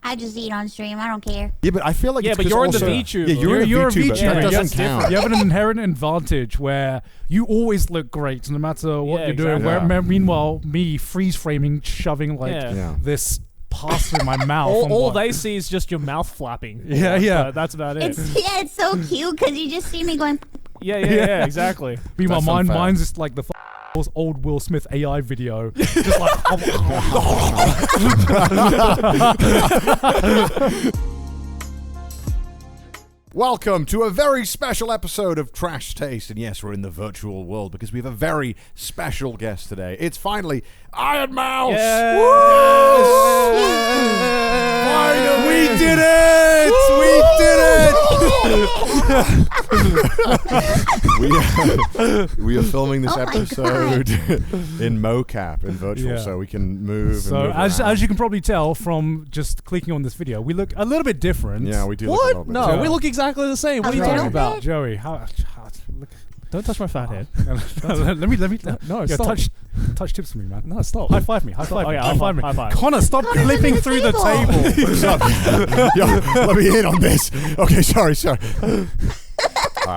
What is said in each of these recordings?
I just eat on stream. I don't care. Yeah, but I feel like but you're in the Vtuber. Yeah, you're a VTuber. Yeah, That doesn't count. You have an inherent advantage where you always look great no matter what you're doing. Exactly. Where, meanwhal, me freeze framing, shoving this past through my mouth. All they see is just your mouth flapping. Yeah. That's about it. It's so cute because you just see me going. Yeah, exactly. Meanwhile, mine's just like the old Will Smith AI video. Just like. Welcome to a very special episode of Trash Taste. And yes, we're in the virtual world because we have a very special guest today. It's finally Ironmouse! Yes! Finally, we did it! We are filming this episode in mocap, in virtual, so we can move. So and move as you can probably tell from just clicking on this video, we look a little bit different. Yeah, we do look a little bit No, we look exactly the same. What are you talking about? Joey, how look. Don't touch my fat head. let me. No, yeah, stop. touch tips for me, man. No, stop. High five me. High five me. Okay, High five me. high five. Connor, stop clipping through the table. Yo, let me in on this. Okay, sorry.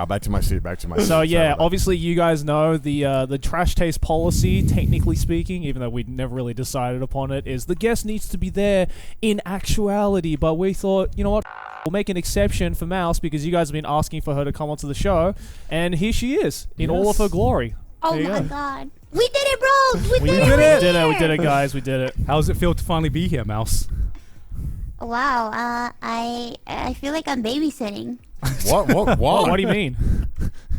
Back to my seat. So yeah, obviously you guys know the trash taste policy, technically speaking, even though we never really decided upon it, is the guest needs to be there in actuality. But we thought, you know what? We'll make an exception for Mouse because you guys have been asking for her to come onto the show, and here she is in all of her glory. Oh my god. We did it, bro! We did it, guys. We did it. How does it feel to finally be here, Mouse? Wow, I feel like I'm babysitting. What? What do you mean?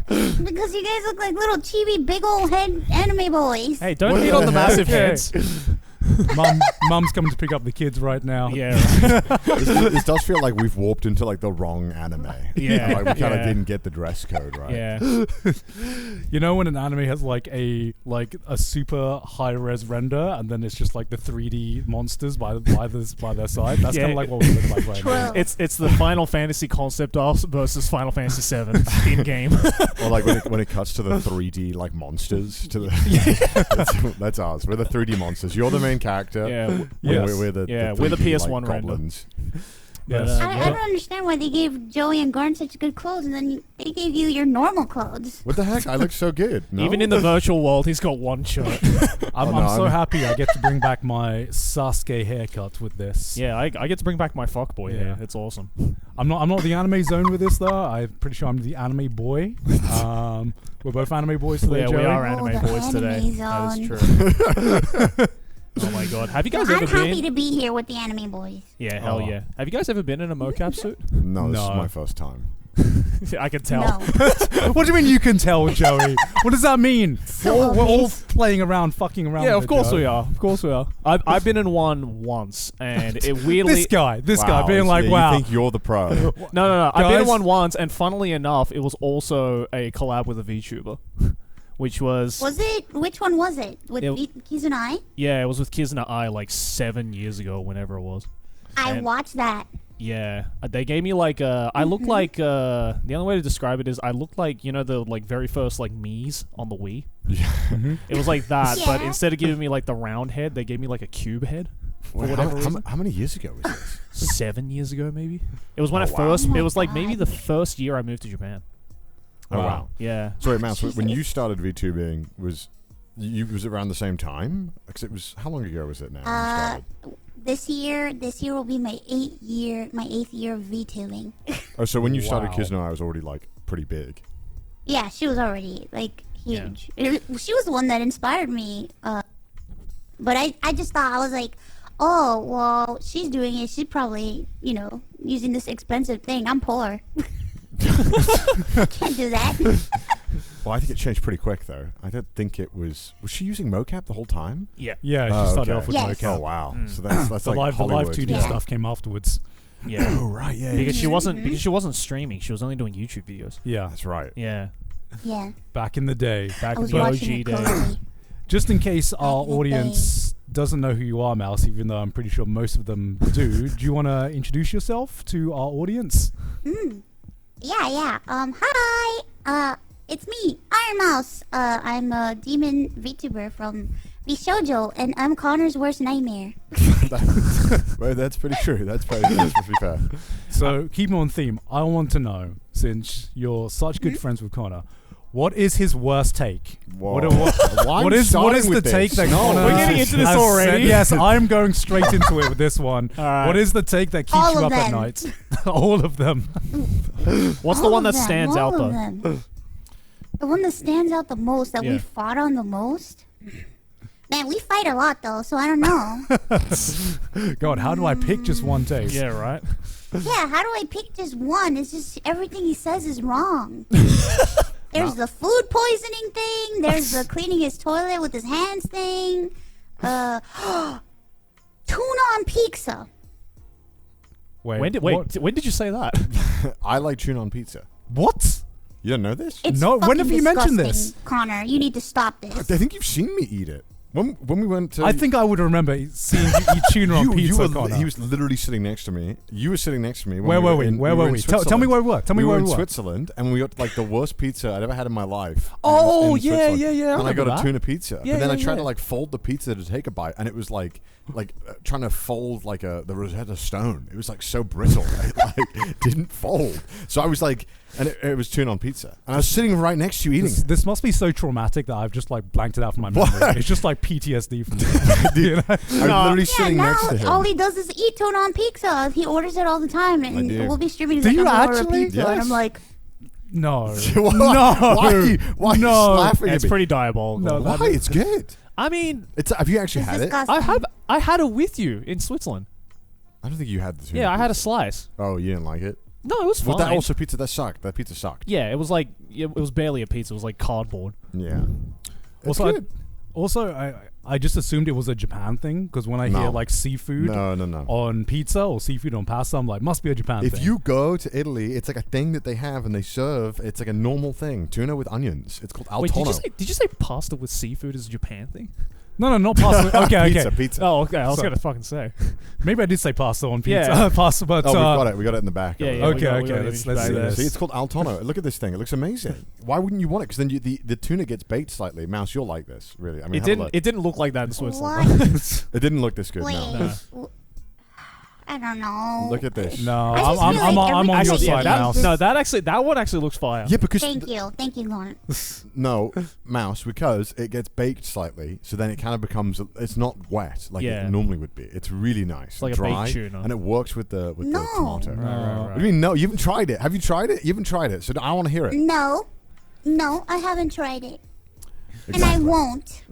Because you guys look like little chibi big old head anime boys. Hey, don't hate on the massive heads. Mum's coming to pick up the kids right now. Yeah. This does feel like we've warped into like the wrong anime. Yeah. Like we kind of didn't get the dress code right. Yeah. You know when an anime has like a super high res render and then it's just like the 3D monsters by their side? That's kind of like what we look like right now. It's the Final Fantasy concept art versus Final Fantasy 7 in game. Or like when it cuts to the 3D like monsters to the that's us. We're the 3D monsters. You're the main character. We're the 3D, PS1 like, render. goblins. Yes. I don't understand why they gave Joey and Garn such good clothes and then they gave you your normal clothes. What the heck? I look so good. No? Even in the virtual world, he's got one shirt. I'm so happy I get to bring back my Sasuke haircut with this. Yeah, I get to bring back my fuckboy hair. It's awesome. I'm not the anime zone with this though. I'm pretty sure I'm the anime boy. We're both anime boys today, Yeah, Joey. we are anime boys today. That is true. Oh my god. Have you guys ever been? I'm happy to be here with the anime boys. Yeah, hell yeah. Have you guys ever been in a mocap suit? No, this is my first time. I can tell. No. What do you mean you can tell, Joey? What does that mean? So we're all playing around, fucking around. Yeah, with of course it, we are. Of course we are. I've been in one once, and it weirdly. This guy being like, wow. You think you're the pro? No. I've been in one once, and funnily enough, it was also a collab with a VTuber. Which was it? Which one was it? With Kizunai? Yeah, it was with Kizunai like 7 years ago, whenever it was. I watched that. Yeah, they gave me like I look like the only way to describe it is I look like the like very first like Mii's on the Wii. It was like that, but instead of giving me like the round head, they gave me like a cube head. How many years ago was this? 7 years ago, maybe. It was when I first. It was like maybe the first year I moved to Japan. Oh wow! Yeah. Sorry, Mouse. When you started Vtubing, was it around the same time? Because it was. How long ago was it now? This year will be my 8th year of Vtubing. Oh, so when you started Kizunai, I was already like pretty big. Yeah, she was already like huge. Yeah. She was the one that inspired me. But I just thought, I was like, oh well, she's doing it. She's probably using this expensive thing. I'm poor. Can't do that. Well, I think it changed pretty quick though. I don't think it was. Was she using mocap the whole time? Yeah. Yeah, she started off with mocap. Oh wow! So that's the like live 2D stuff came afterwards. Yeah. Oh right, yeah. Because she wasn't streaming. She was only doing YouTube videos. Yeah, that's right. Yeah. Yeah. Back in the day. Back in the OG days. Just in case our audience doesn't know who you are, Mouse, even though I'm pretty sure most of them do you want to introduce yourself to our audience? Yeah. Hi. It's me, Ironmouse. I'm a demon VTuber from Shoujo, and I'm Connor's worst nightmare. Well, that's pretty true. That's pretty fair. So keep on theme. I want to know, since you're such good friends with Connor, what is his worst take? Whoa. What is the take that Connor We're getting into this has already? said? Yes, I'm going straight into it with this one. All right. What is the take that keeps All you of up at them. night? All of them. What's the All one of that them, stands out all of though? them. The one that stands out the most, that we Yeah. fought on the most? Man, we fight a lot though, so I don't know. God, how do I pick just one take? Yeah, right. Yeah, how do I pick just one? It's just everything he says is wrong. There's the food poisoning thing. There's the cleaning his toilet with his hands thing. Tuna on pizza. When did you say that? I like tuna on pizza. What? You don't know this? It's No, when fucking have you mentioned disgusting, this? Connor, you need to stop this. I think you've seen me eat it. When we went to... I think I would remember seeing you eat tuna on pizza, Connor. He was literally sitting next to me. You were sitting next to me. Where were we? Where were in we? Tell me where we were. Tell me we where were we in were. Switzerland, and we got like the worst pizza I'd ever had in my life. Oh, in yeah, Switzerland. yeah, yeah, I And I got remember a that. tuna pizza. Yeah, but then I yeah, tried yeah. to like fold the pizza to take a bite, and it was like trying to fold like the Rosetta Stone. It was like so brittle. It like didn't fold. So I was like, and it was tuna on pizza. And I was sitting right next to you eating it. This must be so traumatic that I've just like blanked it out from my memory. What? It's just like PTSD from me. You know? I was literally Yeah, sitting now next to him. all he does is eat tuna on pizza. He orders it all the time, and do. we'll be streaming. Do He's you like, I'm gonna order actually? pizza, and Yes. I'm like, No. Why- No. Why are you No. laughing It's at me? pretty diabolical. No, Why? that- It's good. I mean, Have you actually it's had it? disgusting. I had it with you in Switzerland. I don't think you had the tuna Yeah, I had a pizza. slice. Oh, you didn't like it? No, it was fine. Was that also pizza that sucked? That pizza sucked. Yeah, it was like it was barely a pizza. It was like cardboard. Yeah. It's Also, good. I just assumed it was a Japan thing because when I hear No. like seafood No. on pizza or seafood on pasta, I'm like, must be a Japan thing. If you go to Italy, it's like a thing that they have and they serve. It's like a normal thing. Tuna with onions. It's called Wait, altono. did you say pasta with seafood is a Japan thing? No, not pasta. Okay, Pizza, okay. pizza. Oh, okay. I was Sorry. gonna fucking say. Maybe I did say pasta on pizza. Yeah. Pasta, but Oh, we got it. We got it in the back. Yeah, over yeah. there. Okay, we got okay, the let's image see back there. this. See, it's called altono. Look at this thing. It looks amazing. Why wouldn't you want it? Because then the tuna gets baked slightly. Mouse, you'll like this, really. I mean, It have a didn't. look. It didn't look like that in Switzerland. What? It didn't look this good. Wait, No. I don't know. Look at this. No, I just feel I'm like on your everything- side, yeah, Mouse. No, that one actually looks fire. Yeah, because Thank you, Lawrence. no, Mouse, because it gets baked slightly, so then it kind of becomes. It's not wet like Yeah. it normally would be. It's really nice. It's like a dry, baked tuna. and it works with the No. tomato. Right. What do you mean no? You haven't tried it. Have you tried it? You haven't tried it, so I want to hear it. No, I haven't tried it, and I Exactly. won't.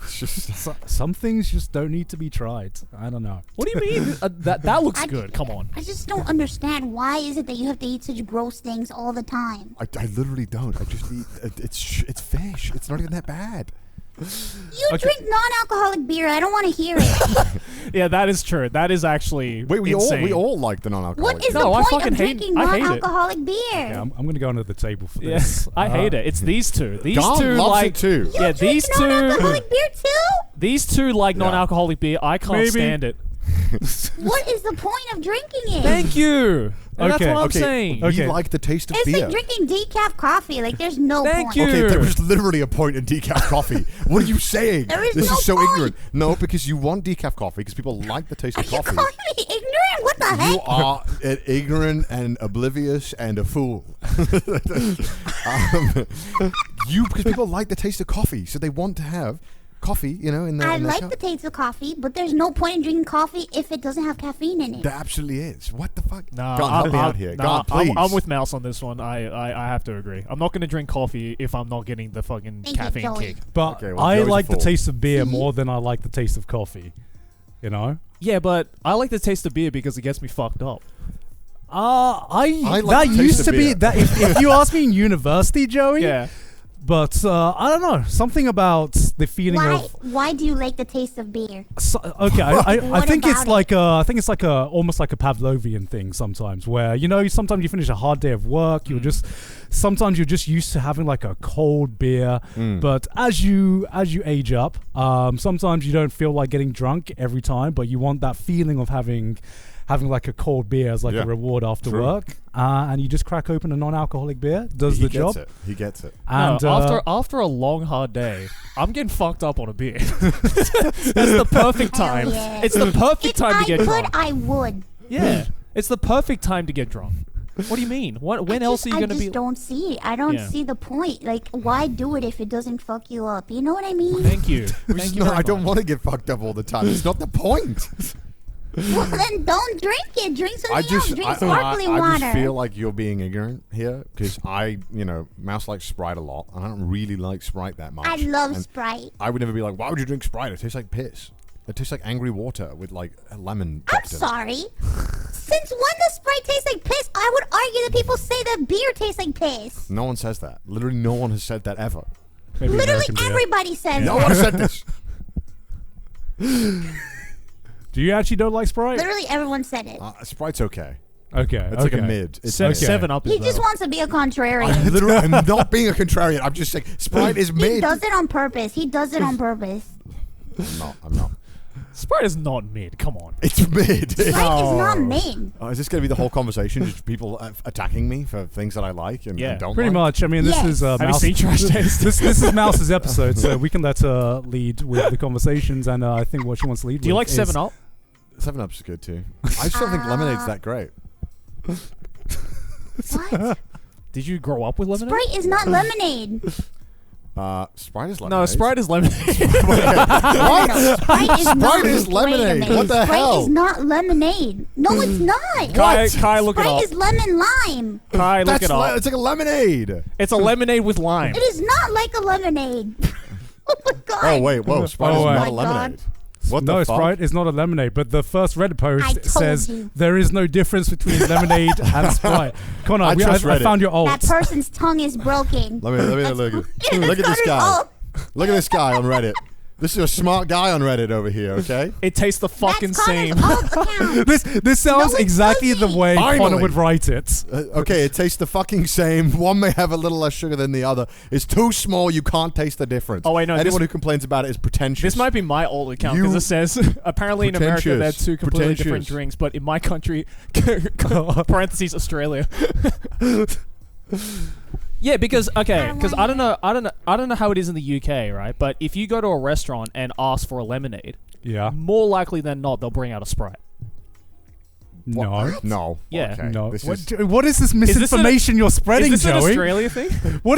It's just- Some things just don't need to be tried. I don't know. What do you mean? That looks I- good. Come on. I just don't understand why is it that you have to eat such gross things all the time. I literally don't. I just eat. It's fish. It's not even that bad. You drink non-alcoholic beer. I don't want to hear it. Yeah, that is true. That is actually Wait, we insane. all like the non-alcoholic. What is No, the I point fucking of hate- drinking I hate it. non-alcoholic beer? Okay, I'm going to go under the table for Yeah, this. I hate it. It's these two. These Garn two loves like it too. You Yeah, drink these two. non-alcoholic beer too? These two like Yeah. non-alcoholic beer. I can't Maybe. stand it. What is the point of drinking it? Thank you. And that's Okay, what I'm Okay, saying. we Okay. like the taste of It's beer. like drinking decaf coffee. Like there's no Thank point. you. Okay, there was literally a point in decaf coffee. What are you saying? There is This no is so point. ignorant. No, because you want decaf coffee because people like the taste Are of you coffee. calling me ignorant? What the You heck? are ignorant and oblivious and a fool. Because people like the taste of coffee, so they want to have coffee. You know, in their. I in their like cup. the taste of coffee, but there's no point in drinking coffee if it doesn't have caffeine in it. There absolutely is. What the fuck? No, Go on, help me out here. Go on, please. I'm with Mouse on this one. I have to agree. I'm not going to drink coffee if I'm not getting the fucking Thank you, caffeine Joey. kick. But Okay, well, I Joey's a like the fool. taste of beer more than I like the taste of coffee. You know? Yeah, but I like the taste of beer because it gets me fucked up. I like that the taste used of to be beer. that. If you ask me in university, Joey, Yeah. But I don't know, something about the feeling Why do you like the taste of beer? Okay, I What think it's about like I think it's like almost like a Pavlovian thing sometimes, where you know sometimes you finish a hard day of work, you're just sometimes you're just used to having like a cold beer, but as you age up, sometimes you don't feel like getting drunk every time, but you want that feeling of having having like a cold beer as like a reward after work, and you just crack open a non-alcoholic beer. Does the job. He gets it. And after a long hard day, I'm getting fucked up on a beer. That's the perfect time. Yeah. It's the perfect time to get drunk. I would. Yeah, it's the perfect time to get drunk. What do you mean? When else are you gonna be? I just don't see it. I don't see the point. Like, why do it if it doesn't fuck you up? You know what I mean? Thank you. Thank you. No, very I don't much. want to get fucked up all the time. It's not the point. Well, then don't drink it. Drink something else. Drink sparkling I water. just feel like you're being ignorant here because Mouse likes Sprite a lot. I don't really like Sprite that much. I love And Sprite. I would never be like, why would you drink Sprite? It tastes like piss. It tastes like angry water with like a lemon. I'm sorry. Since when does Sprite taste like piss? I would argue that people say that beer tastes like piss. No one says that. Literally, no one has said that ever. maybe Literally American beer. everybody says No that. one has said this. Do you actually don't like Sprite? Literally everyone said it. Sprite's okay. Okay, It's like a mid. It's Se- mid. 7-Up is He just better. wants to be a contrarian. Literally, I'm not being a contrarian. I'm just saying Sprite is He mid. does it on purpose. He does it on purpose. I'm not. Sprite is not mid. Come on. It's mid. Sprite is not mid. Oh, is this going to be the whole conversation? Just people attacking me for things that I like and, Yeah. and don't Pretty like? much. I mean, this Yes. is Have you Mouse. seen Trash Taste? This is Mouse's episode, so we can let her lead with the conversations. And I think what she wants to lead. Do you with like 7-Up? 7-Up's good too. I just don't think lemonade's that great. What? Did you grow up with lemonade? Sprite is not lemonade. Sprite is lemonade. No, Sprite is lemonade. What? No, Sprite is not. Sprite is Wait a lemonade. minute. What the Sprite hell? is not lemonade. No, it's not. Kai, look it Sprite up. is lemon lime. Kai, look That's it up. it's like a lemonade. It's a lemonade with lime. It is not like a lemonade. Oh my god. Oh wait, whoa! Sprite Oh, is wait. not Oh a my lemonade. God. What No, the fuck? Sprite is not a lemonade, but the first Reddit I post told says you. there is no difference between lemonade and Sprite. Connor, I just read I found it. your alt. That person's tongue is broken. Let me Let's- look. Yeah, Look at let's this go to guy. alt. Look at this guy on Reddit. This is a smart guy on Reddit over here. Okay. It tastes the fucking That's same. Connor's alt account. This sounds No, it exactly the doesn't. way Connor Finally. would write it. Okay, it tastes the fucking same. One may have a little less sugar than the other. It's too small. You can't taste the difference. Oh, wait, no, Anyone this- who complains about it is pretentious. This might be my old account because You- it says apparently in America they're Pretentious. two completely different Pretentious. drinks, but in my country, parentheses Australia. Yeah, because I don't know how it is in the UK, right? But if you go to a restaurant and ask for a lemonade, Yeah. more likely than not they'll bring out a Sprite. No. No. Yeah. Okay. No. This What, is, what is this this an- misinformation you're spreading, Is this an Joey? Australia thing? What?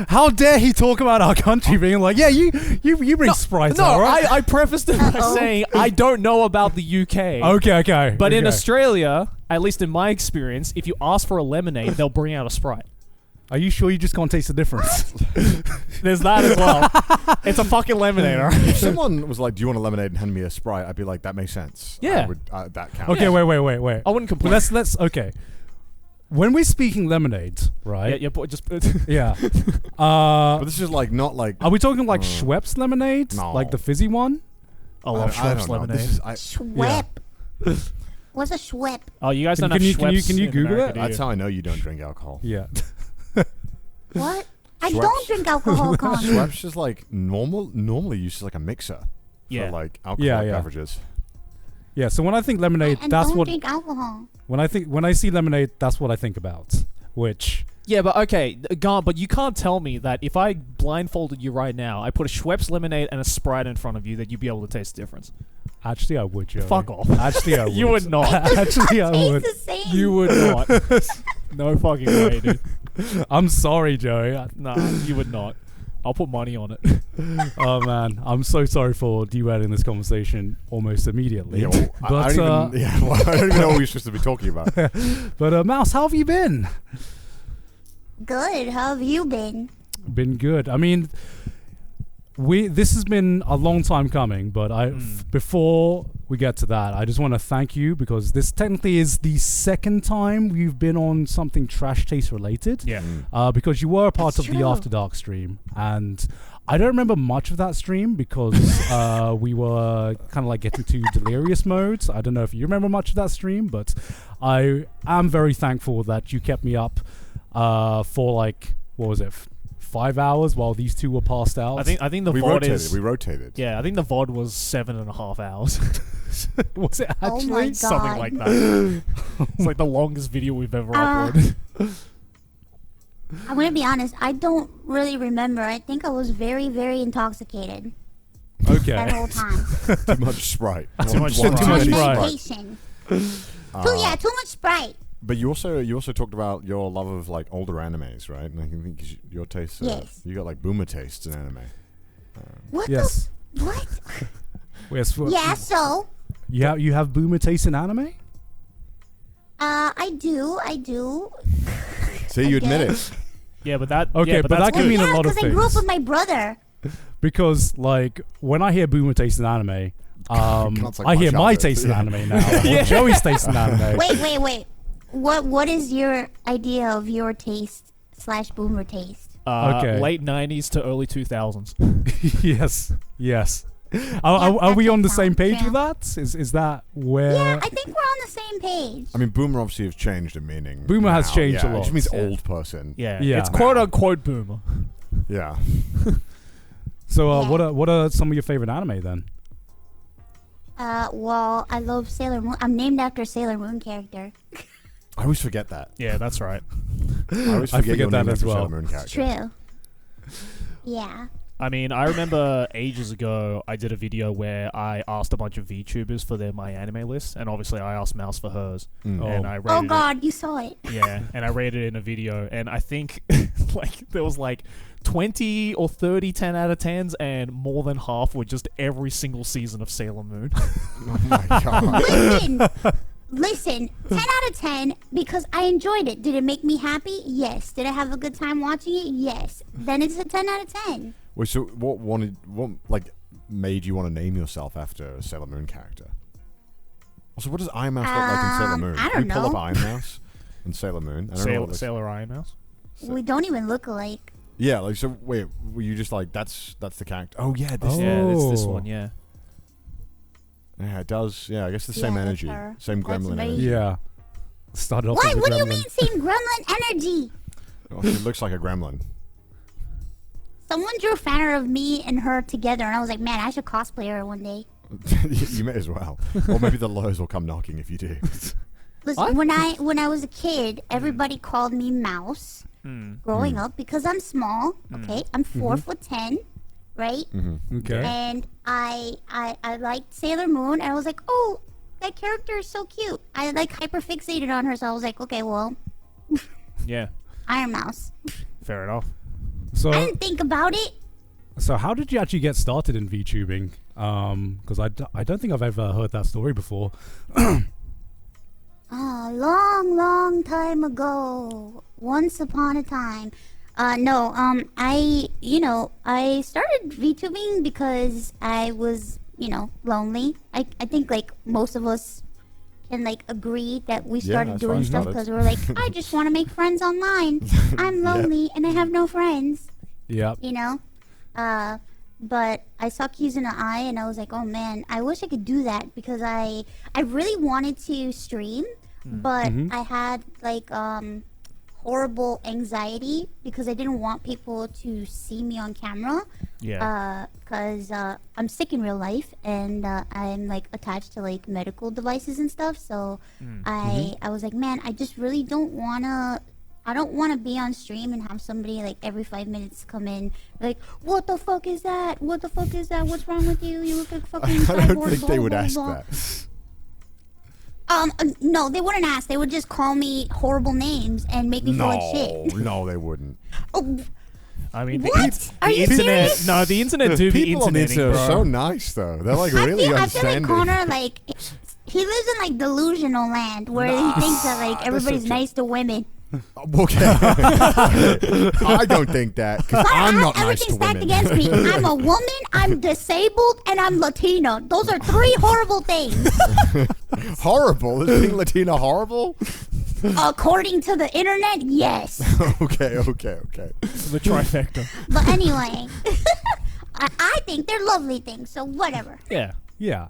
How dare he talk about our country being like, yeah, you bring Sprite, No, all right? I prefaced it by saying I don't know about the UK. Okay. But in okay. Australia, at least in my experience, if you ask for a lemonade, they'll bring out a Sprite. Are you sure you just can't taste the difference? There's that as well. It's a fucking lemonade, all right? if someone was like, "Do you want a lemonade and hand me a Sprite?" I'd be like, "That makes sense." Yeah. I would, that counts. Okay, Yeah. wait. I wouldn't complain. Well, let's okay. When we're speaking lemonades, right? Yeah, but just Yeah. But this is like not like. Are we talking like Schweppes lemonade? No. Like the fizzy one? I love I Schweppes don't know. lemonade. This is, Schwepp. What's a Schwepp? Oh, you guys don't Can have you- Schweppes can you in Google America, it? do you? that's how I know you don't drink alcohol. Yeah. What? I Schweppes. don't drink alcohol, Connor. Schweppes is like normally used as like a mixer Yeah. for like alcoholic Yeah. beverages. Yeah, so when I think lemonade, And that's don't what drink alcohol. when I see lemonade, that's what I think about. Which Yeah, but okay, but you can't tell me that if I blindfolded you right now, I put a Schweppes lemonade and a Sprite in front of you, that you'd be able to taste the difference. actually I would, Joey. Fuck off. Actually I would. You would not. Actually I Tastes would. the same. You would not. No fucking way, dude. I'm sorry, Joey. Nah, you would not. I'll put money on it. Oh man, I'm so sorry for derailing this conversation almost immediately. Yeah, well, but I don't even know what we're supposed to be talking about. Mouse, how have you been? Good. How have you been? Been good. I mean, this has been a long time coming, but before we get to that, I just want to thank you because this technically is the second time we've been on something Trash Taste related. Yeah. Because you were a part That's of the true. After Dark stream, and I don't remember much of that stream because we were kind of like getting to delirious modes. I don't know if you remember much of that stream, but I am very thankful that you kept me up for like, what was it, 5 hours while these two were passed out. I think the We VOD rotated. is. We rotated. Yeah, I think the VOD was 7.5 hours. Was it Oh actually? my god. Something like that. It's like the longest video we've ever uploaded. I'm gonna be honest. I don't really remember. I think I was very, very intoxicated that Okay. whole time. Too much Sprite. Too much One Sprite. too Too much many Sprite. Medication. Too much Sprite. But you also talked about your love of like older animes, right? And I can think your taste. Yes. You got like boomer tastes in anime. What Yes. the? What? Yes. Yeah. So, You have boomer taste in anime? I do. See, you admit guess. it. Yeah, but that. Okay, yeah, but that's that can good. mean a Yeah, lot of because I grew up things. with my brother. Because like when I hear boomer taste in anime, Can't say I hear much my of it, taste in yeah. anime now. Or Joey's taste in anime. Wait. What is your idea of your taste / boomer taste? Okay. Late 90s to early 2000s. yes. Are we that on the counts, same page yeah. with that? Is that where? Yeah, I think we're on the same page. I mean, boomer obviously have changed in meaning. Boomer has now, changed yeah. a It lot. just means Yeah. old person. Yeah. Yeah. It's quote unquote boomer. Yeah. So Yeah. what are some of your favorite anime then? Well, I love Sailor Moon. I'm named after a Sailor Moon character. I always forget that. Yeah, that's right. I always I forget forget your that name as after well. Sailor Moon character. True. Yeah. I mean, I remember ages ago I did a video where I asked a bunch of VTubers for their My Anime list, and obviously I asked Mouse for hers. Mm. And I rated Oh it. God, you saw it. Yeah, and I rated it in a video, and I think like there was like 20 or 30 10 out of 10s, and more than half were just every single season of Sailor Moon. Oh my god. Listen, 10 out of 10 because I enjoyed it. Did it make me happy? Yes. Did I have a good time watching it? Yes. Then it's a 10 out of 10. Wait, so what like made you want to name yourself after a Sailor Moon character? Also, what does Ironmouse look like in Sailor Moon? I Can we don't pull know. up Ironmouse in Sailor Moon? I don't know what it looks- Sailor Ironmouse. We don't even look alike. Yeah, like so. Wait, were you just like that's the character? Oh yeah, this. Oh. Yeah, it's this one. Yeah. Yeah, it does. Yeah, I guess the Yeah, same that's energy, her. same That's gremlin me. energy. Yeah. Started off What? as a What do you gremlin. mean same gremlin energy? Oh, she looks like a gremlin. Someone drew a banner of me and her together, and I was like, man, I should cosplay her one day. You may as well. Or maybe the lawyers will come knocking if you do. Listen, when I was a kid, everybody called me Mouse growing up because I'm small. Okay, I'm 4'10", right? Okay. And I liked Sailor Moon, and I was like, oh, that character is so cute. I like hyperfixated on her, so I was like, okay, well, Yeah. Ironmouse. Fair enough. So I didn't think about it. so how did you actually get started in VTubing? Because I don't think I've ever heard that story before. A long time ago, once upon a time. I started VTubing because I was, lonely. I think like most of us can like agree that we started that's why I doing stuff started. because we're like, I just want to make friends online. I'm lonely and I have no friends, Yeah. but I saw Q's in the eye and I was like, oh man, I wish I could do that because I really wanted to stream, but I had like horrible anxiety because I didn't want people to see me on camera. Yeah. Because I'm sick in real life and I'm like attached to like medical devices and stuff. So I was like, man, I just really don't wanna. I don't want to be on stream and have somebody like every 5 minutes come in like, what the fuck is that? What the fuck is that? What's wrong with you? You look like fucking I cyborg. don't think they blah, would blah, ask blah." that. No, they wouldn't ask. They would just call me horrible names and make me feel like shit. No, they wouldn't. Oh, I mean, what? Are the you internet. serious? No, the internet do be People on the interneting, internet are bro. so nice, though. They're like really I feel like understanding. Connor, like, he lives in like delusional land where he thinks that like everybody's such a- nice to women. Okay. I don't think that because I'm not nice to Everything's stacked women. against me. I'm a woman, I'm disabled, and I'm Latina. Those are three horrible things. Horrible? Is being Latina horrible? According to the internet, yes. Okay. The trifecta. But anyway, I think they're lovely things, so whatever. Yeah. Yeah.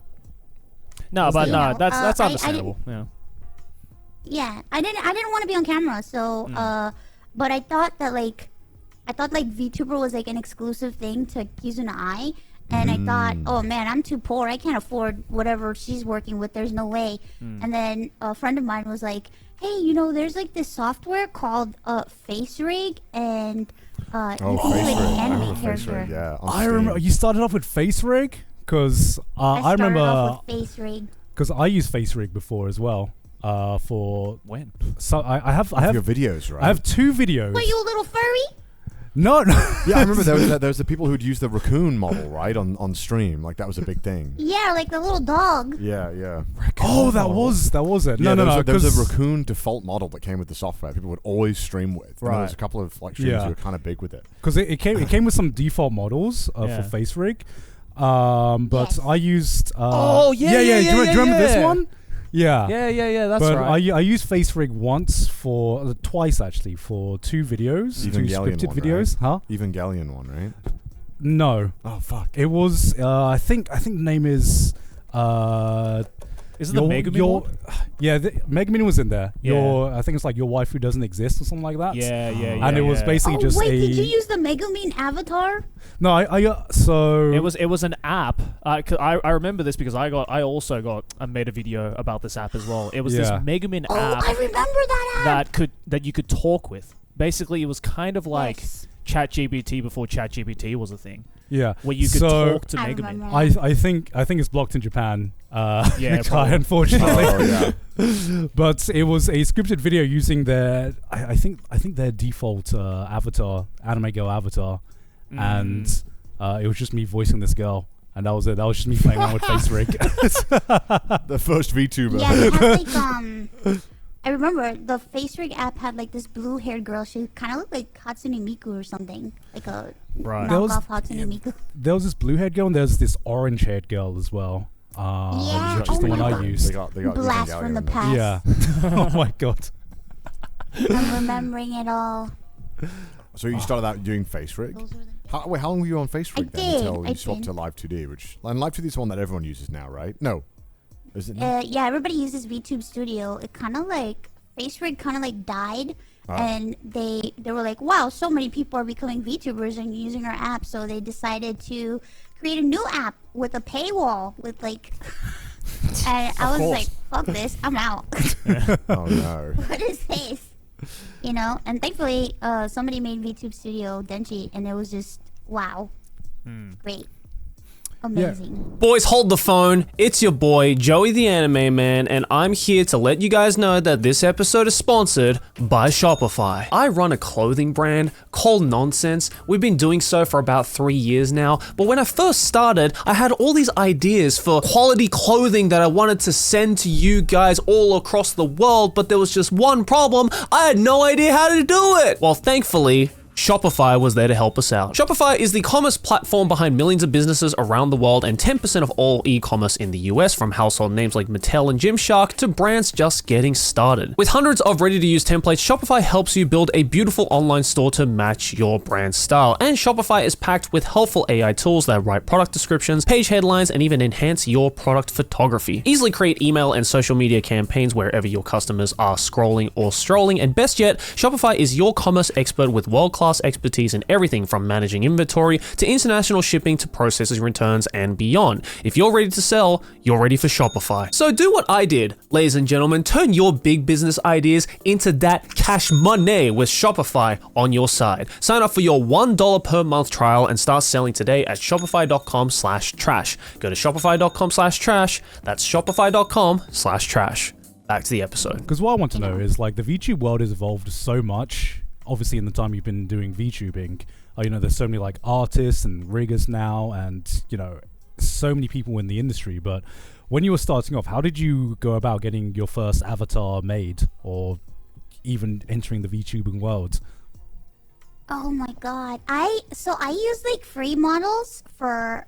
No, but You no, know, that's I understandable. Yeah. Yeah, I didn't want to be on camera, so but I thought like Vtuber was like an exclusive thing to Kizuna Eye, And I thought, oh man, I'm too poor. I can't afford whatever she's working with. There's no way. And then a friend of mine was like, hey, you know, there's like this software called Face Rig, and you can like animate character. Yeah, on I Steam. remember you started off with Face Rig because I started remember off with Face Rig. because I used Face Rig before as well. For When? so I have your videos, right? I have 2 videos. What, you a little furry? No. Yeah, I remember there was the people who'd use the raccoon model, right, on stream. Like that was a big thing. Yeah, like the little dog. Yeah. Oh, that was it. Yeah, No. There was a 'cause- raccoon default model that came with the software. People would always stream with. And there was Right. a couple of like streamers Yeah. who were kind of big with it. Because it came with some default models Yeah. for Face Rig, but Yes. I used. Oh, yeah, Do you remember this yeah. one? Yeah. Yeah, that's but right. I used Face Rig once twice actually for 2 videos, 2 Evangelion scripted one, videos. Huh? Evangelion one, right? No, Oh fuck. it was. I think the name is. Is it the Megumi one? Yeah, Megumin was in there. Yeah. I think it's like your wife who doesn't exist or something like that. Yeah. And it was basically Oh just wait, a. did you use the Megumin avatar? No, so It was an app. I remember this because I also made a video about this app as well. It was this Yeah. Megumin Oh, app I remember that app. that you could talk with. Basically, it was kind of like Yes. ChatGPT before ChatGPT was a thing, yeah, where you could So, talk to I Megumin. remember. I think it's blocked in Japan. Yeah, probably. Unfortunately. Oh yeah. But it was a scripted video using their I think their default avatar, anime girl avatar, and it was just me voicing this girl, and that was it. That was just me playing around with Face Rig. The first VTuber. Yeah, it had like I remember the Face Rig app had like this blue-haired girl. She kind of looked like Hatsune Miku or something, like a Right. There was- knockoff Hatsune Miku. There was this blue-haired girl, and there's this orange-haired girl as well. Yeah, which is oh the my one I God. used. They got Blast Evangelion from the in there. past. Yeah. Oh my god. I'm remembering it all. So you started out doing Face Rig. Those were the How long were you on Face Rig I then did, until I you swapped did. to Live 2D? And Live 2D is the one that everyone uses now, right? No, is it? Not? Yeah, everybody uses VTube Studio. It kind of like Face Rig kind of like died, and they were like, wow, so many people are becoming VTubers and using our app, so they decided to create a new app with a paywall with like. And I was like, fuck this, I'm out. Oh no. What is this? You know, and thankfully, somebody made VTube Studio Denchi, and it was just wow, great, amazing. Boys, hold the phone. It's your boy, Joey the Anime Man, and I'm here to let you guys know that this episode is sponsored by Shopify. I run a clothing brand called Nonsense. We've been doing so for about 3 years now, but when I first started, I had all these ideas for quality clothing that I wanted to send to you guys all across the world, but there was just one problem. I had no idea how to do it. Well, thankfully, Shopify was there to help us out. Shopify is the commerce platform behind millions of businesses around the world and 10% of all e-commerce in the US, from household names like Mattel and Gymshark to brands just getting started. With hundreds of ready-to-use templates, Shopify helps you build a beautiful online store to match your brand style. And Shopify is packed with helpful AI tools that write product descriptions, page headlines, and even enhance your product photography. Easily create email and social media campaigns wherever your customers are scrolling or strolling. And best yet, Shopify is your commerce expert with world-class expertise in everything from managing inventory to international shipping to processing returns and beyond. If you're ready to sell, you're ready for Shopify. So do what I did, ladies and gentlemen. Turn your big business ideas into that cash money with Shopify on your side. Sign up for your $1 per month trial and start selling today at shopify.com/trash. Go to shopify.com/trash. That's shopify.com/trash. Back to the episode. Because what I want to know is like the VTube world has evolved so much. Obviously, in the time you've been doing VTubing, there's so many like artists and riggers now, and so many people in the industry. But when you were starting off, how did you go about getting your first avatar made, or even entering the VTubing world? Oh my god, I used like free models for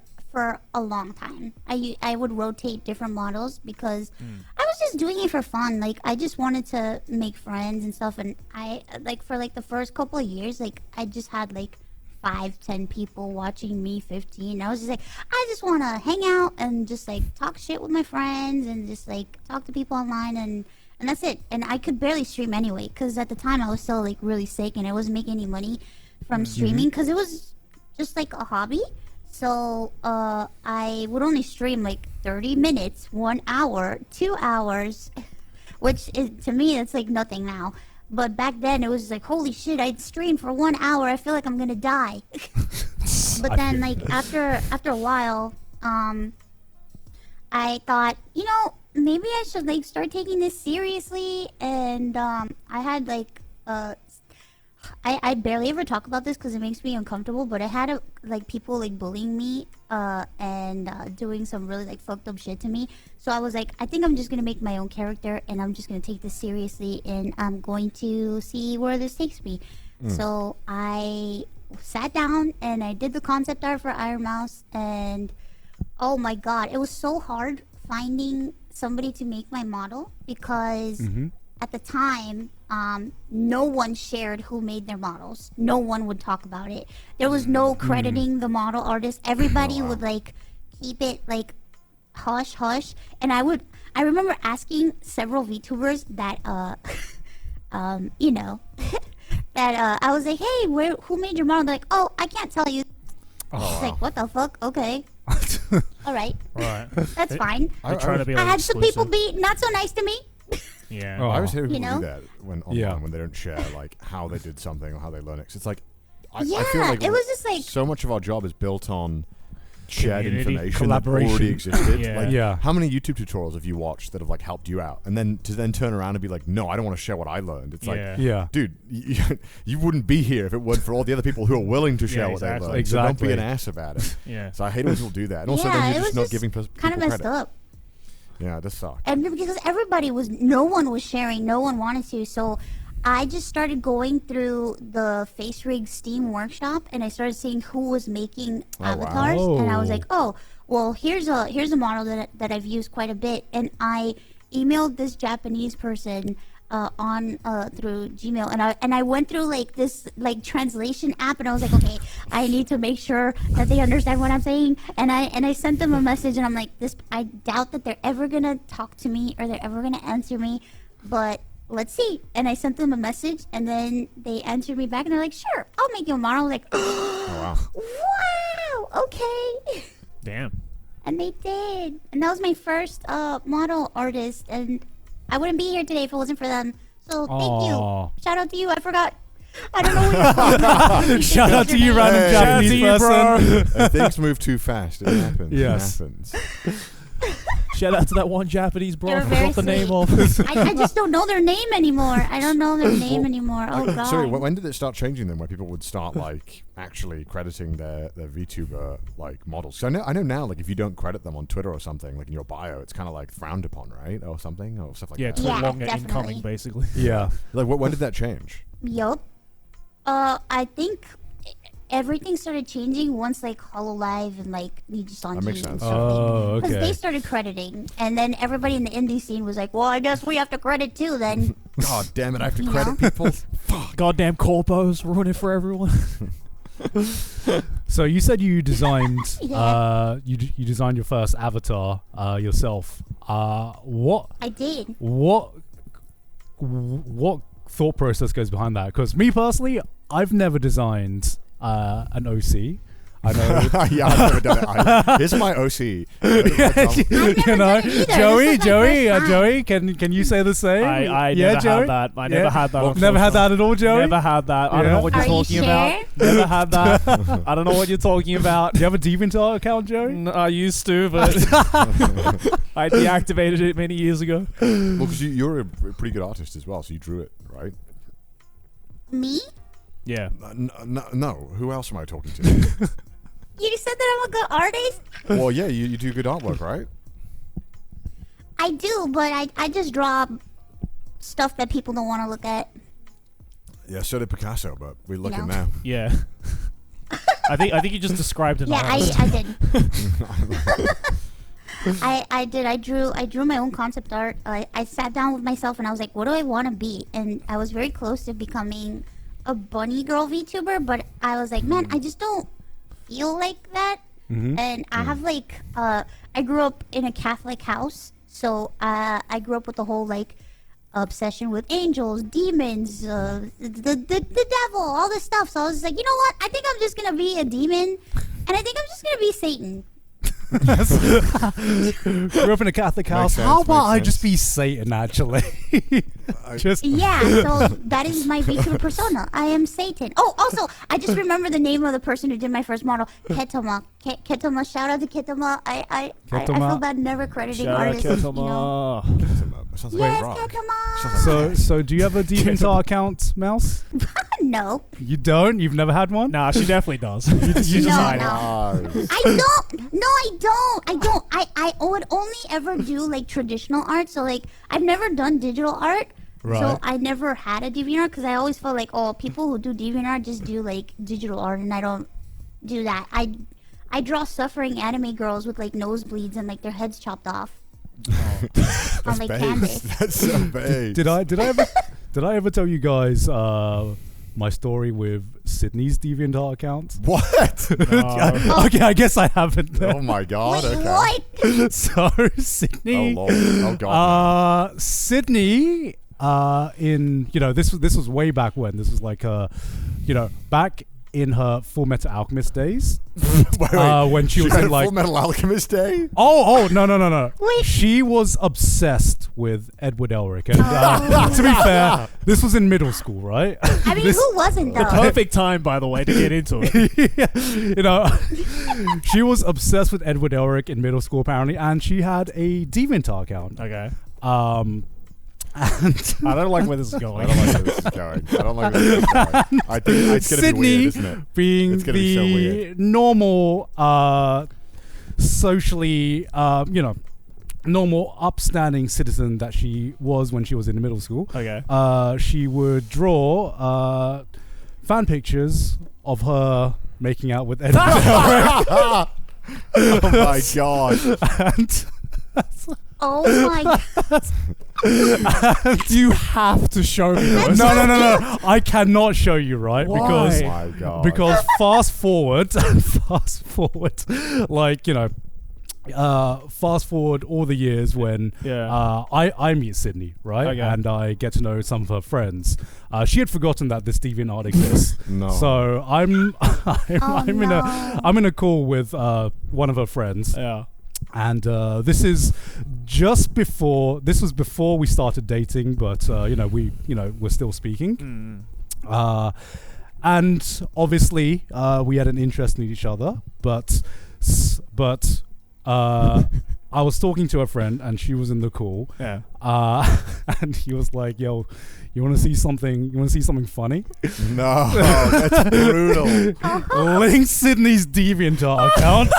a long time. I would rotate different models because I was just doing it for fun. Like I just wanted to make friends and stuff, and I like for like the first couple of years, like I just had like 5-10 people watching me, 15. I was just like, I just want to hang out and just like talk shit with my friends and just like talk to people online, and that's it. And I could barely stream anyway because at the time I was still like really sick and I wasn't making any money from streaming because it was just like a hobby. So I would only stream like 30 minutes, 1 hour, 2 hours, which is, to me, that's like nothing now. But back then it was like, holy shit, I'd stream for 1 hour. I feel like I'm gonna die. But then like after a while, I thought, maybe I should like start taking this seriously. And I had like I barely ever talk about this because it makes me uncomfortable, but I had like people like bullying me and doing some really like fucked up shit to me. So I was like, I think I'm just gonna make my own character and I'm just gonna take this seriously and I'm going to see where this takes me. So I sat down and I did the concept art for Ironmouse, and oh my god, it was so hard finding somebody to make my model because at the time no one shared who made their models. No one would talk about it. There was no crediting the model artist. Everybody would like keep it like hush hush. And I remember asking several VTubers that that I was like, hey, who made your model? They're like, oh, I can't tell you. It's like, what the fuck? Okay. All right. That's fine. I try to be I like had some people exclusive. be not so nice to me. Yeah. I always hear people You know? do that when online when they don't share like how they did something or how they learn it. 'Cause it's like I feel Yeah, like it was just like so much of our job is built on shared Community, information that collaboration. already existed. Yeah. Like, Yeah. how many YouTube tutorials have you watched that have like helped you out, and then to turn around and be like, no, I don't want to share what I learned. It's like, Yeah. Yeah. dude, you wouldn't be here if it weren't for all the other people who are willing to share Yeah, what they exactly. learned. So don't be Exactly. an ass about it. Yeah. So I hate when people do that, and also yeah, then it you're was just not just giving people kind of messed credit. up. Yeah, this sucks. And because no one was sharing, no one wanted to, so I just started going through the Face Rig Steam workshop, and I started seeing who was making wow. avatars, and I was Oh. like, oh, well, here's a model that I've used quite a bit, and I emailed this Japanese person on through Gmail, and I went through like this like translation app, and I was like, okay, I need to make sure that they understand what I'm saying, and I sent them a message, and I'm like, I doubt that they're ever gonna talk to me or they're ever gonna answer me, but let's see. And I sent them a message, and then they answered me back, and they're like, sure, I'll make you a model. I was like, Oh, wow. wow, okay. Damn. And they did. And that was my first model artist. And I wouldn't be here today if it wasn't for them. So thank Aw. you. Shout out to you. I forgot. I don't know what you're talking about. Shout out to you, random Hey. Japanese person. And things move too fast. It happens. Yes. It happens. Shout out to that one Japanese bro. They're I very forgot the name sweet. of. I just don't know their name anymore. I don't know their name anymore. Oh, God. Sorry, when did it start changing then, where people would start like actually crediting their Vtuber like models? So I know now, like if you don't credit them on Twitter or something, like in your bio, it's kind of like frowned upon, right, or something, or stuff like Yeah, that. Yeah, longer definitely. incoming, basically. Yeah. Like when did that change? Yup. I think everything started changing once like HoloLive and like Nijisanji That makes and sense. Oh, because they okay. started crediting, and then everybody in the indie scene was like, well, I guess we have to credit too then. God damn it! I have to You credit know? people. Goddamn corpos ruin it for everyone. So you said you designed Yeah. you designed your first avatar yourself. What I did. what thought process goes behind that? Because me personally, I've never designed an OC. I know. Yeah, I've never done it. Here's my OC. you never know, done it either. Joey, This is my first time. Joey, can you say the same? I yeah, never Joey? had that. I Yeah. never had that. Never had that at all, Joey. Never had that. I don't Yeah. know what you're Are you talking about. sure? Never had that. I don't know what you're talking about. Do you have a DeviantArt account, Joey? No, I used to, but I deactivated it many years ago. Well, because you're a pretty good artist as well, so you drew it, right? Me? Yeah. No. Who else am I talking to? You said that I'm a good artist? Well, yeah, you do good artwork, right? I do, but I just draw stuff that people don't want to look at. Yeah, so did Picasso, but we're looking No. now. Yeah. I think you just described an Yeah, artist. I did. I did. I drew my own concept art. I sat down with myself and I was like, what do I want to be? And I was very close to becoming a bunny girl VTuber, but I was like, man, I just don't feel like that. And I have like I grew up in a Catholic house, so I grew up with the whole like obsession with angels, demons, the devil, all this stuff. So I was just like, you know what? I think I'm just gonna be a demon And I think I'm just gonna be Satan. Grew up in a Catholic house. sense, How about makes I just sense. be Satan, actually? Just Yeah, so that is my Vtuber persona. I am Satan. Oh, also, I just remember the name of the person who did my first model, Ketoma. Ketoma, shout out to Ketoma. I feel bad never crediting Shout out artists. Ketoma. Sounds like Yes, a rock. Ketoma. so do you have a DeviantArt account, Mouse? No. You don't? You've never had one? Nah, she definitely does. You No, just- no. I don't. No, I don't. I would only ever do like traditional art. So like I've never done digital art. Right. So I never had a DeviantArt because I always felt like, oh, people who do DeviantArt just do like digital art, and I don't do that. I draw suffering anime girls with like nosebleeds and like their heads chopped off on like canvas. That's so vague. Did I ever tell you guys my story with Sydney's DeviantArt account? What? Okay, I guess I haven't. Oh my god. Wait, Okay. what? So Oh Sydney, lord. Oh god. Sydney, in this was way back when. This was like back in her Full Metal Alchemist days. Wait. When she was had in a like Full Metal Alchemist Day. Oh no. Wait. She was obsessed with Edward Elric. And to be fair, this was in middle school, right? I mean, who wasn't though? Perfect time, by the way, to get into it. She was obsessed with Edward Elric in middle school apparently, and she had a DeviantArt account. Okay. And I don't like where this is I going. don't like where this is going. I don't like where this is going. I think it's gonna Sydney, be weird, isn't it? being It's gonna be so the weird. normal, socially, normal, upstanding citizen that she was when she was in middle school, Okay. she would draw fan pictures of her making out with Edward Elric. Oh my god. And Oh my god. You have to show me this. no. I cannot show you, right? Why? Because Oh my god. because fast forward, like fast forward all the years when Yeah. I meet Sydney, right? Okay. And I get to know some of her friends. She had forgotten that this DeviantArt exists. No. So I'm no. I'm in a call with one of her friends. Yeah. And this was before we started dating, but we're still speaking. And obviously we had an interest in each other, but I was talking to a friend and she was in the call. Yeah. And he was like, "Yo, you want to see something? You want to see something funny?" No, that's brutal. Link Sydney's DeviantArt account,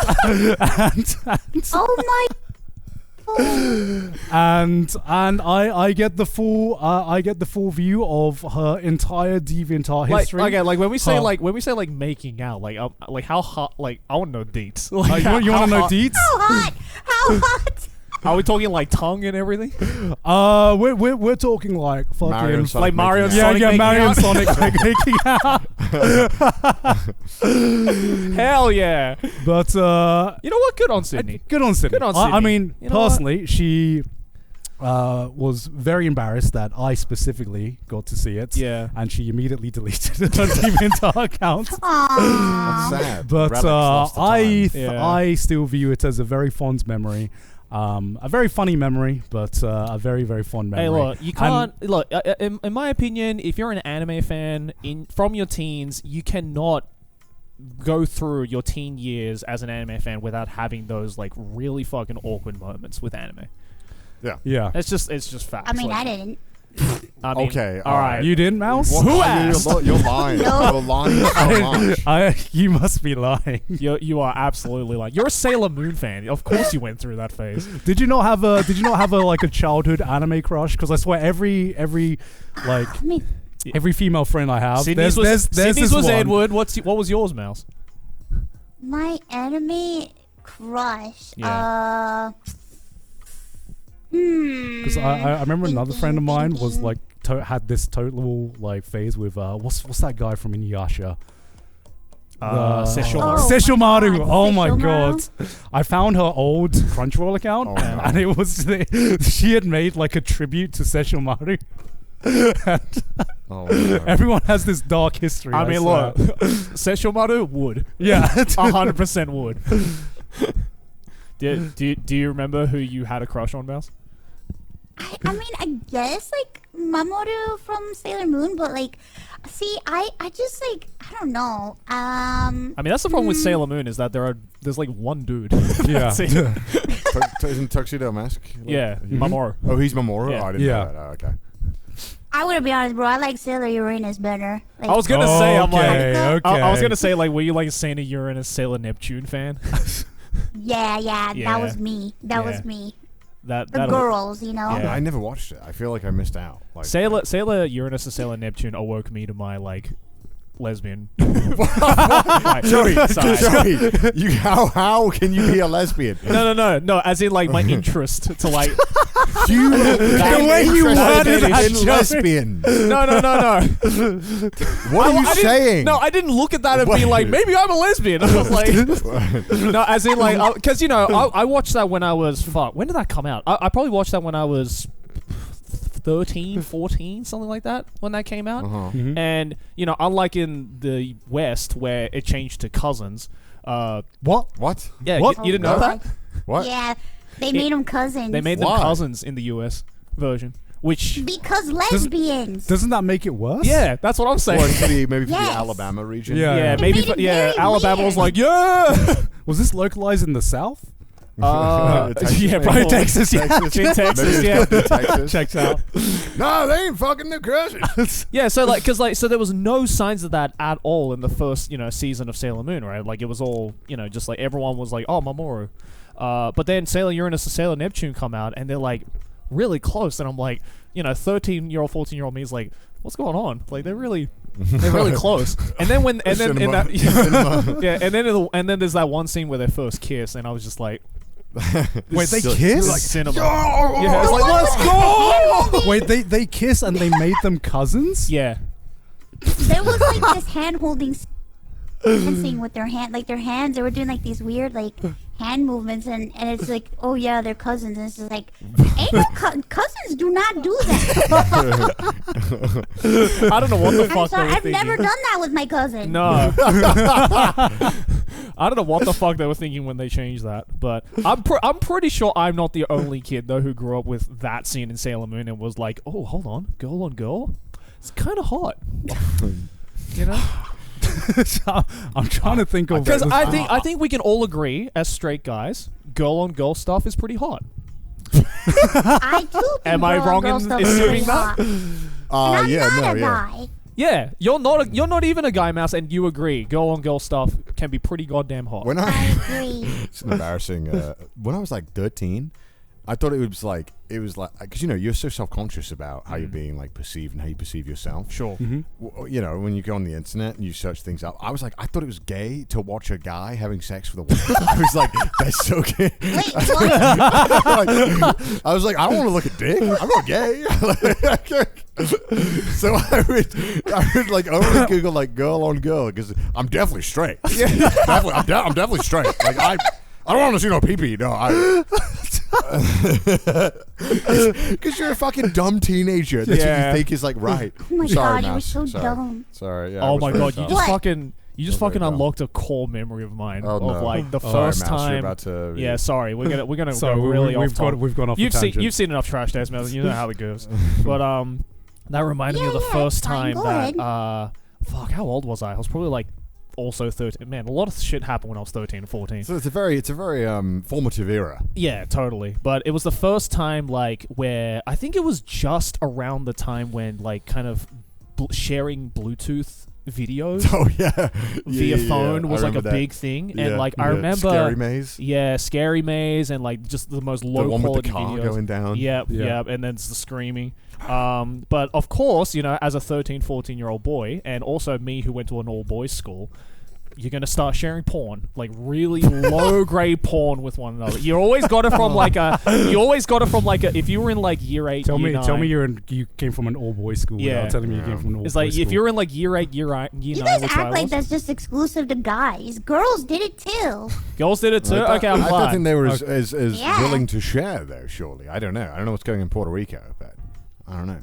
Oh my. and I get the full view of her entire DeviantArt Like, history. okay, like when we say Huh. like making out, like how hot, like I want to know deets. Like, You want to know hot- deets? How hot? How hot? Are we talking like tongue and everything? We're talking like fucking Mario and Sonic Like Mario and making out. Sonic yeah, making Mario and out? Sonic making out. Hell yeah! But You know what? Good on Sydney. good on Sydney. Good on I Sydney. mean, You know what? personally, she was very embarrassed that I specifically got to see it. Yeah. And she immediately deleted her DeviantArt account. Aww. That's sad. But Relics lost to time. Yeah. I still view it as a very fond memory. A very funny memory, but a very, very fond memory. Hey, look, you can't look. In my opinion, if you're an anime fan from your teens, you cannot go through your teen years as an anime fan without having those like really fucking awkward moments with anime. Yeah. It's just facts. I mean, like, I didn't. I mean, Okay, all right. You didn't, Mouse? What? Who asked? You're lying. No. You're lying so much. You must be lying. You are absolutely like you're a Sailor Moon fan. Of course, you went through that phase. Did you not have a like a childhood anime crush? Because I swear every like I mean, every female friend I have, Sydney's there's Sydney's this was one. Edward. What was yours, Mouse? my anime crush. Yeah. Because I remember another friend of mine was like had this total like phase with what's that guy from Inuyasha? Sesshomaru. Oh Sesshomaru. my God, Oh my god! Sesshomaru? I found her old Crunchyroll account, Oh, no. and it was she had made like a tribute to Sesshomaru. Oh, no. Everyone has this dark history. I mean, swear. look, Sesshomaru would. Yeah. 100% would. Do you remember who you had a crush on, Mouse? I mean, I guess like Mamoru from Sailor Moon, but like, see, I just like I don't know. I mean, that's the problem with Sailor Moon is that there's like one dude. Yeah. That's it. Isn't Tuxedo Mask? Yeah, Mamoru. Oh, he's Mamoru? Yeah. Oh, I didn't Yeah. know that. Oh, okay. I would be honest, bro. I like Sailor Uranus better. Like, I was gonna say, I'm like, Okay. I was gonna say, like, were you like a Sailor Uranus, Sailor Neptune fan? yeah, Yeah. that was me. That Yeah. was me. that The girls, you know. Yeah. I never watched it. I feel like I missed out. Like, Sailor Uranus and Sailor Neptune awoke me to my like lesbian. Like, Joey, side. Joey, how can you be a lesbian? No. As in like my interest to like. You The way you worded that, in Joey. lesbian. No. What are you I didn't- saying? No, I didn't look at that and be What? like, maybe I'm a lesbian. I was like, no, as in like, because you know, I watched that when I was when did that come out? I probably watched that when I was 13, 14, something like that when that came out. Uh-huh. And you know, unlike in the West where it changed to cousins. What? What? Yeah, What? you didn't know that? What? Yeah, they made them cousins. They made them Why? cousins in the US version, which because lesbians. Doesn't that make it worse? yeah, that's what I'm saying. Or maybe for Yes. the Alabama region. Yeah. Yeah, It maybe made it yeah. very Alabama was weird. like, yeah. Was this localized in the South? Texas, Yeah, maybe. probably Texas, yeah. In Texas, Maybe yeah. it's in Texas. Checks out. No, they ain't fucking the cousins. Yeah, so like, so there was no signs of that at all in the first, season of Sailor Moon, right? Like it was all, just like everyone was like, oh, Mamoru. But then Sailor Uranus and Sailor Neptune come out, and they're like really close, and I'm like, 13-year-old, 14-year-old me is like, what's going on? Like they're really close. And then and then in that, yeah, and then there's that one scene where they first kiss, and I was just like, Wait, they this kiss? is like cinema. Oh, Yeah, it's like, let's go. Wait, they kiss and they made them cousins? Yeah. There was like this hand holding dancing with their hand, like their hands. They were doing like these weird like hand movements, and it's like, oh yeah, they're cousins. And it's just like, ain't no cousins do not do that. I don't know what the I'm fuck they sorry, were I've thinking. never done that with my cousin. No. I don't know what the fuck they were thinking when they changed that, but I'm pretty sure I'm not the only kid though who grew up with that scene in Sailor Moon and was like, oh, hold on, girl on girl, it's kind of hot, I'm trying to think of Because I think we can all agree as straight guys, girl on girl stuff is pretty hot. I too think Am I girl on wrong girl in stuff is assuming pretty that? hot. And I'm yeah, not no, a yeah. guy. Yeah, you're not even a guy, Mouse, and you agree. Girl on girl stuff can be pretty goddamn hot. When I I, agree. it's an embarrassing. When I was like 13, I thought it was like because you're so self-conscious about how you're being like perceived and how you perceive yourself. Sure. When you go on the internet and you search things up, I thought it was gay to watch a guy having sex with a woman. I was like, that's so gay. Wait, what? I was like, I don't want to look at dick. I'm not gay. So I would like only Google like girl on girl because I'm definitely straight. Definitely, I'm definitely straight. Like I don't want to see no pee-pee. No, because you're a fucking dumb teenager. That's what Yeah. you think is like right. Oh my Sorry, god, you were Mouse. so Sorry. dumb. Sorry. Yeah, I Oh was my very god, dumb. you just What? fucking very dumb. unlocked a core memory of mine Oh, of no. like the Sorry, first Mouse, you're time. about to Yeah, sorry, we're gonna So go really off topic. we've gone off You've the seen tangent. enough trash days, Mouse. You know how it goes. But that reminded me of the Yeah, first it's fine, time go that ahead. fuck, how old was I? I was probably like also 13. Man, a lot of shit happened when I was 13 and 14. So it's a very formative era. Yeah, totally. But it was the first time, like, where I think it was just around the time when, like, kind of sharing Bluetooth videos Oh yeah, via phone I was like a remember that. big thing. Yeah, And, like, I yeah. remember. Scary Maze. Yeah, Scary Maze and, like, just the most low The one with quality the car videos. going down. Yep, Yeah. yep. And then it's the screaming. But, of course, as a 13, 14-year-old boy, and also me who went to an all-boys school, you're gonna start sharing porn, like really low-grade porn with one another. You always got it from like a. If you were in like year 8, Tell year me, 9, tell me you came from an all-boys school. Yeah. without telling me you came from an all-boys It's like school. if you were in like year 8, year 9, You guys which I act like was, that's just exclusive to guys. Girls did it too. girls did it too. I Okay, I'm don't glad. think they were as Yeah. willing to share though. Surely, I don't know. I don't know what's going in Puerto Rico, but I don't know.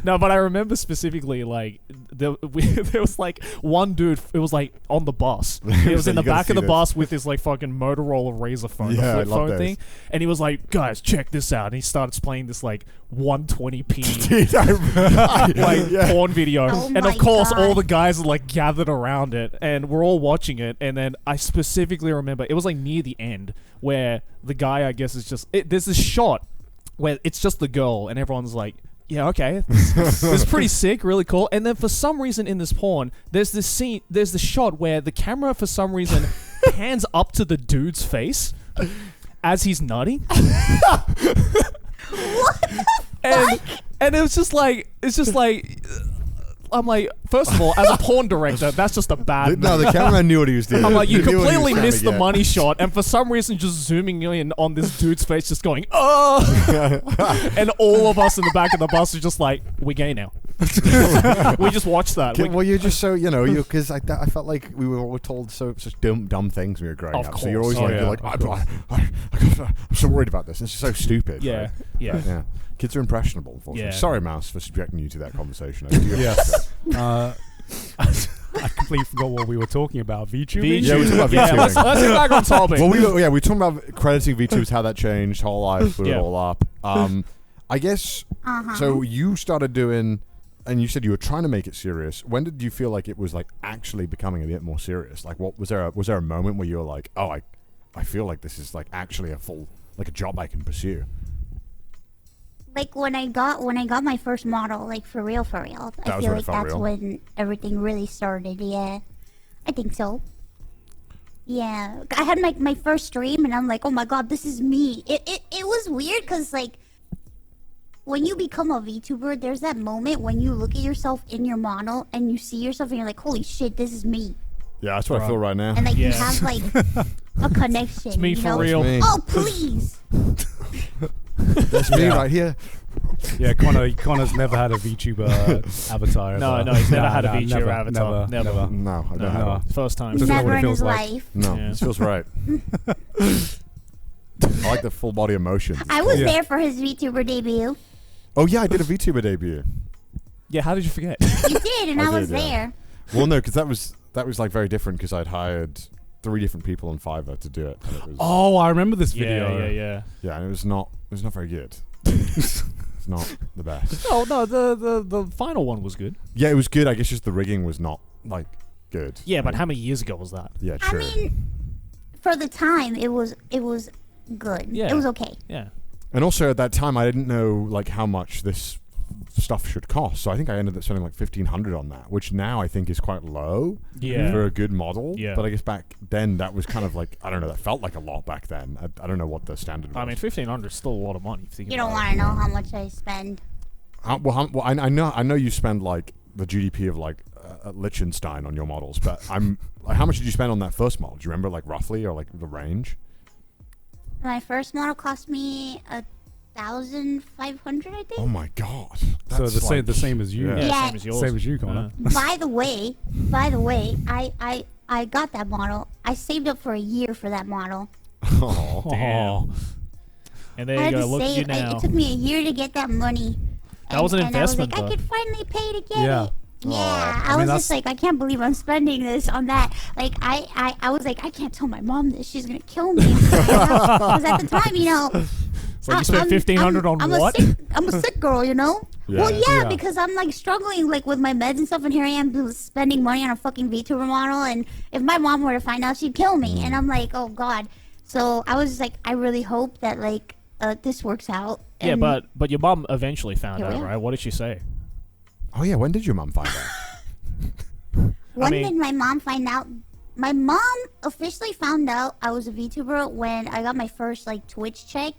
No, but I remember specifically, like, there was, like, one dude, it was, like, on the bus. He was in the back of the bus with his, like, fucking Motorola Razr phone, the flip phone thing. And he was like, guys, check this out. And he started playing this, like, 120p like porn video. Oh and, of my course, God. all the guys are, like, gathered around it. And we're all watching it. And then I specifically remember, it was, like, near the end, where the guy, I guess, is just... there's this shot where it's just the girl, and everyone's like, yeah, okay, this is pretty sick, really cool. And then for some reason in this porn, there's this scene, there's the shot where the camera for some reason pans up to the dude's face as he's nutting. and it was just like, I'm like, first of all, as a porn director, that's just a bad. No, the cameraman knew what he was doing. I'm like, you He knew what he was completely trying to missed the get. money shot, and for some reason, just zooming in on this dude's face, just going, oh, and all of us in the back of the bus are just like, we're gay now. We just watched that. Well, you're just so because I felt like we were all told such dumb things when we were growing Of up. So you're course. always Oh, like, yeah, you're like, I'm so worried about this. It's just so stupid. Yeah, right? yeah. Yeah. Kids are impressionable, unfortunately. Yeah. Sorry, Mouse, for subjecting you to that conversation. Yes. I completely forgot what we were talking about. Vtubing? Yeah, we were talking about Yeah, VTubing. let's get back on topic. Well, we were talking about crediting VTubes, how that changed, whole life, blew it Yeah. all up. I guess, so you started doing, and you said you were trying to make it serious. When did you feel like it was like actually becoming a bit more serious? Like, what was there a moment where you were like, oh, I feel like this is like actually a job I can pursue? Like when I got my first model, like for real, That I was feel when it like felt that's real? when everything really started. Yeah, I think so. Yeah, I had my first stream, and I'm like, oh my god, this is me. It was weird because like when you become a VTuber, there's that moment when you look at yourself in your model and you see yourself, and you're like, holy shit, this is me. Yeah, that's what I feel right now. And like you Yeah. have like a connection. It's me you for know? real. Me. Oh please. That's me right here. Yeah, Connor's never had a VTuber avatar. No, ever. he's never Nah, had a nah, VTuber avatar. Never. No, I don't No. have one. First time. Just know Never what it in feels his like. life. No, Yeah. this feels right. I like the full body emotion. I was Yeah. there for his VTuber debut. Oh yeah, I did a VTuber debut. Yeah, how did you forget? You did, and I I was did, yeah. there. Well, no, because that was like very different because I'd hired 3 different people on Fiverr to do it. And it was, Oh, I remember this video. yeah. yeah, and it was not very good. It's not the best. Oh no, the final one was good. Yeah, it was good. I guess just the rigging was not like good. Yeah, but how many years ago was that? Yeah, I true. mean, for the time, it was good. Yeah. It was okay. Yeah. And also at that time, I didn't know like how much this stuff should cost. So I think I ended up spending like $1,500 on that, which now I think is quite low Yeah. for a good model. Yeah. But I guess back then that was kind of like, I don't know, that felt like a lot back then. I don't know what the standard was. I mean, 1,500 is still a lot of money. If you think You don't about want to know how much I spend. I know you spend like the GDP of like Liechtenstein on your models, but I'm like, how much did you spend on that first model? Do you remember like roughly or like the range? My first model cost me $1,500, I think. Oh my god! So That's the same as you. it. Yeah. Yeah, Yeah. same as yours. Same as you, Connor. By the way, I got that model. I saved up for a year for that model. Oh, Damn. And there I you had go. to Look at you save. now. It took me a year to get that money. That was an investment, And I was like, though. I could finally pay to get Yeah. it. Yeah, Aw. I I mean, was just that's- like, I can't believe I'm spending this on that. Like, I was like, I can't tell my mom this. She's gonna kill me. Because at the time, you know, So you spent 1,500 on what? I'm a sick girl, you know. Yeah. Well, yeah, Yeah. because I'm like struggling like with my meds and stuff, and here I am spending money on a fucking VTuber model, and if my mom were to find out, she'd kill me. And I'm like, oh god. So I was just like, I really hope that like this works out. Yeah, And but your mum eventually found Here we out, are. right? What did she say? oh yeah. When did your mum find out? when mean- did my mom find out? My mom officially found out I was a VTuber when I got my first like Twitch check.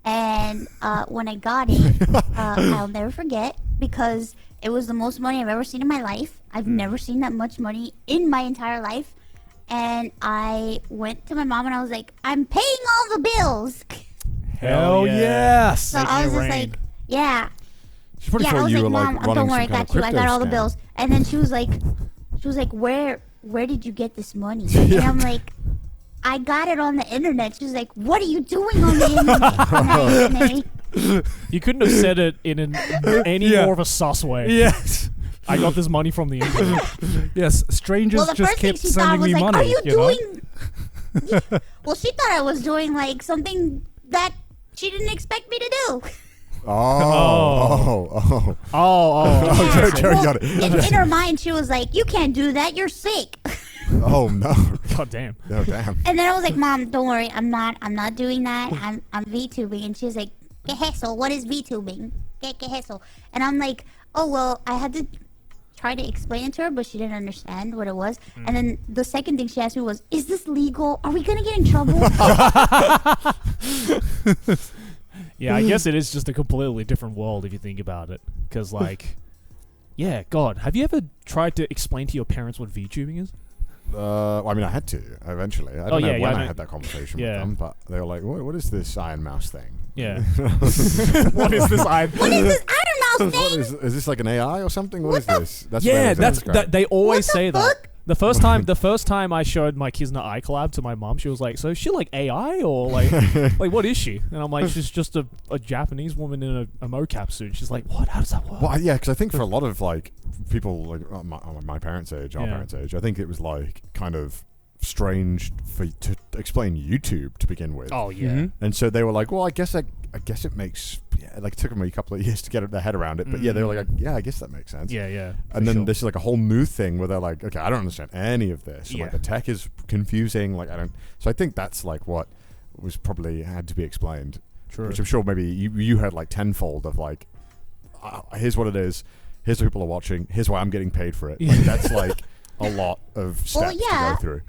And when I got it, I'll never forget because it was the most money I've ever seen in my life. I've never seen that much money in my entire life. And I went to my mom and I was like, I'm paying all the bills. Hell yeah. yes. So Making I it was just rain. like, yeah. She probably Yeah, I thought was you like, were Mom, like running don't worry, I some kind got of you. I got all the crypto bills. scam. And then she was like, where did you get this money? And I'm like, I got it on the internet. She was like, what are you doing on the internet? You couldn't have said it in any more of a sus way. Yes. I got this money from the internet. Yes, strangers Well, the just first thing kept she thought sending was me like, money. "Are you you know? doing?" Well, she thought I was doing like something that she didn't expect me to do. Oh, Yeah, Joe well, got it. in her mind, she was like, "You can't do that. You're sick." Oh no. God damn. No, damn. And then I was like, "Mom, don't worry. I'm not doing that. I'm Vtubing." And she was like, "Que eso? What is Vtubing? Que eso?" And I'm like, "Oh well, I had to try to explain it to her, but she didn't understand what it was." And then the second thing she asked me was, "Is this legal? Are we gonna get in trouble?" Yeah, I guess it is just a completely different world if you think about it. Because, like, yeah, God, have you ever tried to explain to your parents what VTubing is? I mean, I had to eventually. I don't know when I know. had that conversation Yeah. with them, but they were like, "What is this Ironmouse thing?" Yeah. What is this? What is this Ironmouse What thing? is this like an AI or something? What is this? That's what Yeah, they that's describe. they always What the say that. fuck? The first time I showed my Kizna eye collab to my mom, she was like, "So is she like AI or like what is she?" And I'm like, "She's just a Japanese woman in a mocap suit." She's like, "What? How does that work?" Well, yeah, because I think for a lot of like people like my parents' age, our Yeah. parents' age, I think it was like kind of strange to explain YouTube to begin with. Oh yeah. Mhm. And so they were like, "Well, I guess it makes." Yeah, like it took them a couple of years to get their head around it, but yeah, they were like, "Yeah, I guess that makes sense." Yeah, yeah. And then sure. this is like a whole new thing where they're like, "Okay, I don't understand any of this. Yeah. Like the tech is confusing. Like I don't." So I think that's like what was probably had to be explained. True. Which I'm sure maybe you had like tenfold of like, here's what it is. Here's what people are watching. Here's why I'm getting paid for it. Like, that's like a lot of steps to go through.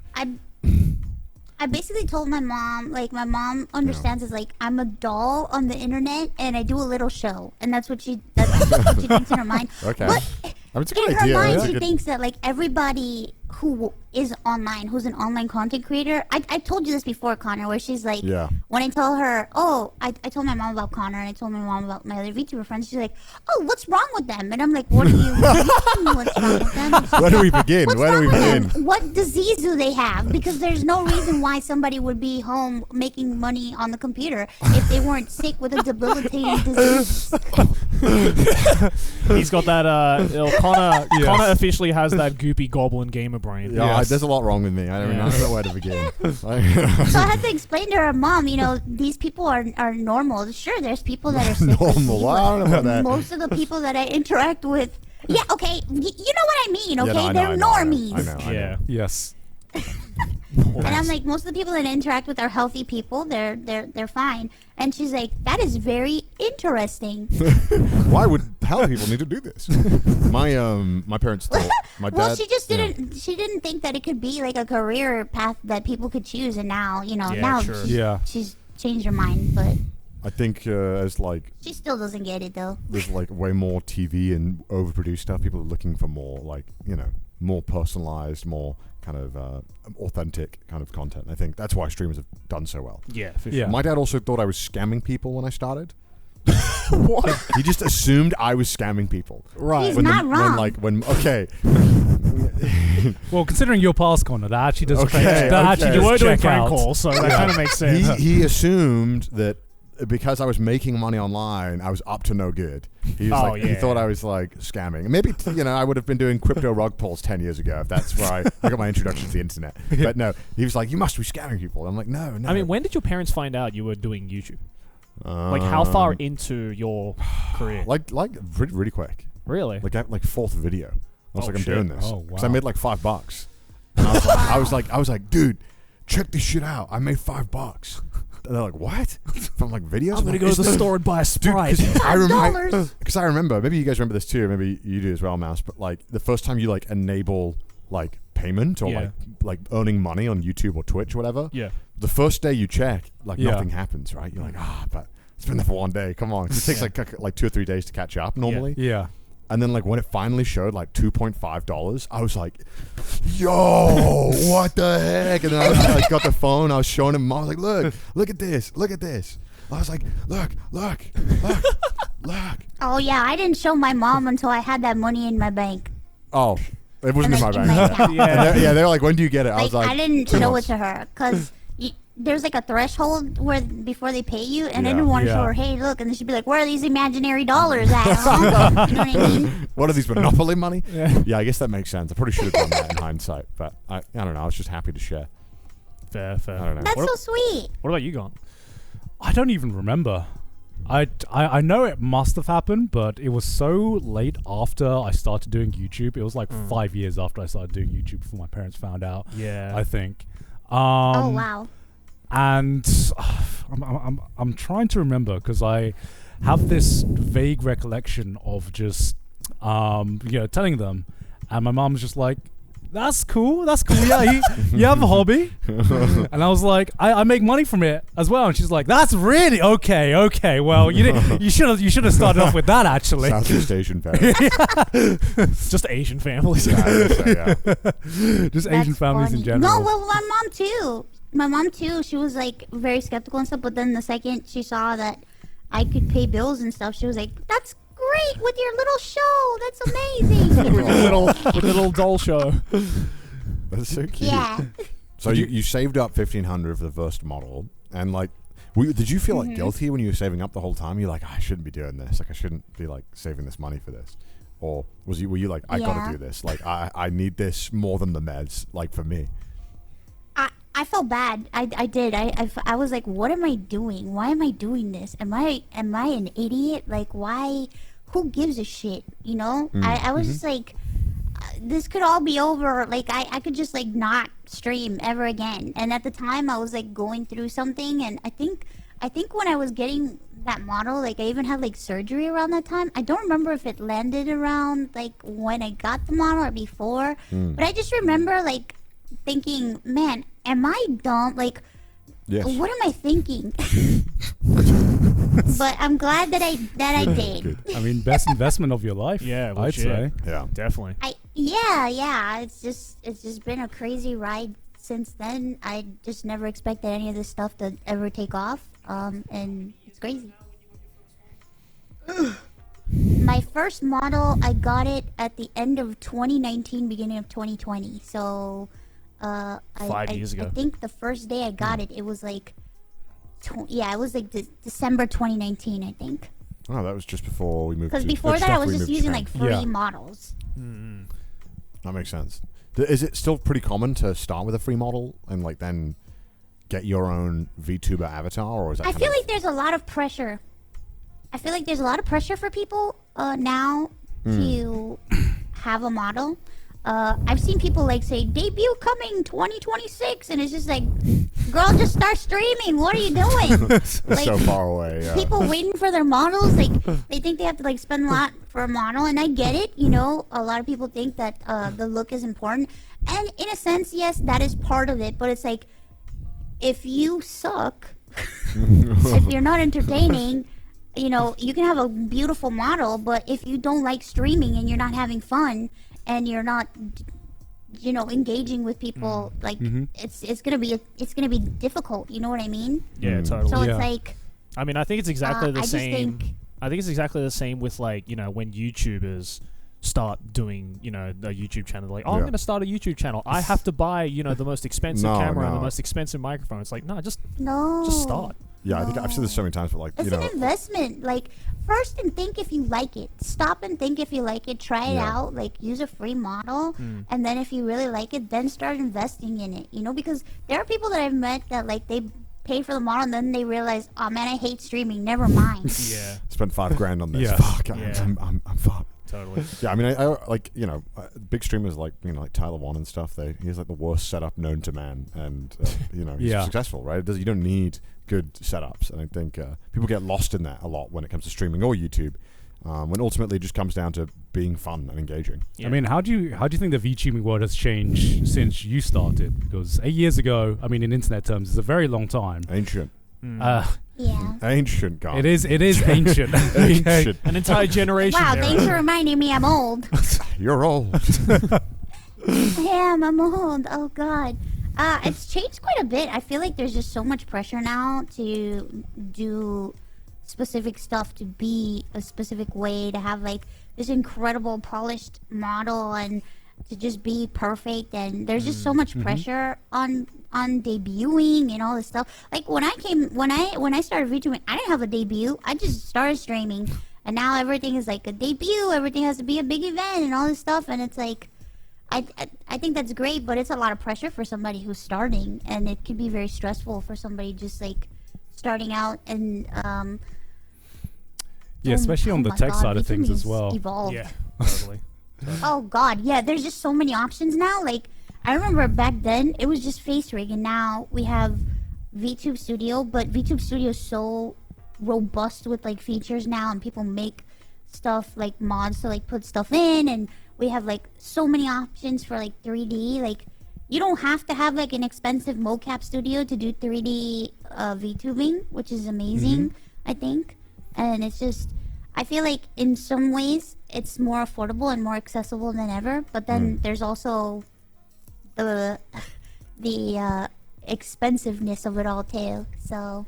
I basically told my mom, like, my mom understands is like I'm a doll on the internet and I do a little show, and that's what she thinks in her mind. Okay. But I mean, it's a in good her idea. mind, It's a she good- thinks that like everybody who is online, who's an online content creator. I told you this before, Connor, where she's like, Yeah. when I tell her, oh, I told my mom about Connor and I told my mom about my other VTuber friends. She's like, oh, what's wrong with them? And I'm like, what do you mean? What's wrong with them? And she's Where do like, we begin? What's Where do wrong we with begin? them? What disease do they have? Because there's no reason why somebody would be home making money on the computer if they weren't sick with a debilitating disease. He's got that. Connor. Yes. Connor officially has that goopy goblin gamer brain. Yeah, Yes. there's a lot wrong with me. I don't Yeah. know where to begin. So I had to explain to her, Mom, you know, these people are normal. Sure, there's people that are sick. like Normal. me, I don't know about but that. most of the people that I interact with, yeah, okay, you know what I mean, okay? Yeah, no, I know, They're I know, normies. I know. I know. Yeah. Yes. And I'm like, most of the people that I interact with are healthy people. They're fine. And she's like, that is very interesting. Why would hell people need to do this? My parents thought my dad. Well, she just yeah. didn't. She didn't think that it could be like a career path that people could choose. And now, you know, Yeah, now sure. Yeah. she's changed her mind. But I think as like she still doesn't get it though. there's like way more TV and overproduced stuff. People are looking for more like more personalized, more kind of authentic kind of content. I think that's why streamers have done so well. Yeah. For Yeah. Sure. My dad also thought I was scamming people when I started. What? He just assumed I was scamming people. Right. He's not wrong. Okay. Well, considering your past, Connor, that actually does Okay, that okay. actually You You does were doing check prank out. calls, so that kind of makes sense. He assumed that because I was making money online, I was up to no good. He was he yeah. thought I was like scamming. Maybe I would have been doing crypto rug pulls 10 years ago if that's where I got my introduction to the internet. But no, he was like, you must be scamming people. I'm like, no. I mean, when did your parents find out you were doing YouTube? Like, how far into your career? Like really quick. Really? Like fourth video. I was Oh, like, I'm shit. doing this Oh, because I wow. made like $5. And I was like, dude, check this shit out. I made $5. And they're like, what? From like videos? I'm gonna go to the store and buy a Sprite. $5. Because I remember, maybe you guys remember this too, maybe you do as well, Mouse. But like the first time you like enable like payment or Yeah. like earning money on YouTube or Twitch or whatever, Yeah. the first day you check, like Yeah. nothing happens, right? You're like, but it's been there for one day. Come on, 'cause it takes like 2 or 3 days to catch up normally. Yeah. And then like when it finally showed like $2.5, I was like, yo, what the heck? And then I like, got the phone, I was showing him, I was like, look at this. I was like, look. Oh yeah, I didn't show my mom until I had that money in my bank. Oh, it wasn't in my And, like, in bank. my account. Yeah. And they were like, when do you get it? I was like, I didn't 2 show months. it to her because there's like a threshold where before they pay you, and I Yeah. didn't want to Yeah. show her, hey, look, and then she'd be like, where are these imaginary dollars at? Huh? You know what I mean? What are these Monopoly money? Yeah, I guess that makes sense. I probably should have done that in hindsight, but I don't know. I was just happy to share. Fair. I don't know. That's so sweet. What about you, Gon? I don't even remember. I know it must have happened, but it was so late after I started doing YouTube. It was like 5 years after I started doing YouTube before my parents found out. Yeah. I think. Oh, wow. And I'm trying to remember because I have this vague recollection of just telling them, and my mom's just like, that's cool. Yeah, you have a hobby. And I was like, I make money from it as well. And she's like, that's really okay. Well, you should have started off with that actually. Southeast Asian parents. Just Asian families. Yeah, I would say, yeah. Just That's Asian families funny. in general. No, well, my mom too. She was like very skeptical and stuff. But then the second she saw that I could pay bills and stuff, she was like, "That's great with your little show. That's amazing." with the little doll show. That's so cute. Yeah. So you saved up 1,500 for the first model, and like, did you feel like guilty when you were saving up the whole time? You're like, I shouldn't be doing this. Like, I shouldn't be like saving this money for this. Or were you like, I gotta do this? Like, I need this more than the meds. Like for me. I felt bad. I did. I was like, what am I doing? Why am I doing this? Am I an idiot? Like, why? Who gives a shit? You know? I was just like, this could all be over. Like, I could just like not stream ever again. And at the time, I was like going through something, and I think when I was getting that model, like I even had like surgery around that time. I don't remember if it landed around like when I got the model or before, but I just remember like thinking, man, am I dumb? Like, Yes. what am I thinking? But I'm glad that I did. Good. I mean, best investment of your life. Yeah, I'd legit. say. Yeah. Definitely. Yeah. It's just been a crazy ride since then. I just never expected any of this stuff to ever take off. And it's crazy. My first model, I got it at the end of 2019, beginning of 2020. So, 5 years ago. I think the first day I got it, it was like, it was like December 2019, I think. Oh, that was just before we moved. Because to before that, I was just using like free Yeah. models. That makes sense. Is it still pretty common to start with a free model and like then get your own VTuber avatar, or is that? I feel like there's a lot of pressure. I feel like there's a lot of pressure for people now to have a model. I've seen people like say debut coming 2026, and it's just like, girl, just start streaming. What are you doing? It's like, so far away. Yeah. people waiting for their models, like they think they have to like spend a lot for a model, and I get it. You know, a lot of people think that the look is important, and in a sense, yes, that is part of it. But it's like, if you suck, if you're not entertaining, you know, you can have a beautiful model, but if you don't like streaming and you're not having fun and you're not, you know, engaging with people, like it's gonna be difficult. You know what I mean? Yeah, totally. So Yeah. it's like, I mean, I think it's exactly the I just same. think- I think it's exactly the same with like, you know, when YouTubers start doing, you know, the YouTube channel. Like, oh, I'm Yeah. going to start a YouTube channel. I have to buy, you know, the most expensive No, camera and the no. most expensive microphone. It's like, no, just no, start. Yeah, I think I've said this so many times, but like, It's you know, an investment. Like, first and think if you like it. Stop and think if you like it. Try it Yeah. out. Like, use a free model, and then if you really like it, then start investing in it. You know, because there are people that I've met that like they pay for the model and then they realize, oh man, I hate streaming. Never mind. Yeah, spent $5,000 on this. Yeah. Fuck, Yeah. I'm fucked. totally. Yeah, I mean, I like, you know, big streamers like, you know, like Tyler Wan and stuff. He has like the worst setup known to man, and you know, he's Yeah. successful, right? You don't need good setups, and I think people get lost in that a lot when it comes to streaming or YouTube. When ultimately it just comes down to being fun and engaging. Yeah. I mean, how do you think the VTubing world has changed since you started? Because 8 years ago, I mean, in internet terms, it's a very long time. Ancient, Yeah. guy. It is ancient. Ancient. an entire generation. Wow, there. thanks for reminding me I'm old. You're old. I'm old. Oh god. It's changed quite a bit. I feel like there's just so much pressure now to do specific stuff, to be a specific way, to have like this incredible polished model and to just be perfect, and there's just so much pressure on on debuting and all this stuff. Like when I started VTubing, I didn't have a debut. I just started streaming, and now everything is like a debut. Everything has to be a big event and all this stuff, and it's like, I think that's great, but it's a lot of pressure for somebody who's starting, and it can be very stressful for somebody just like starting out and Yeah, especially on the my tech God, side of things as VTubing's well. evolved. Yeah, totally. Oh God, yeah. There's just so many options now. Like I remember back then, it was just face rig, and now we have VTube Studio. But VTube Studio is so robust with like features now, and people make stuff like mods to like put stuff in, and we have like so many options for like 3D. Like you don't have to have like an expensive mocap studio to do 3D VTubing, which is amazing, I think. And it's just, I feel like in some ways it's more affordable and more accessible than ever. But then there's also the expensiveness of it all too. So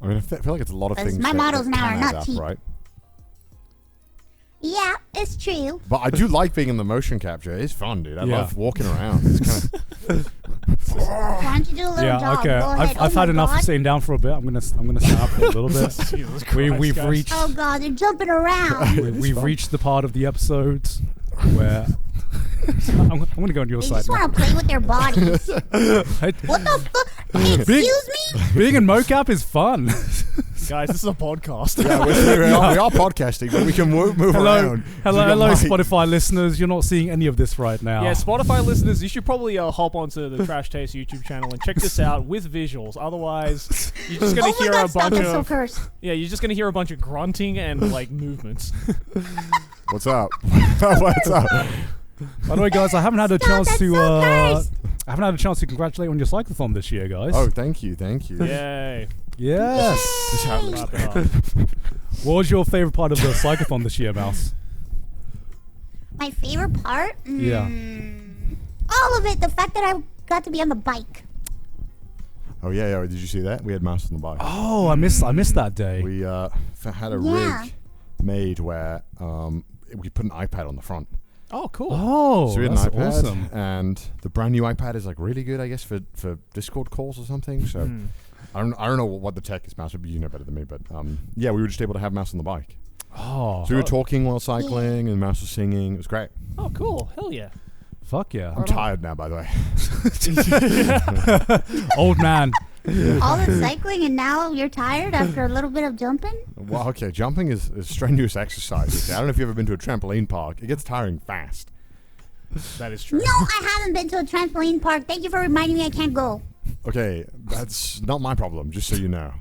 I mean, I feel like it's a lot of things. my that models now can are not add up, cheap. right? yeah, it's true. But I do like being in the motion capture. It's fun, dude. I Yeah. love walking around. It's kind of Why don't you do a little Yeah, jog? okay. Go ahead. I've Oh had my enough God. of sitting down for a bit. I'm gonna stand up for a little bit. Jesus Christ, We've guys. reached Oh God, they're jumping around. we've reached the part of the episode where I'm gonna go on your They side just now. want to play with their bodies. What the fuck? Hey, excuse me? Being in mocap is fun. Guys, this is a podcast. yeah, we are podcasting, but we can move around. Hello, Spotify listeners. You're not seeing any of this right now. Yeah, Spotify listeners, you should probably hop onto the Trash Taste YouTube channel and check this out with visuals. Otherwise, you're just gonna Oh my hear God, a stop! bunch That's so of cursed. you're just gonna hear a bunch of grunting and like movements. What's up? What's up? By the way, guys, I haven't had a chance that's to. so cursed. I haven't had a chance to congratulate on your cyclethon this year, guys. Oh, thank you. Yay! yes. This is how it looks. Wrap it up. What was your favorite part of the cyclethon this year, Mouse? My favorite part? Yeah. All of it. The fact that I got to be on the bike. Oh yeah. Did you see that? We had mouse on the bike. Oh, I missed that day. We had a Yeah. rig made where we put an iPad on the front. Oh, cool. Oh, So we had an that's iPad, awesome. and the brand new iPad is like really good, I guess, for Discord calls or something. So I don't know what the tech is, Mouse. But you know better than me. But yeah, we were just able to have Mouse on the bike. Oh, So we were talking while cycling, and Mouse was singing. It was great. Oh, cool. Hell yeah. fuck yeah. I'm tired now, by the way. Old man. All the cycling, and now you're tired after a little bit of jumping? Well, okay, jumping is strenuous exercise. Okay? I don't know if you've ever been to a trampoline park. It gets tiring fast. That is true. No, I haven't been to a trampoline park. Thank you for reminding me I can't go. Okay, that's not my problem, just so you know.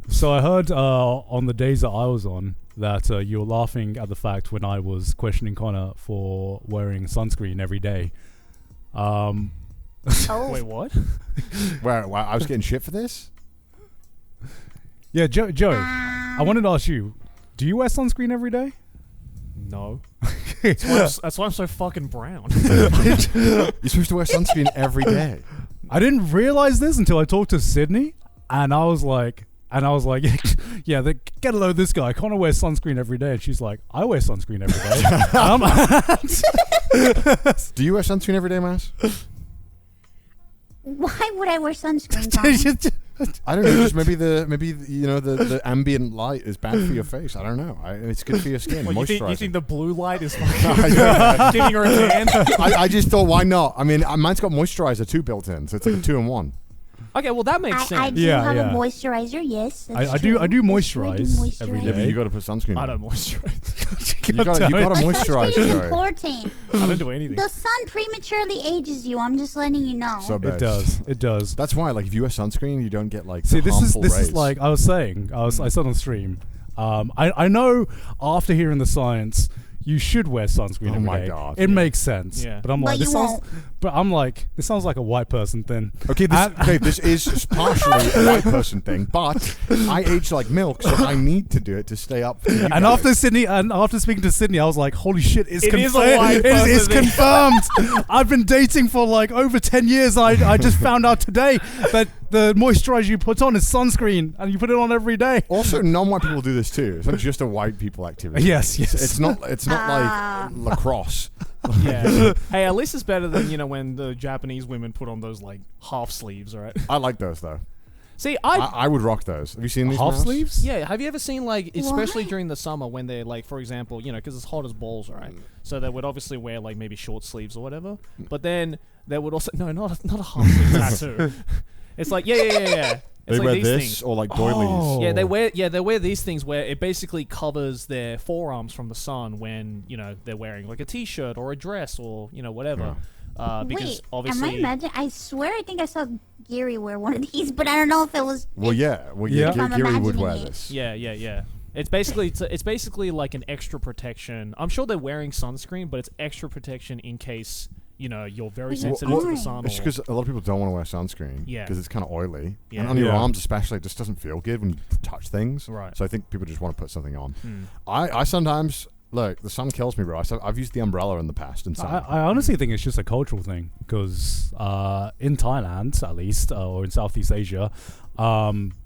So I heard on the days that I was on that you were laughing at the fact when I was questioning Connor for wearing sunscreen every day. Oh. Wait, what? Where I was getting shit for this? Yeah, Joe, I wanted to ask you, do you wear sunscreen every day? No. That's why I'm so fucking brown. You're supposed to wear sunscreen every day. I didn't realize this until I talked to Sydney, and I was like, yeah, get a load of this guy. Connor wears sunscreen every day, and she's like, I wear sunscreen every day. Do you wear sunscreen every day, Mass? Why would I wear sunscreen, Connor? I don't know. Just maybe the ambient light is bad for your face. I don't know. It's good for your skin. What, you Moisturizing. think the blue light is fucking giving her a tan? I just thought, why not? I mean, mine's got moisturizer too built in, so it's like a 2-in-1. Okay, well that makes I sense. do Yeah, have yeah. a moisturizer, yes. that's I do true. moisturize That's true, I do every moisturize. Yeah, day. but you got to put sunscreen I on. don't moisturize. You got to moisturize, Sunscreen is Joey. important. I don't do anything. The sun prematurely ages you. I'm just letting you know. So bad. It does. That's why, like, if you wear sunscreen, you don't get like See, the this is harmful rays. like I was saying. I said on stream. I know after hearing the science, you should wear sunscreen Oh every my day. God, It yeah. makes sense. Yeah. But I'm But like, you this sounds. won't. But I'm like, this sounds like a white person thing. Okay, this is partially a white person thing, but I age like milk, so I need to do it to stay up. For you And guys. after speaking to Sydney, I was like, "Holy shit! It's It is a white It's person thing. confirmed. I've been dating for like over 10 years. I just found out today that the moisturizer you put on is sunscreen, and you put it on every day. Also, non-white people do this too. It's not just a white people activity. Yes. It's not like lacrosse. Yeah. Hey, at least it's better than when the Japanese women put on those like half sleeves, right? I like those though. See, I would rock those. Have you seen these Half Mouse? sleeves? Yeah, have you ever seen like, especially What? during the summer when they're like, for example, because it's hot as balls, right? So they would obviously wear like maybe short sleeves or whatever, but then they would also not a half sleeve tattoo. It's like yeah. It's They like wear these this things. or like doilies. Oh. Yeah, they wear these things where it basically covers their forearms from the sun when they're wearing like a t-shirt or a dress or whatever. Because Wait, obviously, am I imagining? I swear, I think I saw Gary wear one of these, but I don't know if it was. Well, yeah. Yeah. I'm Gary would imagining wear it. this. yeah. It's basically like an extra protection. I'm sure they're wearing sunscreen, but it's extra protection in case you're very Wait, sensitive to the why? sun. It's or- because a lot of people don't want to wear sunscreen. Yeah. Because it's kind of oily. Yeah. And on your Yeah. arms especially, it just doesn't feel good when you touch things. Right. So I think people just want to put something on. Hmm. I sometimes... Look, the sun kills me, bro. I've used the umbrella in the past in summer. I honestly think it's just a cultural thing because in Thailand, at least, or in Southeast Asia,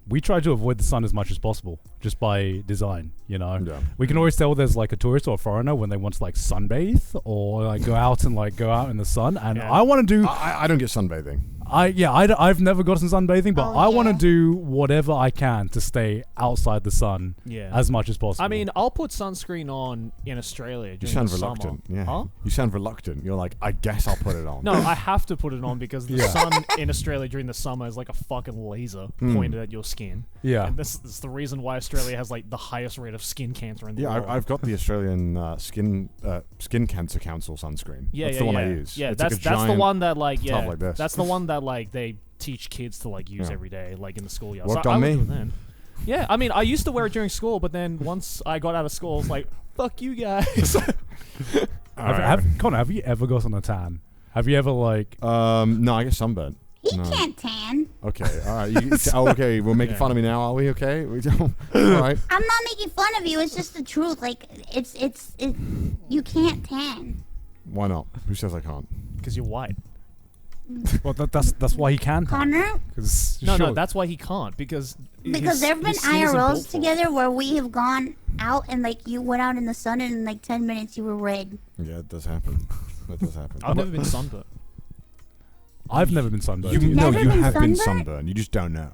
we try to avoid the sun as much as possible just by design. Yeah. We can always tell there's like a tourist or a foreigner when they want to like sunbathe or like go out in the sun. And Yeah. I want to do. I don't get sunbathing. I've never gotten sunbathing, but Oh, I want to yeah. do whatever I can to stay outside the sun Yeah. as much as possible. I mean, I'll put sunscreen on in Australia You during sound the reluctant. summer. Yeah. Huh? You sound reluctant. You're like, I guess I'll put it on. No, I have to put it on because the Yeah. sun in Australia during the summer is like a fucking laser pointed at your skin. yeah. And this is the reason why Australia has like the highest rate of skin cancer in the Yeah, world. I've got the Australian Skin Cancer Council sunscreen. Yeah, that's yeah, the one yeah. I use. Yeah, It's like that's a the giant one that like tub like this. that's the one that like they teach kids to like use Yeah. every day, like in the schoolyard. Worked so on I would me. do it then. Yeah, I mean, I used to wear it during school, but then once I got out of school, I was like, "Fuck you guys." Connor, have you ever gotten a tan? Have you ever like? No, I get sunburnt. He No. can't tan. Okay, all right. Okay, we're making Yeah. fun of me now, are we? Okay, we don't. All right. I'm not making fun of you. It's just the truth. Like it's you can't tan. Why not? Who says I can't? Because you're white. Well, that's why he can. Connor, No, that's why he can't. Because there have been his skin isn't built IRLs for it. together where we have gone out and like you went out in the sun and in like 10 minutes you were red. Yeah, it does happen. That does happen. I've never been sunburnt. I've never been sunburned. You Never you been have been sunburnt? sunburned. You just don't know.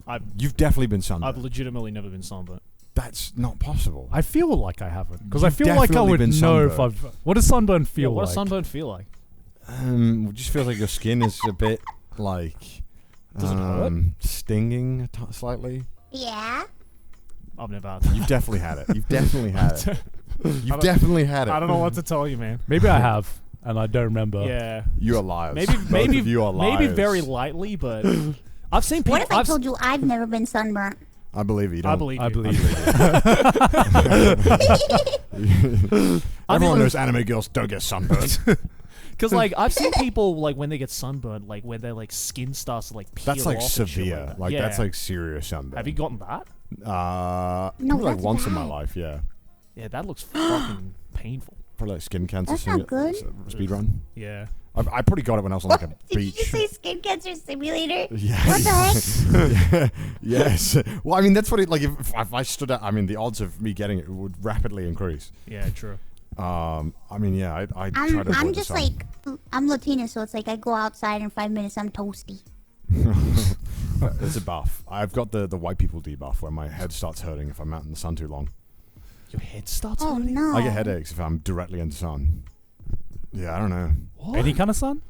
I've You've definitely been sunburned. I've legitimately never been sunburnt. That's not possible. I feel like I haven't because I You've feel like I definitely would been know if sunburned. I've. What does sunburn feel What like? does sunburn feel like? It just feels like your skin is a bit like Does it hurt? stinging slightly. Yeah. I've never had that. You've definitely had it. You've definitely had it. You've don't- definitely had it. I don't know what to tell you, man. Maybe I have, and I don't remember. Yeah. You are liars. Maybe Both of you are liars. maybe very lightly, but I've seen people. What if I I've told you I've never been sunburnt? I believe you. Don't. I believe I you. believe. Everyone knows anime girls don't get sunburned. Because like I've seen people like when they get sunburned, like where their like skin starts to like peel That's like off and shit severe. that. Like Yeah. that's like serious sunburn. Have you gotten that? No, probably like that's once in my bad. life. Yeah, Yeah, that looks fucking painful. probably like skin cancer. That's not good. Speed run. Yeah. I probably got it when I was on like a Did you beach. just say skin cancer simulator? Yes. What the heck? Yes. Well, I mean, that's what it like. If I stood out, I mean, the odds of me getting it would rapidly increase. Yeah, true. I mean, yeah, I try to avoid I'm the just sun. like I'm Latina, so it's like I go outside in 5 minutes I'm toasty. It's a buff. I've got the white people debuff where my head starts hurting if I'm out in the sun too long. Your head starts Oh hurting? no! I get headaches if I'm directly in the sun. Yeah, I don't know. What? Any kind of sun?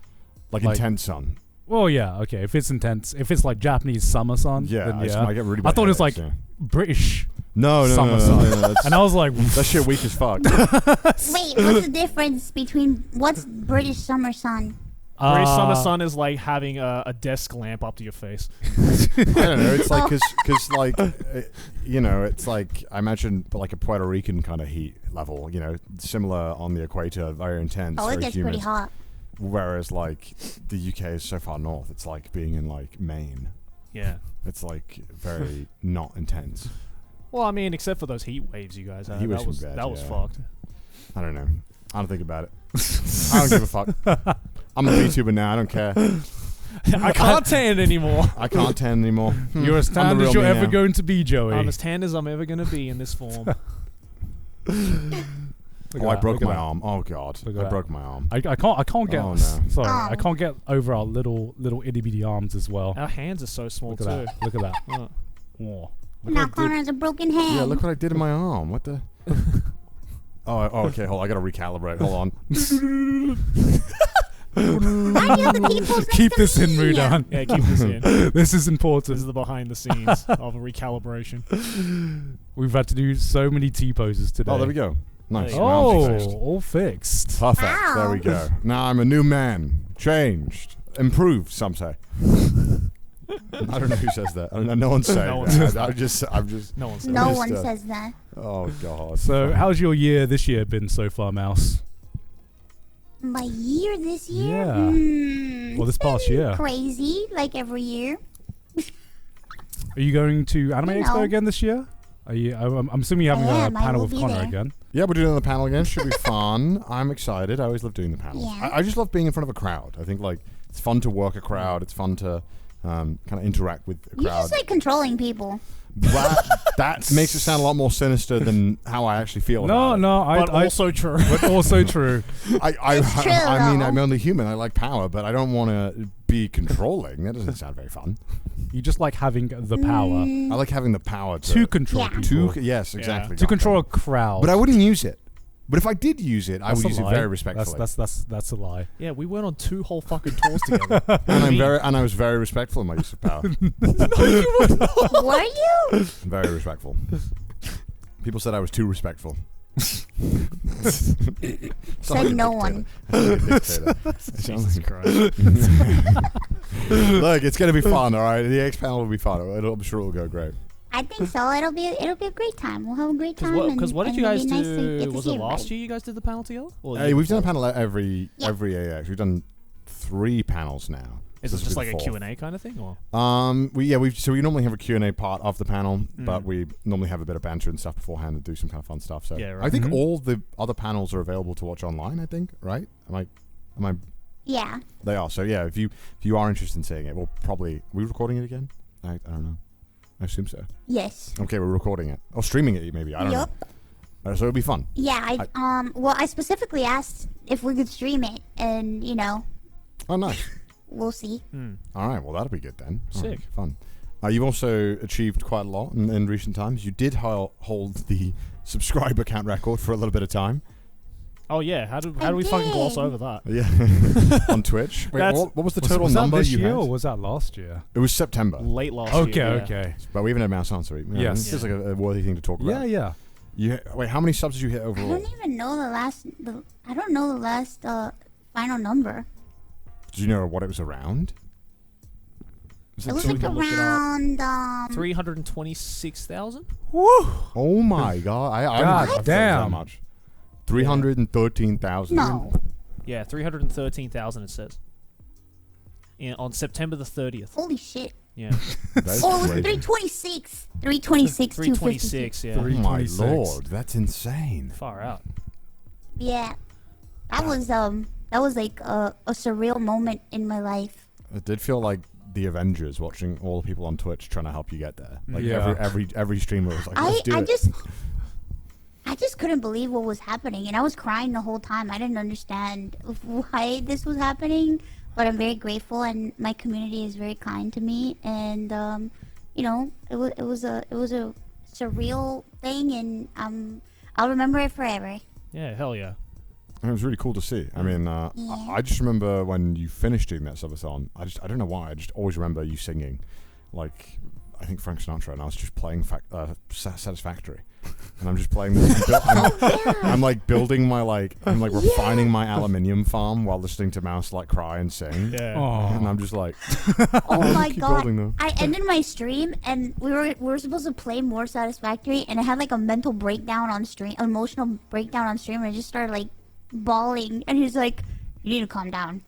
Like Like- intense sun. Well, yeah, okay. If it's intense, if it's like Japanese summer sun, Yeah, then I yeah. get really I bad thought it was headaches, like yeah. British No, summer sun, that's, and I was like, that shit weak as fuck. Wait, what's the difference between what's British summer sun? British summer uh, sun is like having a desk lamp up to your face. I don't know. It's like because like you know, it's like I imagine like a Puerto Rican kind of heat level. You know, similar on the equator, very intense. Oh, it very gets humid. pretty hot. Whereas like the UK is so far north, it's like being in like Maine. Yeah. It's like very not intense. Well, I mean, except for those heat waves you guys had. Heat waves that was were bad, that was yeah. fucked. I don't know. I don't think about it. I don't give a fuck. I'm a VTuber now. I don't care. I can't tan anymore. I can't tan anymore. you're as I'm the tan real as you're me ever now. going to be, Joey. I'm as tan as I'm ever gonna be in this form. Look Oh, at I that, broke look at my that. arm. Oh god, Look at I that. broke my arm. I can't get. Oh, no. Sorry, Oh. I can't get over our little itty bitty arms as well. Our hands are so small Look too. at that. Look at that. Uh, Oh. Now Connor has a broken hand. Yeah, look what I did in my arm. What the? Okay. Hold on. I gotta recalibrate. Hold on. Why do you have the peoples next Keep to this in, me? Mudan. yeah, keep this in. This is This is important. the behind the scenes of a recalibration. We've had to do so many T poses today. Oh, there we go. Nice. There you Now I'm Oh, fixed. all fixed. Perfect. Wow. There we go. Now I'm a new man. Changed. Improved, some say. I don't know who says that. I don't know. No one's saying No one that. says I'm just. No one says No Just, one uh, says that. Oh god. So, how's your year this year been so far, Mouse? My year this year? Yeah. Well, this it's past been year. Crazy, like every year. Are you going to Anime You Expo know. again this year? Are you? I'm assuming you're having I a am, I panel will with be Connor there. again. Yeah, we're doing the panel again. Should be fun. I'm excited. I always love doing the panels. Yeah. I just love being in front of a crowd. I think like it's fun to work a crowd. It's fun to kind of interact with a You crowd. just like controlling people. That makes it sound a lot more sinister than how I actually feel. No, about no, But I also true. but also true. it. I It's true, I mean, though. I'm only human. I like power, but I don't want to be controlling. That doesn't sound very fun. You just like having the power Mm. I like having the power to control Yeah. people. yes, exactly. To control a crowd. But I wouldn't use it. But if I did use it, I That's would a use it lie. very respectfully. That's a lie. Yeah, we went on 2 whole fucking tours together. And I was very respectful in my use of power. Were you? Very respectful. People said I was too respectful. Said no one. Jesus Christ. Look, it's gonna be fun. All right, the X panel will be fun. I'm sure it'll go great. I think so. It'll be a great time. We'll have a great time. Because what did you and guys it'll be nice to do? get to Was see it last everybody. year you guys did the panel together? Or the Hey, year we've done a before? panel every Yeah. AX. We've done 3 panels now. Is This it just will like be a the Q&A kind of thing? Or? fourth. We normally have a Q&A part of the panel, but we normally have a bit of banter and stuff beforehand and do some kind of fun stuff. So Yeah, right. I think Mhm. all the other panels are available to watch online. I think, right? Am I? Yeah. They are. So yeah, if you are interested in seeing it, we'll probably. Are we recording it again? I don't know. I assume so. Yes. Okay, we're recording it or streaming it. Maybe I don't Yup. know. So it'll be fun. Yeah. I specifically asked if we could stream it, and Oh, nice. we'll see. All right. Well, that'll be good then. All right, Sick. fun. You've also achieved quite a lot in recent times. You did hold the subscriber count record for a little bit of time. Oh yeah, how do I we fucking gloss did. over that? Yeah, on Twitch. Wait, That's- what was the Was total that number this you year had? or was that last year? It was September. Late last Okay, year. yeah. okay. But we haven't had mouse answer. Yes. This is like a worthy thing to talk about. Yeah, yeah. Wait, how many subs did you hit I overall? don't even know the last. I don't know the last final number. Do you know what it was around? It was so we like can look it up. around 326,000? Oh my god! I God don't think that damn. much. 313,000. No. Yeah, 313,000 it says. On September the 30th. Holy shit. Yeah. That's Oh, it was crazy. 326. 326. 326, yeah. Oh my 326. lord, that's insane. Far out. Yeah. That was like a surreal moment in my life. It did feel like the Avengers watching all the people on Twitch trying to help you get there. Like Yeah. every streamer was like, let's do it. I just couldn't believe what was happening, and I was crying the whole time. I didn't understand why this was happening, but I'm very grateful, and my community is very kind to me. And it was a surreal thing, and I'll remember it forever. Yeah, hell yeah. And it was really cool to see. I mean, I just remember when you finished doing that subathon. I don't know why. I just always remember you singing, like I think Frank Sinatra, and I was just playing Satisfactory, and I'm just playing this. I'm like building my I'm like refining my aluminium farm while listening to Mouse like cry and sing. Yeah. And I'm just like, Oh my keep god! building them. I ended my stream, and we were supposed to play more Satisfactory, and I had like a mental breakdown on stream, emotional breakdown on stream, and I just started like bawling, and he's like, "You need to calm down."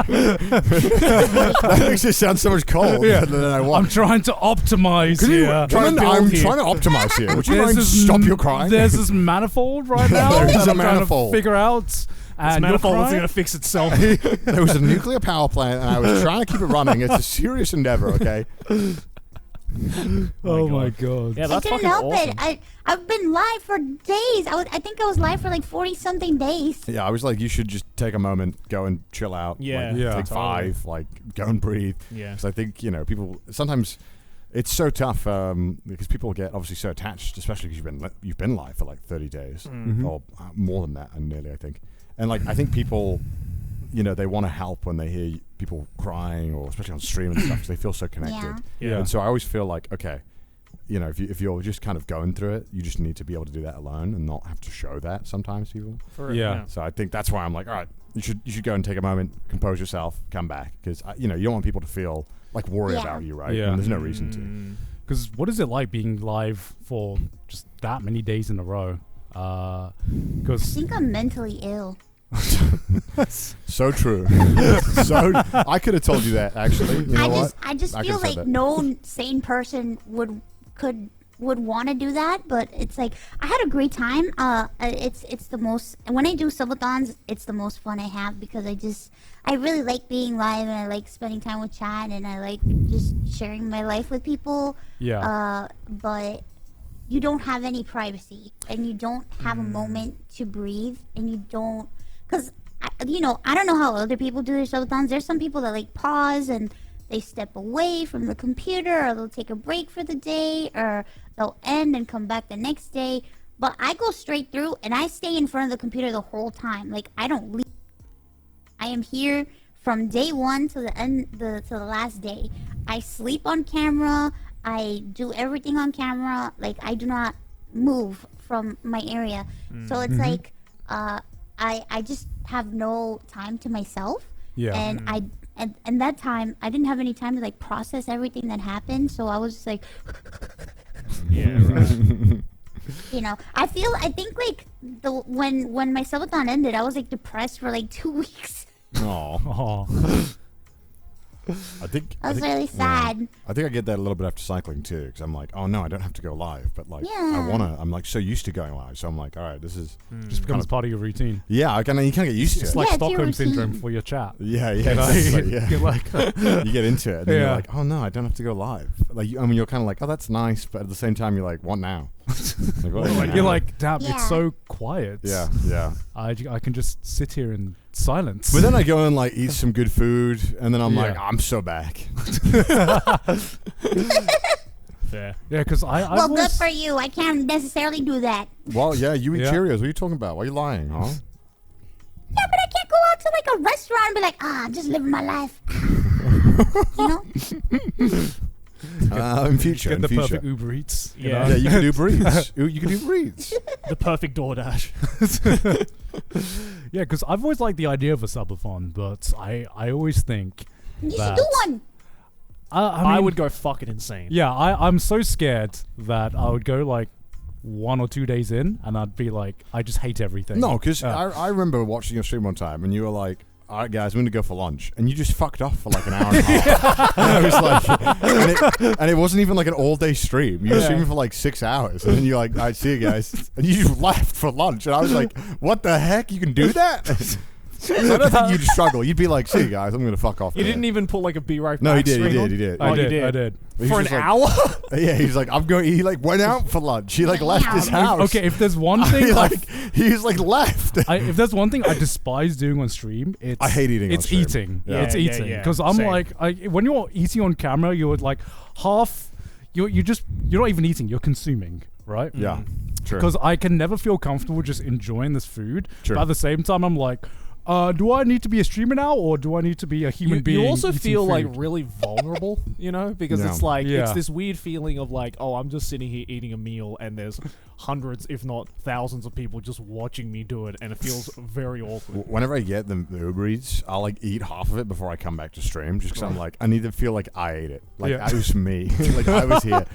that makes it sound so much cold. Yeah. Than I I'm want. trying to optimize Can you- here. Woman, to build I'm here. trying to optimize here. Would you There's mind this stop your crying? There's this manifold right now There is that a I'm trying manifold. to figure out. This And you're manifold is crying? going to fix itself. There was a nuclear power plant, and I was trying to keep it running. It's a serious endeavor, okay? Oh my god. Yeah, I that's couldn't fucking help awesome. it. I've been live for days. I think I was live for like 40-something days. Yeah, I was like, you should just take a moment, go and chill out. Yeah, like, yeah, take totally. 5, like go and breathe. Yeah. Because I think people sometimes it's so tough because people get obviously so attached, especially because you've been live for like 30 days or more than that, and nearly I think. And like I think people, they want to help when they hear people crying, or especially on stream and stuff, because they feel so connected. Yeah. And so I always feel like, okay, if you're just kind of going through it, you just need to be able to do that alone and not have to show that sometimes people. Yeah. So I think that's why I'm like, all right, you should go and take a moment, compose yourself, come back, because you don't want people to feel like worry about you, right? Yeah. And there's no reason to. Because what is it like being live for just that many days in a row? I Because think I'm mentally ill. So true. So I could have told you that actually. You know what? I just I feel could've said like that. no sane person would want to do that, but it's like I had a great time. It's the most, and when I do subathons, it's the most fun I have, because I really like being live, and I like spending time with chat, and I like just sharing my life with people. yeah, But you don't have any privacy, and you don't have a moment to breathe, and you don't, because I don't know how other people do their subathons. There's some people that like pause and they step away from the computer, or they'll take a break for the day, or they'll end and come back the next day. But I go straight through, and I stay in front of the computer the whole time. Like, I don't leave. I am here from day one to the end, to the last day. I sleep on camera. I do everything on camera. Like, I do not move from my area. So it's like, I just have no time to myself. yeah. And that time, I didn't have any time to like process everything that happened. So I was just like, Yeah, right. I think like when my subathon ended, I was like depressed for like 2 weeks. Oh, Oh. I think I was really sad. Yeah. I think I get that a little bit after cycling too, because I'm like, oh no, I don't have to go live, but like Yeah. I'm like so used to going live, so I'm like, all right, this is Just becomes part of your routine. yeah, you kind of get used to It's it. like Yeah, it's your Stockholm syndrome routine. for your chat. Yeah, You yeah, know, exactly, yeah. you're like, You get into it, and then you're Yeah. like, oh no, I don't have to go live. Like, you're kind of like, oh, that's nice, but at the same time, you're like, what now? Like, what you're now? like, damn, Yeah. it's so quiet. yeah, yeah. I can just sit here in silence. But then I go and like eat some good food, and then I'm like, Yeah. I'm so back. Fair. yeah, because I Well, good always, for you. I can't necessarily do that. Well, yeah, you eat Yeah. Cheerios. What are you talking about? Why are you lying, huh? Yeah, but I can't go out to like a restaurant and be like, I'm just living my life. You know? In future, get in the future. perfect Uber Eats. you Yeah. know? Yeah, you can do breeds. You can do breeds. The perfect DoorDash. Yeah, because I've always liked the idea of a subathon, but I always think You should that do one. I mean, would go fucking insane. Yeah, I'm so scared that I would go like 1 or 2 days in, and I'd be like, I just hate everything. No, because I remember watching your stream one time, and you were like, all right, guys, we're going to go for lunch. And you just fucked off for like an hour and a half. And I was like, and it wasn't even like an all-day stream. You were streaming for like 6 hours. And then you're like, all right, see you guys. And you just left for lunch. And I was like, what the heck? You can do that? I don't think you'd struggle. You'd be like, see you guys, I'm going to fuck off. You didn't even put like a be right No, back he did, he string did, on? he did. Oh, you I did. He's For an just like- hour? Yeah, he's like, I'm going. He like went out for lunch. He like left his house. Okay, if there's one thing, he's like left. if there's one thing I despise doing on stream, it's I hate eating on It's stream. eating. Yeah. It's Yeah, eating. yeah. Because I'm Same. like, when you're eating on camera, you're like half. You're not even eating. You're consuming, right? Yeah, true. Because I can never feel comfortable just enjoying this food. True. But at the same time, I'm like, do I need to be a streamer now, or do I need to be a human being? You also eating feel like food? really vulnerable, because Yeah. it's like Yeah. it's this weird feeling of like, oh, I'm just sitting here eating a meal and there's hundreds, if not thousands, of people just watching me do it, and it feels very awkward. Whenever I get the Uber Eats, I'll like eat half of it before I come back to stream, just because I'm like, I need to feel like I ate it, like Yeah. it was me, like I was here.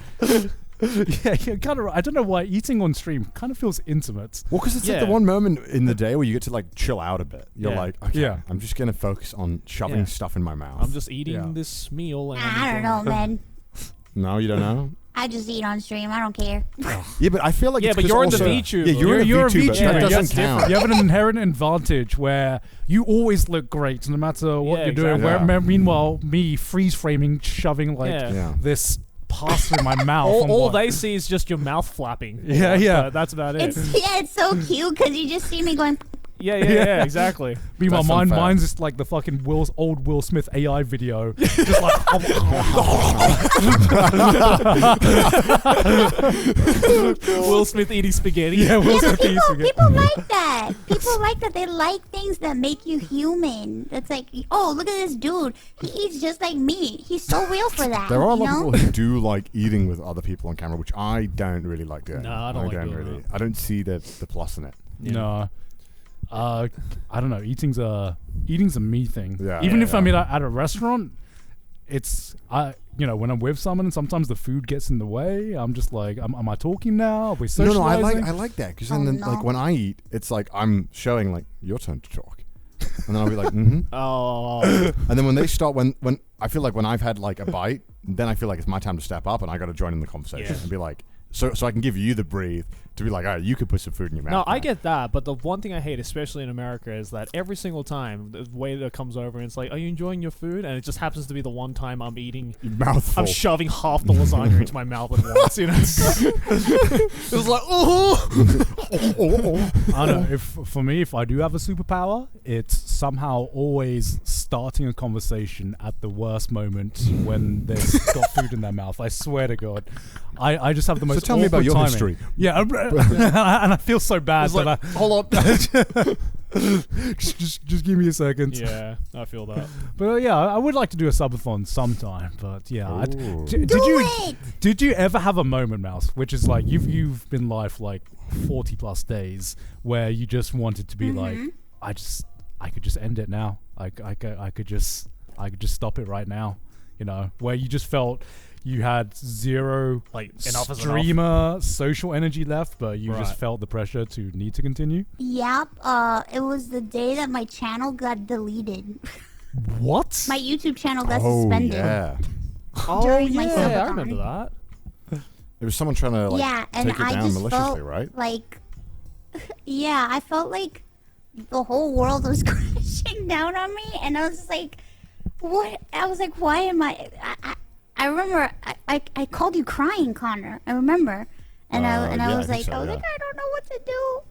yeah, kind of. I don't know why eating on stream kind of feels intimate. Well, because it's like Yeah. the one moment in the day where you get to like chill out a bit. You're Yeah. like, okay, Yeah. I'm just gonna focus on shoving Yeah. stuff in my mouth. I'm just eating Yeah. this meal and I don't know, man. No, you don't know. I just eat on stream. I don't care. Yeah, but I feel like Yeah, it's but 'cause you're in the also, VTuber. Yeah, you're You're a a VTuber. VTuber. That Yeah, doesn't that's count. You have an inherent advantage where you always look great no matter what Yeah, you're doing. exactly. Yeah. Meanwhile, me freeze framing, shoving like Yeah. Yeah. this pass through my mouth. All they see is just your mouth flapping. Yeah. That's about it. It's so cute because you just see me going. Yeah, exactly. Meanwhile, That's unfair. mine's just like the fucking old Will Smith AI video. Just like, Will Smith eating spaghetti. yeah, Will Yeah, Smith but eats again. people like that. People like that. They like things that make you human. It's like, oh, look at this dude. He eats just like me. He's so real for that. There are a you lot of know? people who do like eating with other people on camera, which I don't really like doing. No, I don't like doing really. that. I don't see the plus in it. No. I don't know. Eating's a me thing. Yeah, Even yeah, if I'm at a restaurant, it's when I'm with someone and sometimes the food gets in the way. I'm just like, am I talking now? Are we No, socializing? I like that because Oh, then no. like when I eat, it's like I'm showing like your turn to talk, and then I'll be like, mm-hmm. Oh. And then when they start, when I feel like when I've had like a bite, then I feel like it's my time to step up and I got to join in the conversation Yeah. and be like, so I can give you the breathe to be like, all right, you could put some food in your mouth. No, I now." get that, but the one thing I hate, especially in America, is that every single time the waiter comes over and it's like, "Are you enjoying your food?" And it just happens to be the one time I'm eating, Your mouthful. I'm shoving half the lasagna into my mouth at once. You know, it's like, oh. I don't know. For me, if I do have a superpower, it's somehow always starting a conversation at the worst moment when they've got food in their mouth. I swear to God, I just have the most. tell me about awkward your timing. history. Yeah, and I feel so bad It's that like, hold up. just give me a second. Yeah, I feel that. But yeah, I would like to do a subathon sometime. But yeah, Ooh. did you ever have a moment, Mouse, which is like you've been live for like 40 plus days, where you just wanted to be like, I could just end it now. I could just stop it right now. You know, where you just felt you had zero Like, enough is enough. streamer social energy left, but you Right. just felt the pressure to need to continue. Yep. It was the day that my channel got deleted. What? My YouTube channel got Oh suspended. yeah, Oh During my yeah, I subathon. remember that. it was someone trying to like Yeah, and take it I down just maliciously, felt right? like, yeah, I felt like the whole world was crashing down on me, and I was just like, what? I was like, why am I remember I called you crying, Connor. I remember, and I yeah, was I like, think so, I was yeah. like, I don't know what to do.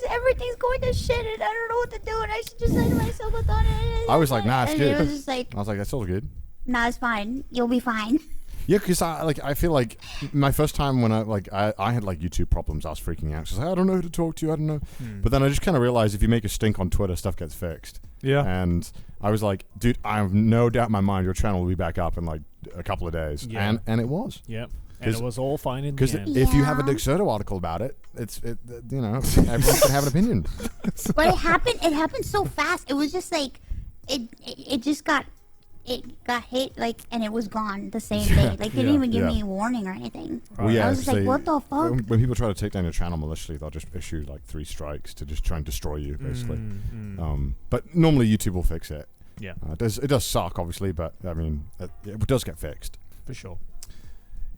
Everything's going to shit, and I don't know what to do, and I should just end myself a thought. I was like, nah, it's and good. it was just like, I was like, that's all good. nah, it's fine. You'll be fine. Yeah, because I feel like my first time when I had like YouTube problems, I was freaking out. I was like, I don't know who to talk to. I don't know. But then I just kind of realized if you make a stink on Twitter, stuff gets fixed. Yeah. And I was like, dude, I have no doubt in my mind your channel will be back up in like a couple of days. Yeah. And it was. Yep. And 'Cause- it was all fine in the Because end. if you have a Yeah. Dick Soto article about it, everyone can have an opinion. But it happened so fast. It was just like it just got hit like, and it was gone the same day. Like they didn't even give me a warning or anything. Well, yeah, I was just like, what the fuck? When people try to take down your channel maliciously, they'll just issue like 3 strikes to just try and destroy you, basically. But normally YouTube will fix it. Yeah, It does suck, obviously, but I mean, it does get fixed. for sure.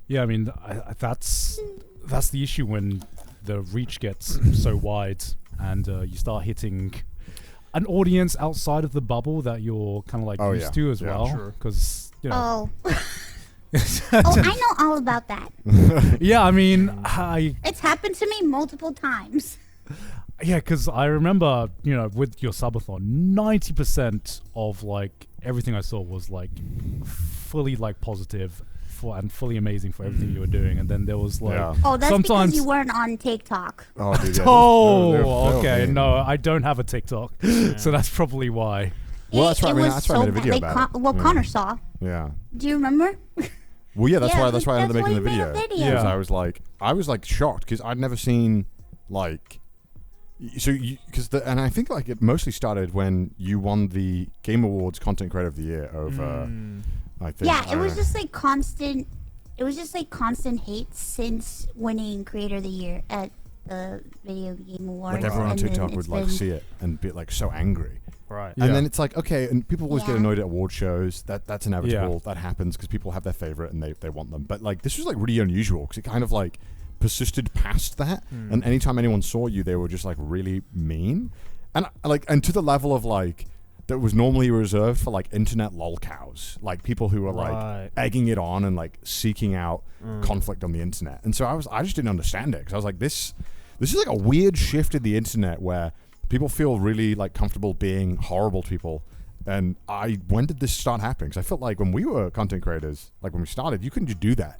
Yeah, I mean, that's the issue when the reach gets so wide and you start hitting an audience outside of the bubble that you're kind of like Oh, used yeah. to as Yeah, well. sure. Because, you know. Oh. I know all about that. Yeah, I mean, It's happened to me multiple times. yeah, because I remember, you know, with your subathon, 90% of like everything I saw was like fully like positive and fully amazing for everything you were doing, and then there was like Yeah. Oh, that's sometimes. because you weren't on TikTok. Oh, dude, yeah, Oh, they're okay. filthy. No, I don't have a TikTok, so that's probably why. Well, that's why I It mean, was that's why I made a so video bad. about it. Well, Yeah. Connor saw. Yeah. Do you remember? Well, yeah, that's Yeah, why I ended up making the that's why you made a video. video. Yeah. Because I was like shocked because I'd never seen like and I think like it mostly started when you won the Game Awards Content Creator of the Year over I think Yeah, it was just like constant. It was just like constant hate since winning Creator of the Year at the Video Game Awards. like everyone on and then TikTok it's would like been- see it and be like so angry. Right. Yeah. And then it's like, okay, and people always get Yeah. annoyed at award shows. That's inevitable. Yeah. That happens because people have their favorite and they want them. But like this was like really unusual because it kind of like persisted past that. And anytime anyone saw you, they were just like really mean. And to the level of like that was normally reserved for like internet lolcows, like people who were Right. like egging it on and like seeking out conflict on the internet. And so I just didn't understand it because I was like, this is like a weird shift in the internet where people feel really like comfortable being horrible to people. And when did this start happening? Because I felt like when we were content creators, like when we started, you couldn't just do that.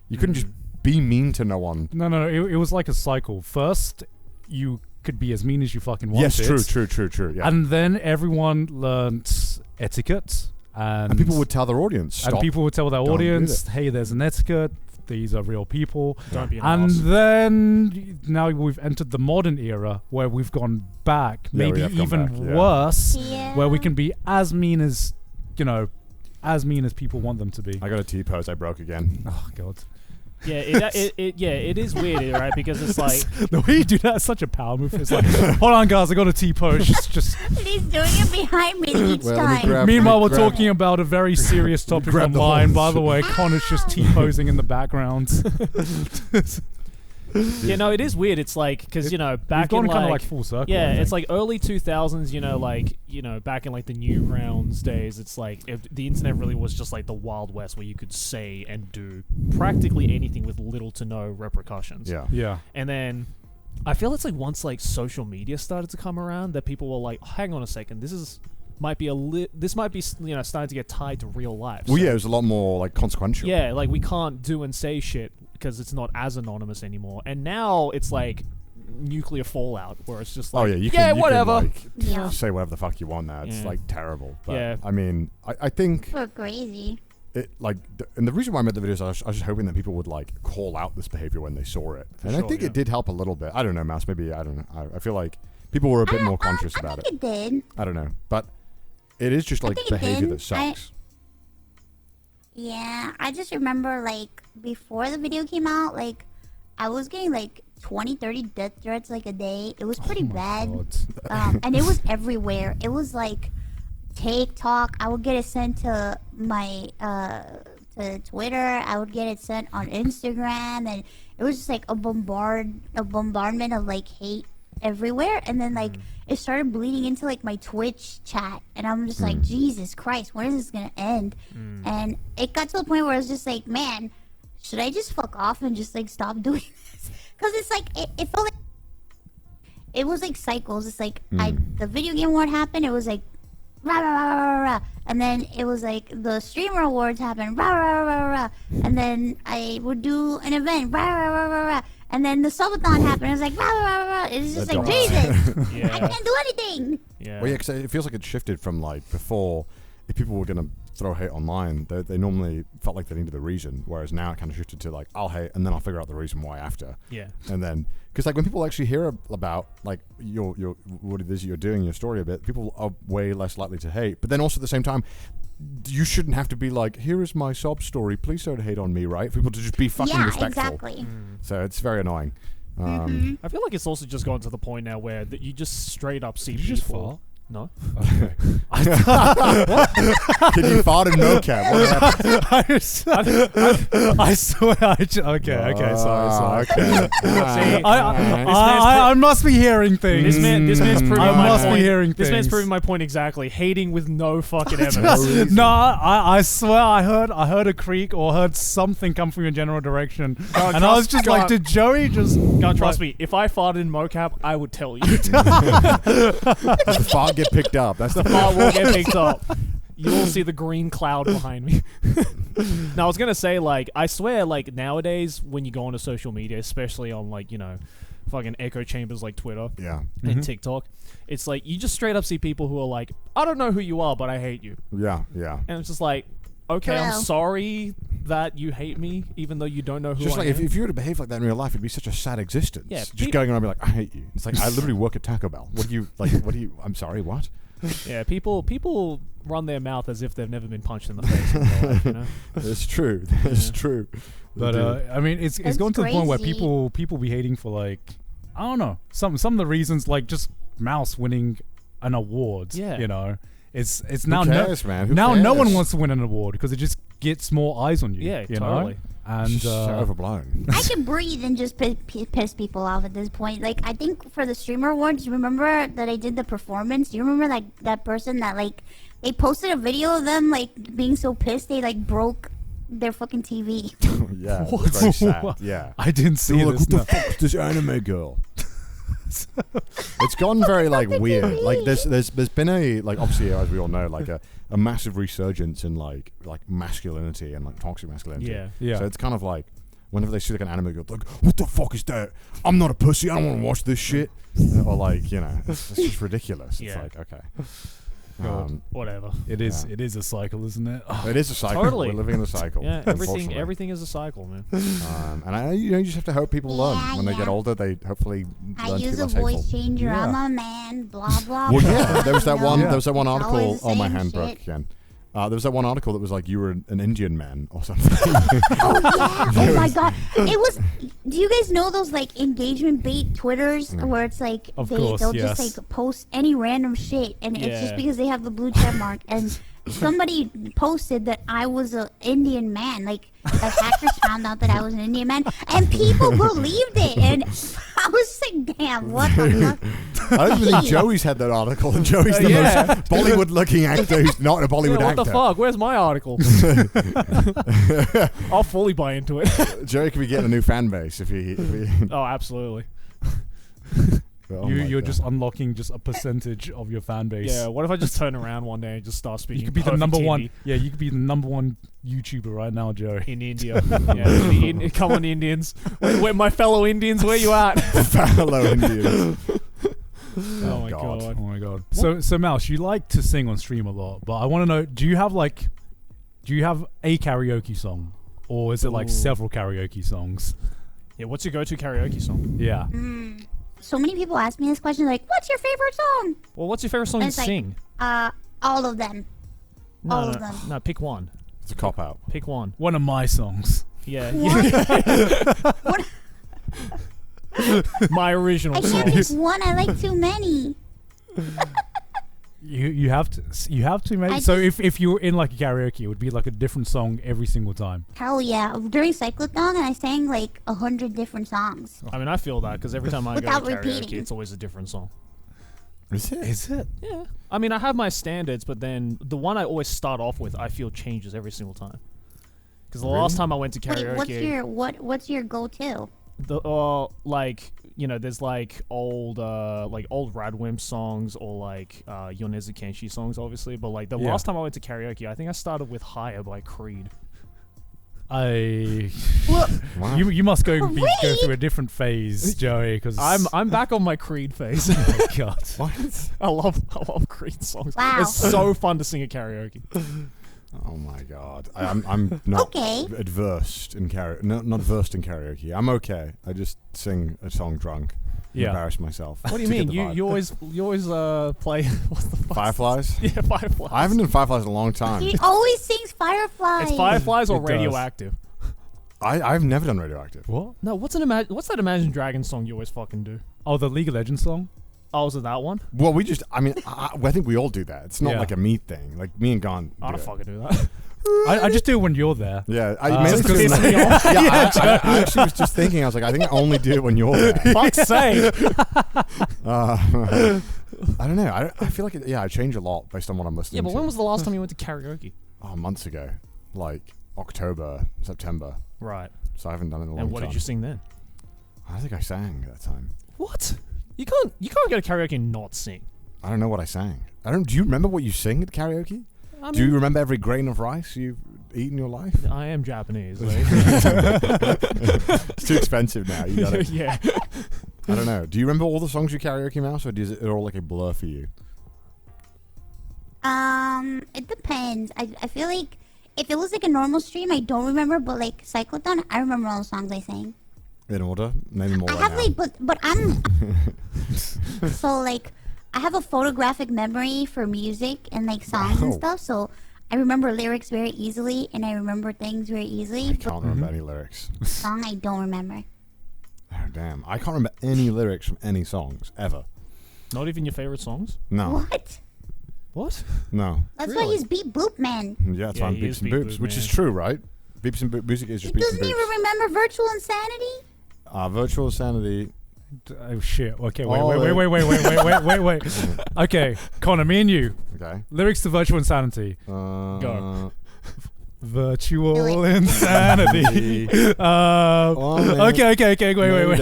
You couldn't just be mean to no one. No. It was like a cycle. First, you could be as mean as you fucking wanted. Yes, true. Yeah. And then everyone learned etiquette. And people would tell their audience. And Stop. people would tell their Don't do audience, that. hey, there's an etiquette. These are real people. Don't be an And ass. then now we've entered the modern era where we've gone back, Yeah, maybe we have gone even back, yeah. worse, Yeah. where we can be as mean as, as mean as people want them to be. I got a T-pose I broke again. Oh, God. Yeah, it is weird, right? Because it's like The way you do that is such a power move. It's like, hold on, guys, I got a T-pose. Just. He's doing it behind me each Well, let me time. grab- Meanwhile, we're grab- talking about a very serious topic grab the online. By horns. the way, Connor's just T-posing in the background. yeah, no, it is weird. It's like because We've back gone in kind of like like full circle. yeah, I it's think. like early 2000s. Back in like the Newgrounds days. It's like if the internet really was just like the Wild West where you could say and do practically anything with little to no repercussions. Yeah. Yeah. And then I feel it's like once like social media started to come around that people were like, hang on a second, this might be starting to get tied to real life. Well, So- yeah, it was a lot more like consequential. yeah, like we can't do and say shit because it's not as anonymous anymore. And now it's like nuclear fallout where it's just like, Oh yeah, you can whatever. like Yeah. say whatever the fuck you want now. It's Yeah. like terrible. But Yeah. I mean, I think We're crazy. it like, and the reason why I made the videos, I was just hoping that people would like call out this behavior when they saw it, and I sure, think yeah. it did help a little bit. I don't know, Mouse. Maybe I don't know. I feel like people were a bit more conscious I about think it. it did. I don't know, but it is just like think it behavior did. that sucks. Yeah, I just remember like before the video came out, like I was getting like 20, 30 death threats like a day. It was pretty bad. And it was everywhere. It was like TikTok. I would get it sent to my to Twitter. I would get it sent on Instagram, and it was just like a bombardment of like hate everywhere. And then like it started bleeding into like my Twitch chat, and I'm just like, Jesus Christ, when is this gonna end? And it got to the point where I was just like, man, should I just fuck off and just like stop doing this? Because it's like it felt like it was like cycles. It's like the video game award happened. It was like rah, rah, rah, rah, rah, rah. And then it was like the streamer awards happened. Rah, rah, rah, rah, rah. And then I would do an event. Rah, rah, rah, rah, rah. And then the subathon happened. It was like rah, rah, rah, rah. It's just That like don't- Jesus. I can't do anything. Yeah. Well, yeah, because it feels like it shifted from like before, if people were gonna throw hate online, they normally felt like they needed a reason, whereas now it kind of shifted to like, I'll hate and then I'll figure out the reason why after. Yeah. And then, because like when people actually hear about like your what it is you're doing, your story a bit, people are way less likely to hate. But then also at the same time, you shouldn't have to be like, here is my sob story, please don't hate on me, right? For people to just be fucking Yeah, respectful. exactly. So it's very annoing. I feel like it's also just gotten to the point now where that you just straight up see Did you just people. fart? No. Can you fart in mocap? What happened? I swear. Okay. Sorry. Okay. See, I must be hearing things. This man's proving I my must be point. hearing This man's things. proving my point exactly. Hating with no fucking evidence. No, I swear I heard a creak or heard something come from your general direction, and I was just like, did Joey just? God, trust me. If I farted in mocap, I would tell you. The fart get picked up. That's the Fart will get picked up. You will see the green cloud behind me. Now I was gonna say, like, I swear, like nowadays when you go onto social media, especially on like fucking echo chambers like Twitter Yeah. and TikTok, it's like you just straight up see people who are like, I don't know who you are, but I hate you, Yeah. and it's just like, okay, I'm True. sorry that you hate me, even though you don't know who Just I like am. if you were to behave like that in real life, it'd be such a sad existence. Yeah, just going around and be like, I hate you. It's like I literally work at Taco Bell. What do you like? What do you? I'm sorry. What? Yeah, people run their mouth as if they've never been punched in the face in their life, you know? It's true. It's true. But I mean, it's That's gone to the point where crazy. people be hating for like, I don't know, some of the reasons, like just Mouse winning an award. Yeah. You know, it's now cares, man? Who now no one cares? wants to win an award because it just gets more eyes on you. Yeah, you totally. know? And so overblown. I can breathe and just piss people off at this point. Like, I think for the streamer awards, remember that I did the performance? Do you remember that person that, like, they posted a video of them, like, being so pissed they, like, broke their fucking TV. Yeah, it's very sad. Yeah. I didn't see You're like, this. what the fuck is this anime girl? It's gone very like weird. Like there's been a, like, obviously, as we all know, like a massive resurgence in like masculinity and like toxic masculinity. Yeah. So it's kind of like whenever they see like an anime girl, like, what the fuck is that? I'm not a pussy. I don't want to watch this shit. Or like, you know, it's just ridiculous. It's Yeah. like, okay. Whatever. It is a cycle, isn't it? It is a cycle. Totally. We're living in a cycle. Yeah, unfortunately. everything is a cycle, man. And you just have to hope people learn. Yeah, When they yeah. get older, they hopefully I learn to be use a less voice hateful. changer. Yeah. I'm a man. Blah blah. Well, blah. yeah, there was that You one. know? There was that one It's article. always the Oh, my same hand broke shit. again. There was that one article that was like you were an Indian man or something. Oh yeah! Oh my god! It was. Do you guys know those like engagement bait Twitters where it's like Of they'll course, just yes. like post any random shit and it's Yeah. just because they have the blue check mark and somebody posted that I was an Indian man. Like the hackers found out that I was an Indian man and people believed it and I was like, damn, what the fuck? I don't even think Joey's had that article, and Joey's the Yeah. most Bollywood-looking actor who's not a Bollywood Yeah, what actor. the fuck? Where's my article? I'll fully buy into it. Joey could be getting a new fan base if he. Oh, absolutely. Oh my You're God. just unlocking just a percentage of your fan base. Yeah. What if I just turn around one day and just start speaking? You could be the perfect number one. Hindi Yeah, you could be the number one YouTuber right now, Joey. in India. Yeah. Come on, Indians. Where my fellow Indians? Where you at? fellow Indians. Oh my God. god. Oh my god. So Mouse, you like to sing on stream a lot, but I want to know: do you have a karaoke song, or is it like Ooh. several karaoke songs? Yeah. What's your go-to karaoke song? Yeah. So many people ask me this question like, what's your favorite song? Well, what's your favorite song And to it's like, sing? All of them. No, all no, of them. no. Pick one. It's a cop out. Pick one. One of my songs. Yeah. What? My original I can't pick song. one. I like too many. You have to maybe. I So just- if you were in like a karaoke, it would be like a different song every single time. Hell yeah. During Cyclethon, I sang like 100 different songs. I mean, I feel that because every time I go Without to karaoke, repeating. it's always a different song. Is it? Is it? Yeah. I mean, I have my standards, but then the one I always start off with, I feel changes every single time. Because the last time I went to karaoke, Wait, what's your go-to? like, you know, there's like old Radwimp songs or like Yonezu Kenshi songs, obviously. But like the Yeah. last time I went to karaoke, I think I started with Higher by Creed. Well, Wow. You must go Creed? through a different phase, Joey. Because I'm back on my Creed phase. oh God. What? I love Creed songs. Wow. It's so fun to sing at karaoke. Oh my God. I'm not Okay. adversed in karaoke. Not versed in karaoke. I'm okay. I just sing a song drunk. and Yeah. Embarrass myself. What do you to get mean? the You vibe. you always play what's the fuck? Fireflies? Yeah, Fireflies. I haven't done Fireflies in a long time. he always sings Fireflies. It's Fireflies or It does. Radioactive. I've never done Radioactive. What? No, what's that Imagine Dragons song you always fucking do? Oh, the League of Legends song. Oh, was it that one? Well, I think we all do that. It's not Yeah. like a me thing. Like me and Gon. I do don't it. fucking do that. I just do it when you're there. Yeah, Just mainly piss because- me off. yeah, I actually was just thinking. I was like, I think I only do it when you're there. Fuck's sake. I don't know. I feel like I change a lot based on what I'm listening Yeah, but to. when was the last time you went to karaoke? Months ago, like October, September. Right. So I haven't done it in a long And what time. did you sing then? I think I sang that time. What? You can't go to karaoke and not sing. I don't know what I sang. Do you remember what you sing at karaoke? I Do you mean, remember every grain of rice you've eaten in your life? I am Japanese. It's too expensive now. You gotta, Yeah. I don't know. Do you remember all the songs you karaoke, Mouse, or is it all like a blur for you? It depends. I feel like if it was like a normal stream, I don't remember, but like Cyclethon, I remember all the songs I sang. In order? Name them all I right have now. like, but I'm so like I have a photographic memory for music and like songs and Wow. stuff. So I remember lyrics very easily, and I remember things very easily. I But can't remember any lyrics. song I don't remember. Oh, damn. I can't remember any lyrics from any songs, ever. Not even your favorite songs? No. What? What? No. That's why Really? he's Beat Boop Man. Yeah, that's Yeah, why I'm he Beeps is and Beep Boops, Boop which is Man. true, right? Beeps and music is just beeps and Doesn't even boops. remember Virtual Insanity? Virtual Insanity. Oh shit. Okay, wait. Okay, Connor, me and you. Okay. Lyrics to Virtual Insanity. Go. Virtual Insanity. Okay. Wait.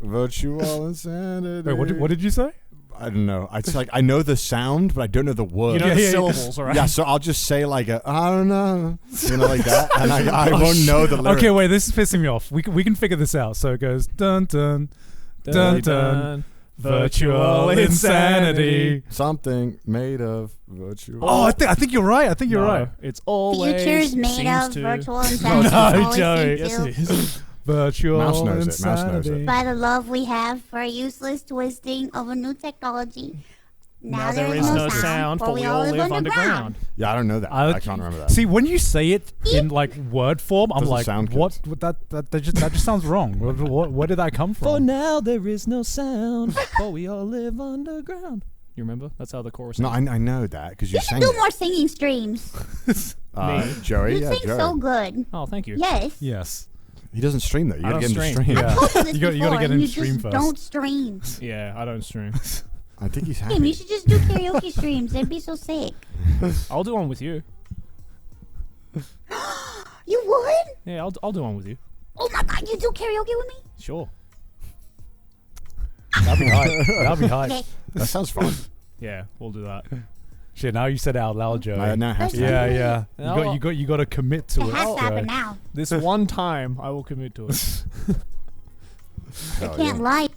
Virtual Insanity. Wait, what did you say? I don't know. It's like I know the sound, but I don't know the word. You know Yeah, the yeah, syllables, all right? Yeah, so I'll just say like I don't know, like that, and I won't know the lyrics. Okay, wait, this is pissing me off. We can figure this out. So it goes dun dun dun dun. Virtual Insanity. Something made of virtual. Oh, I think you're right. No, right. It's always Futures made seems of to. Virtual Insanity. No, always Joey. seem Yes, to. it is. Virtual Mouse knows it, Mouse knows Insanity. it. By the love we have for a useless twisting of a new technology. Now there is no sound, for we all live underground. Yeah, I don't know that. I can't remember that. See, when you say it in like word form, I'm Doesn't like, sound good. what? That just sounds wrong. Where did that come For from? now there is no sound, for we all live underground. You remember? That's how the chorus. No, goes. I know that because you You should sang do it. more singing streams. Me? Joey, You yeah, sing Joey. so good. Oh, thank you. Yes. Yes. He doesn't stream though. You I gotta don't get him to stream. stream. Yeah. I told you this You gotta before, get and in you stream just first. don't stream. Yeah, I don't stream. I think he's Tim, happy. you should just do karaoke streams. They'd be so sick. I'll do one with you. You would? Yeah, I'll do one with you. Oh my god, you do karaoke with me? Sure. That'd be hype. That'd be hype. Okay. That sounds fun. Yeah, we'll do that. Shit, now you said it out loud, Joey. Now it has to Yeah, happen. yeah. No. You got to commit to It it. has to happen Joey. now. This one time, I will commit to it. I Hell can't yeah. lie.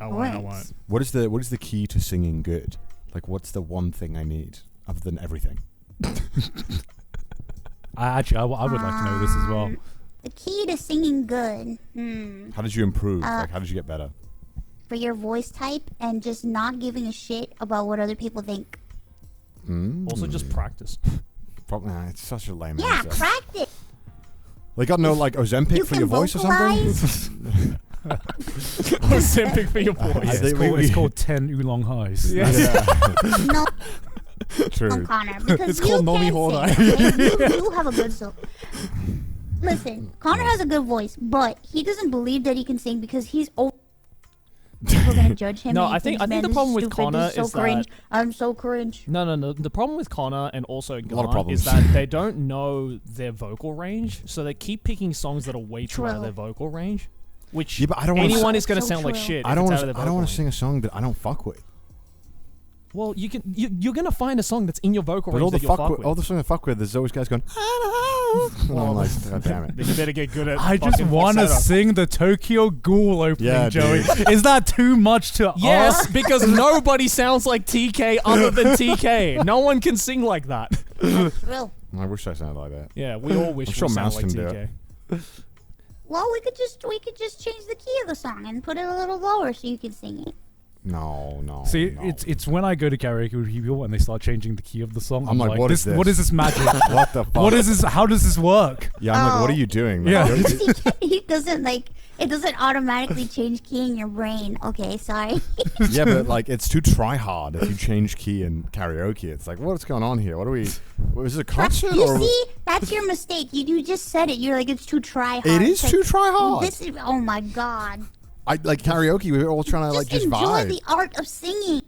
I won't. I Words. won't. What is the key to singing good? Like, what's the one thing I need other than everything? I would like to know this as well. The key to singing good. How did you improve? Like, how did you get better? For your voice type and just not giving a shit about what other people think. Also, just practice. Probably, it's such a lame Yeah, answer. practice. Like, got no like Ozempic You for can your voice or vocalize. something? Ozempic for your voice. I It's think called, we- it's called 10 oolong highs. Yeah. No, True. Connor, because It's you called Nomi can Hodai. sing. Okay? You have a good soul. Listen, Connor has a good voice, but he doesn't believe that he can sing because he's old. People are gonna judge him. No, and he I think thinks, the "Man, this problem with is stupid, Connor this is is so cringe. that- I'm so cringe. No. The problem with Connor and also lot of Gon problems. is that they don't know their vocal range, so they keep picking songs that are way too out of True. their vocal range. Which Yeah, but I don't wanna anyone s- is going to So sound like true. shit. I if don't it's want out of to. their I don't vocal want to range. sing a song that I don't fuck with. Well, you're going to find a song that's in your vocal But range all the that you'll fuck fuck with, with. all the songs I fuck with, there's always guys going. And I'm like, God damn it. Then you better get good at. I just fucking want to falsetto. sing the Tokyo Ghoul opening, Yeah, Joey. dude. Is that too much to Yes, ask? because nobody sounds like TK other than TK. No one can sing like that. That's real. I wish I sounded like that. Yeah, we all wish I'm we sure sound Mouse like can do TK. it. Well, we could just change the key of the song and put it a little lower so you can sing it. No. See, no. it's when I go to karaoke with people and they start changing the key of the song. I'm like, what is What this? is this magic? What the fuck? What is this? How does this work? Yeah, I'm like, what are Oh. you doing? Man? Yeah. He doesn't like. It doesn't automatically change key in your brain. Okay, sorry. Yeah, but like, it's too try hard if you change key in karaoke. It's like, what's going on here? What are we? Is it a concert You or? see, that's your mistake. You just said it. You're like, it's too try hard. It is It's too like, try hard. This is, oh my god. I like karaoke. We were all trying to like just enjoy vibe. the art of singing.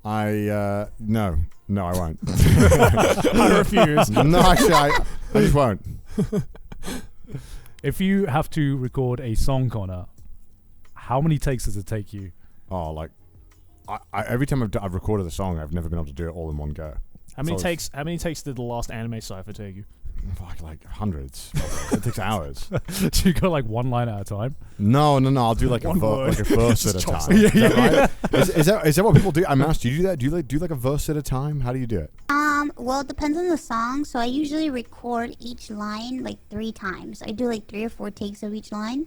No, I won't. I refuse. No, actually, I just won't. If you have to record a song, Connor, how many takes does it take you? Oh, like, every time I've recorded a song, I've never been able to do it all in one go. How many So takes? How many takes did the last anime cipher take you? Fuck, like hundreds. It takes hours. Do you go like one line at a time? No. I'll do like One word. like a verse at a Just time. chops Is that right? Is that what people do? I'm asked. Do you do that? Do you do like a verse at a time? How do you do it? Well, it depends on the song. So I usually record each line like 3 times. I do like 3 or 4 takes of each line.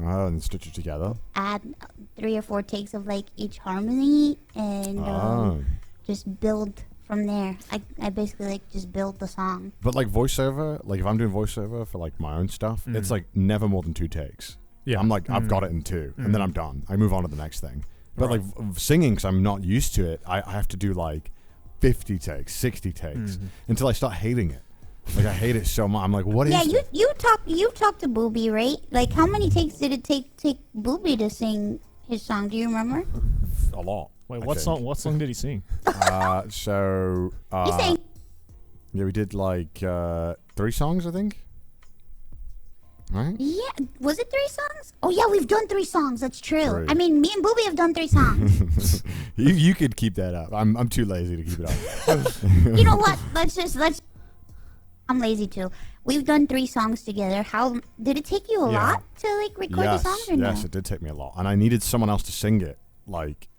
Oh, and stitch it together. Add 3 or 4 takes of like each harmony and just build from there. I basically like just build the song. But like voiceover, like if I'm doing voiceover for like my own stuff, it's like never more than 2 takes. Yeah. I'm like, I've got it in 2, and then I'm done. I move on to the next thing. But like singing, because I'm not used to it, I have to do like 50 takes, 60 takes until I start hating it. Like I hate it so much. I'm like, what is? Yeah, this? you talked to Booby, right? Like, how many takes did it take Booby to sing his song? Do you remember? A lot. Wait, I what think. song? What song did he sing? So. You sang. Yeah, we did like 3 songs, I think. Right? Yeah, was it 3 songs? Oh yeah, we've done 3 songs. That's true. 3. I mean, me and Booby have done 3 songs. You could keep that up. I'm too lazy to keep it up. You know what? Let's. I'm lazy too. We've done 3 songs together. How did it take you a lot to like record the songs or no? Yes, it did take me a lot, and I needed someone else to sing it, like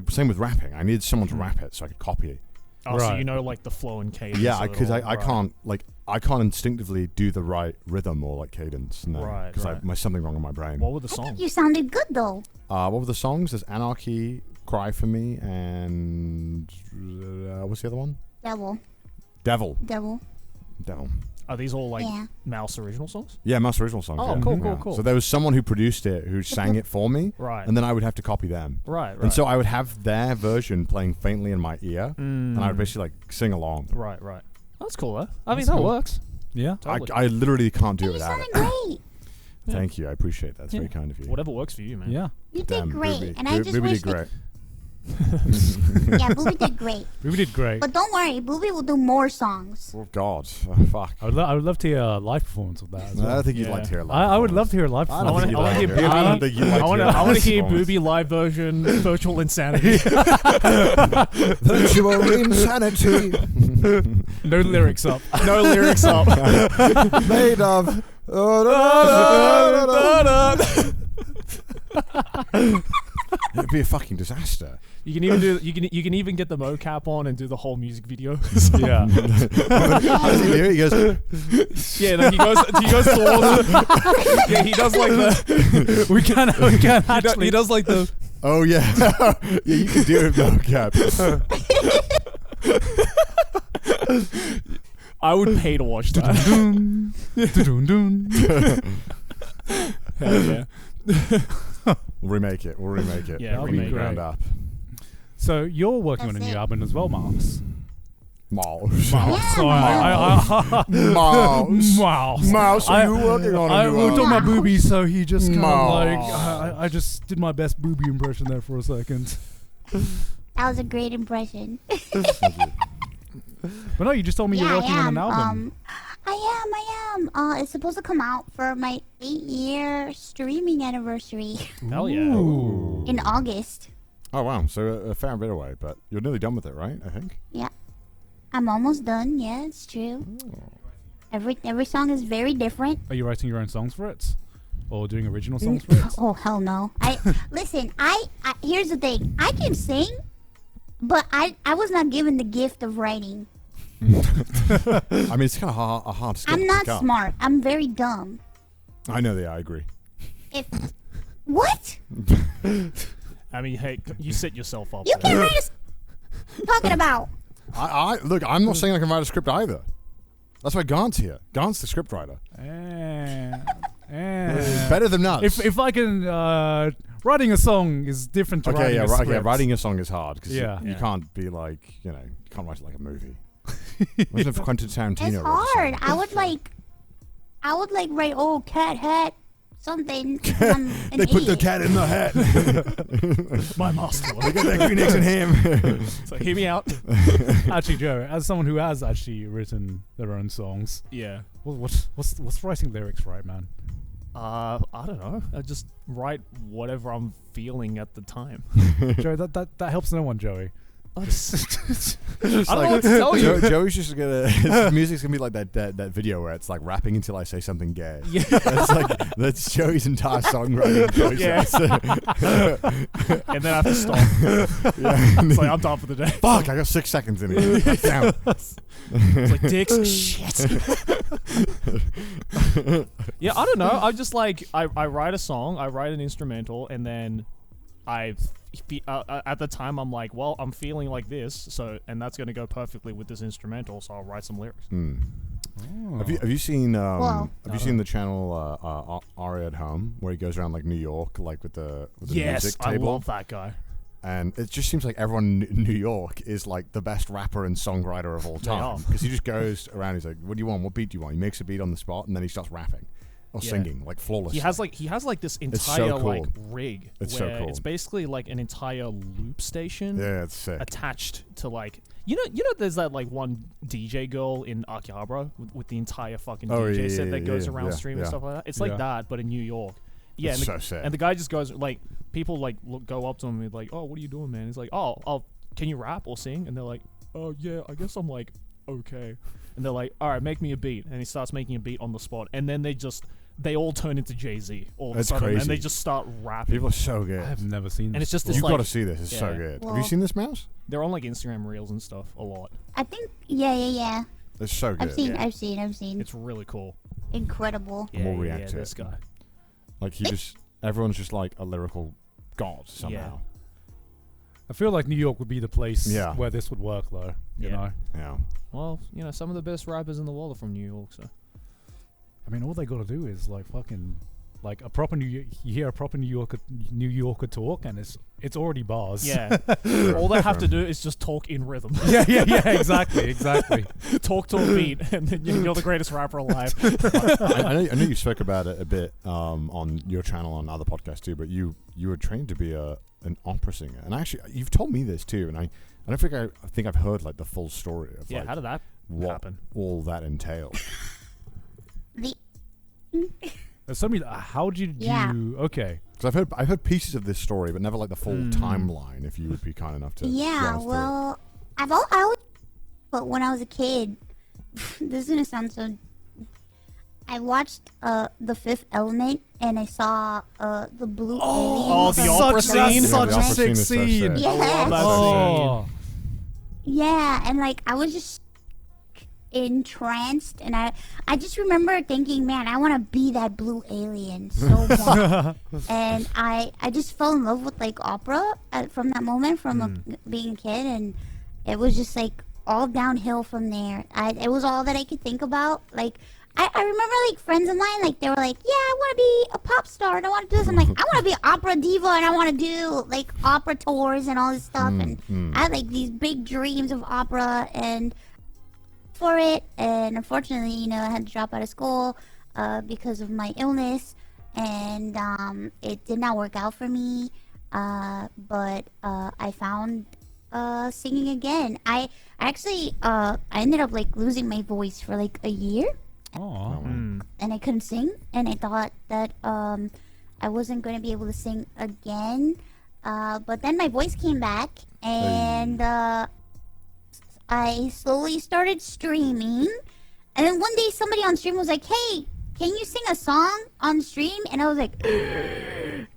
same with rapping. I needed someone to rap it so I could copy it. Oh, so Right. you know like the flow and cadence. Yeah, of it because all, I right. can't instinctively do the right rhythm or like cadence. No, Right, because right. there's something wrong in my brain. What were the I think songs? you sounded good though. What were the songs? There's Anarchy, Cry for Me, and what's the other one? Devil. Devil. Are these all like Yeah. Mouse original songs? Yeah, Mouse original songs. Oh, yeah. cool, Yeah. cool, cool. So there was someone who produced it who sang it for me, Right. and then I would have to copy them. Right. Right. And so I would have their version playing faintly in my ear, and I would basically like sing along. Right. Right. That's cool, though. I mean, That's that cool. works. Yeah. Totally. I literally can't do And it you without sounded it. great. Thank you. I appreciate that. That's Yeah. very kind of you. Whatever works for you, man. Yeah. You did Damn, great, Booby. and I just Booby wish did great. yeah, Booby did great. We did great. But don't worry, Booby will do more songs. Oh God, fuck. I would love to hear a live performance of that as I well. don't think you'd Yeah. like to hear a live I would love performance. to hear a live I I don't want think to you'd like hear to Booby. hear- I don't think you'd like to hear a I want to live hear performance. Booby live version, virtual insanity. Virtual insanity. No lyrics up. No lyrics up. Made of. It'd be a fucking disaster. You can even do. You can even get the mocap on and do the whole music video. Yeah. How does he do it? He goes. Yeah, like he goes towards. Yeah, he does like the. we can actually. He does like the. Oh yeah, yeah. You can do it, no cap. I would pay to watch that. Dun-dun. Hell yeah. We'll remake it. Yeah, That'll be remake it. Ground up. So you're working on a That's new it. album as well, Mouse. Mouse. Yeah, Sorry, Mouse. Mouse. Mouse, are you working on a new we were talking about album? Booby, so he just kind of like Mouse. I just did my best Booby impression there for a second. That was a great impression. But no, you just told me you're Yeah, working I on an am. album. I am. It's supposed to come out for my 8-year streaming anniversary Hell yeah. Ooh. in August. Oh wow, so a fair bit away, but you're nearly done with it, right? I think. Yeah, I'm almost done. Yeah, it's true. Every song is very different. Are you writing your own songs for it, or doing original songs for it? Oh hell no! Listen. I here's the thing. I can sing, but I was not given the gift of writing. I mean, it's kind of a hard skill. I'm to not pick up. smart. I'm very dumb. I know that. I agree. If what? I mean, hey, you set yourself up. You there. can't write a talking about. I look. I'm not saying I can write a script either. That's why Gant's here. Gant's the script writer. Better than us. If I can, writing a song is different to okay, writing yeah, a right, script. yeah. Writing a song is hard because Yeah. you Yeah. can't be like, you can't write it like a movie. Imagine if Quentin Tarantino It's wrote a song. hard. I would like write old cat hat something. I'm an They put the idiot. cat in the hat. My master. They got that green eggs and ham. So hear me out. Actually, Joe, as someone who has actually written their own songs, Yeah. what's writing lyrics right, man? I don't know. I just write whatever I'm feeling at the time. Joe, that helps no one, Joey. I just I don't know what to tell you. Joey's just gonna. His music's gonna be like that video where it's like rapping until I say something gay. Yeah. That's Joey's entire songwriting process. And then I have to stop. Yeah. It's like I'm done for the day. Fuck! I got 6 seconds in here. Damn. It's like dicks. Shit. Yeah, I don't know. I'm just like I write a song, I write an instrumental, and then at the time I'm like, well, I'm feeling like this, so and that's gonna go perfectly with this instrumental, so I'll write some lyrics. Have you seen Whoa. have you seen the channel Ari at Home where he goes around like New York like with the Yes, music I table? love that guy. And it just seems like everyone in New York is like the best rapper and songwriter of all time. are. Because he just goes around, he's like, what do you want? What beat do you want? He makes a beat on the spot, and then he starts rapping. Or singing, like flawlessly. He has like this entire so cool. like rig It's where so cool. it's basically like an entire loop station Yeah, it's sick. attached to like you know there's that like one DJ girl in Akihabara with the entire fucking DJ set that goes around streaming and stuff like that. It's like that, but in New York. Yeah, It's and so sick. And the guy just goes like people like go up to him and be like, oh, what are you doing, man? He's like, oh, can you rap or sing? And they're like, oh yeah, I guess I'm like okay. And they're like, all right, make me a beat. And he starts making a beat on the spot, and then they all turn into Jay-Z all of a sudden, crazy. and they just start rapping. People are so good. I have never seen And this it's just before. this You've like got to see this. It's so good. Have you seen this, Mouse? they're on like Instagram reels and stuff a lot. I think, yeah. It's so good. I've seen. It's really cool. Incredible. Yeah, We'll react to this it. guy. Like everyone's just like a lyrical god somehow. I feel like New York would be the place Yeah. where this would work, though. You know? Yeah. Well, some of the best rappers in the world are from New York, so. I mean, all they got to do is like fucking like a proper you hear a proper New Yorker talk, and it's already bars. Yeah. All they have to do is just talk in rhythm. yeah, exactly. Talk to a beat, and then you're the greatest rapper alive. I know you spoke about it a bit on your channel on other podcasts too, but you were trained to be an opera singer, and actually you've told me this too, and I think I've heard like the full story of Yeah, how did that what happen? all that entailed. So how did you? Okay. Because I've heard pieces of this story, but never like the full timeline. If you would be kind enough to. Yeah, run us through it. well, I always, but when I was a kid, this is gonna sound so. I watched The Fifth Element, and I saw the blue alien. the opera scene? Such Yeah, a the opera scene sick is so scene. sick. Yeah. That Oh. Yeah, and like I was just entranced, and I just remember thinking, man, I want to be that blue alien so much. And I just fell in love with like opera from that moment, from being a kid, and it was just like all downhill from there. It was all that I could think about. Like I remember like friends of mine, like they were like, yeah, I want to be a pop star and I want to do this. I'm like, I want to be an opera diva and I want to do like opera tours and all this stuff. And I had like these big dreams of opera and for it. And unfortunately, I had to drop out of school because of my illness, and it did not work out for me. But I found singing again. I actually I ended up like losing my voice for like a year. Oh. And I couldn't sing, and I thought that I wasn't going to be able to sing again. But then my voice came back, and I slowly started streaming. And then one day somebody on stream was like, hey, can you sing a song on stream? And I was like, in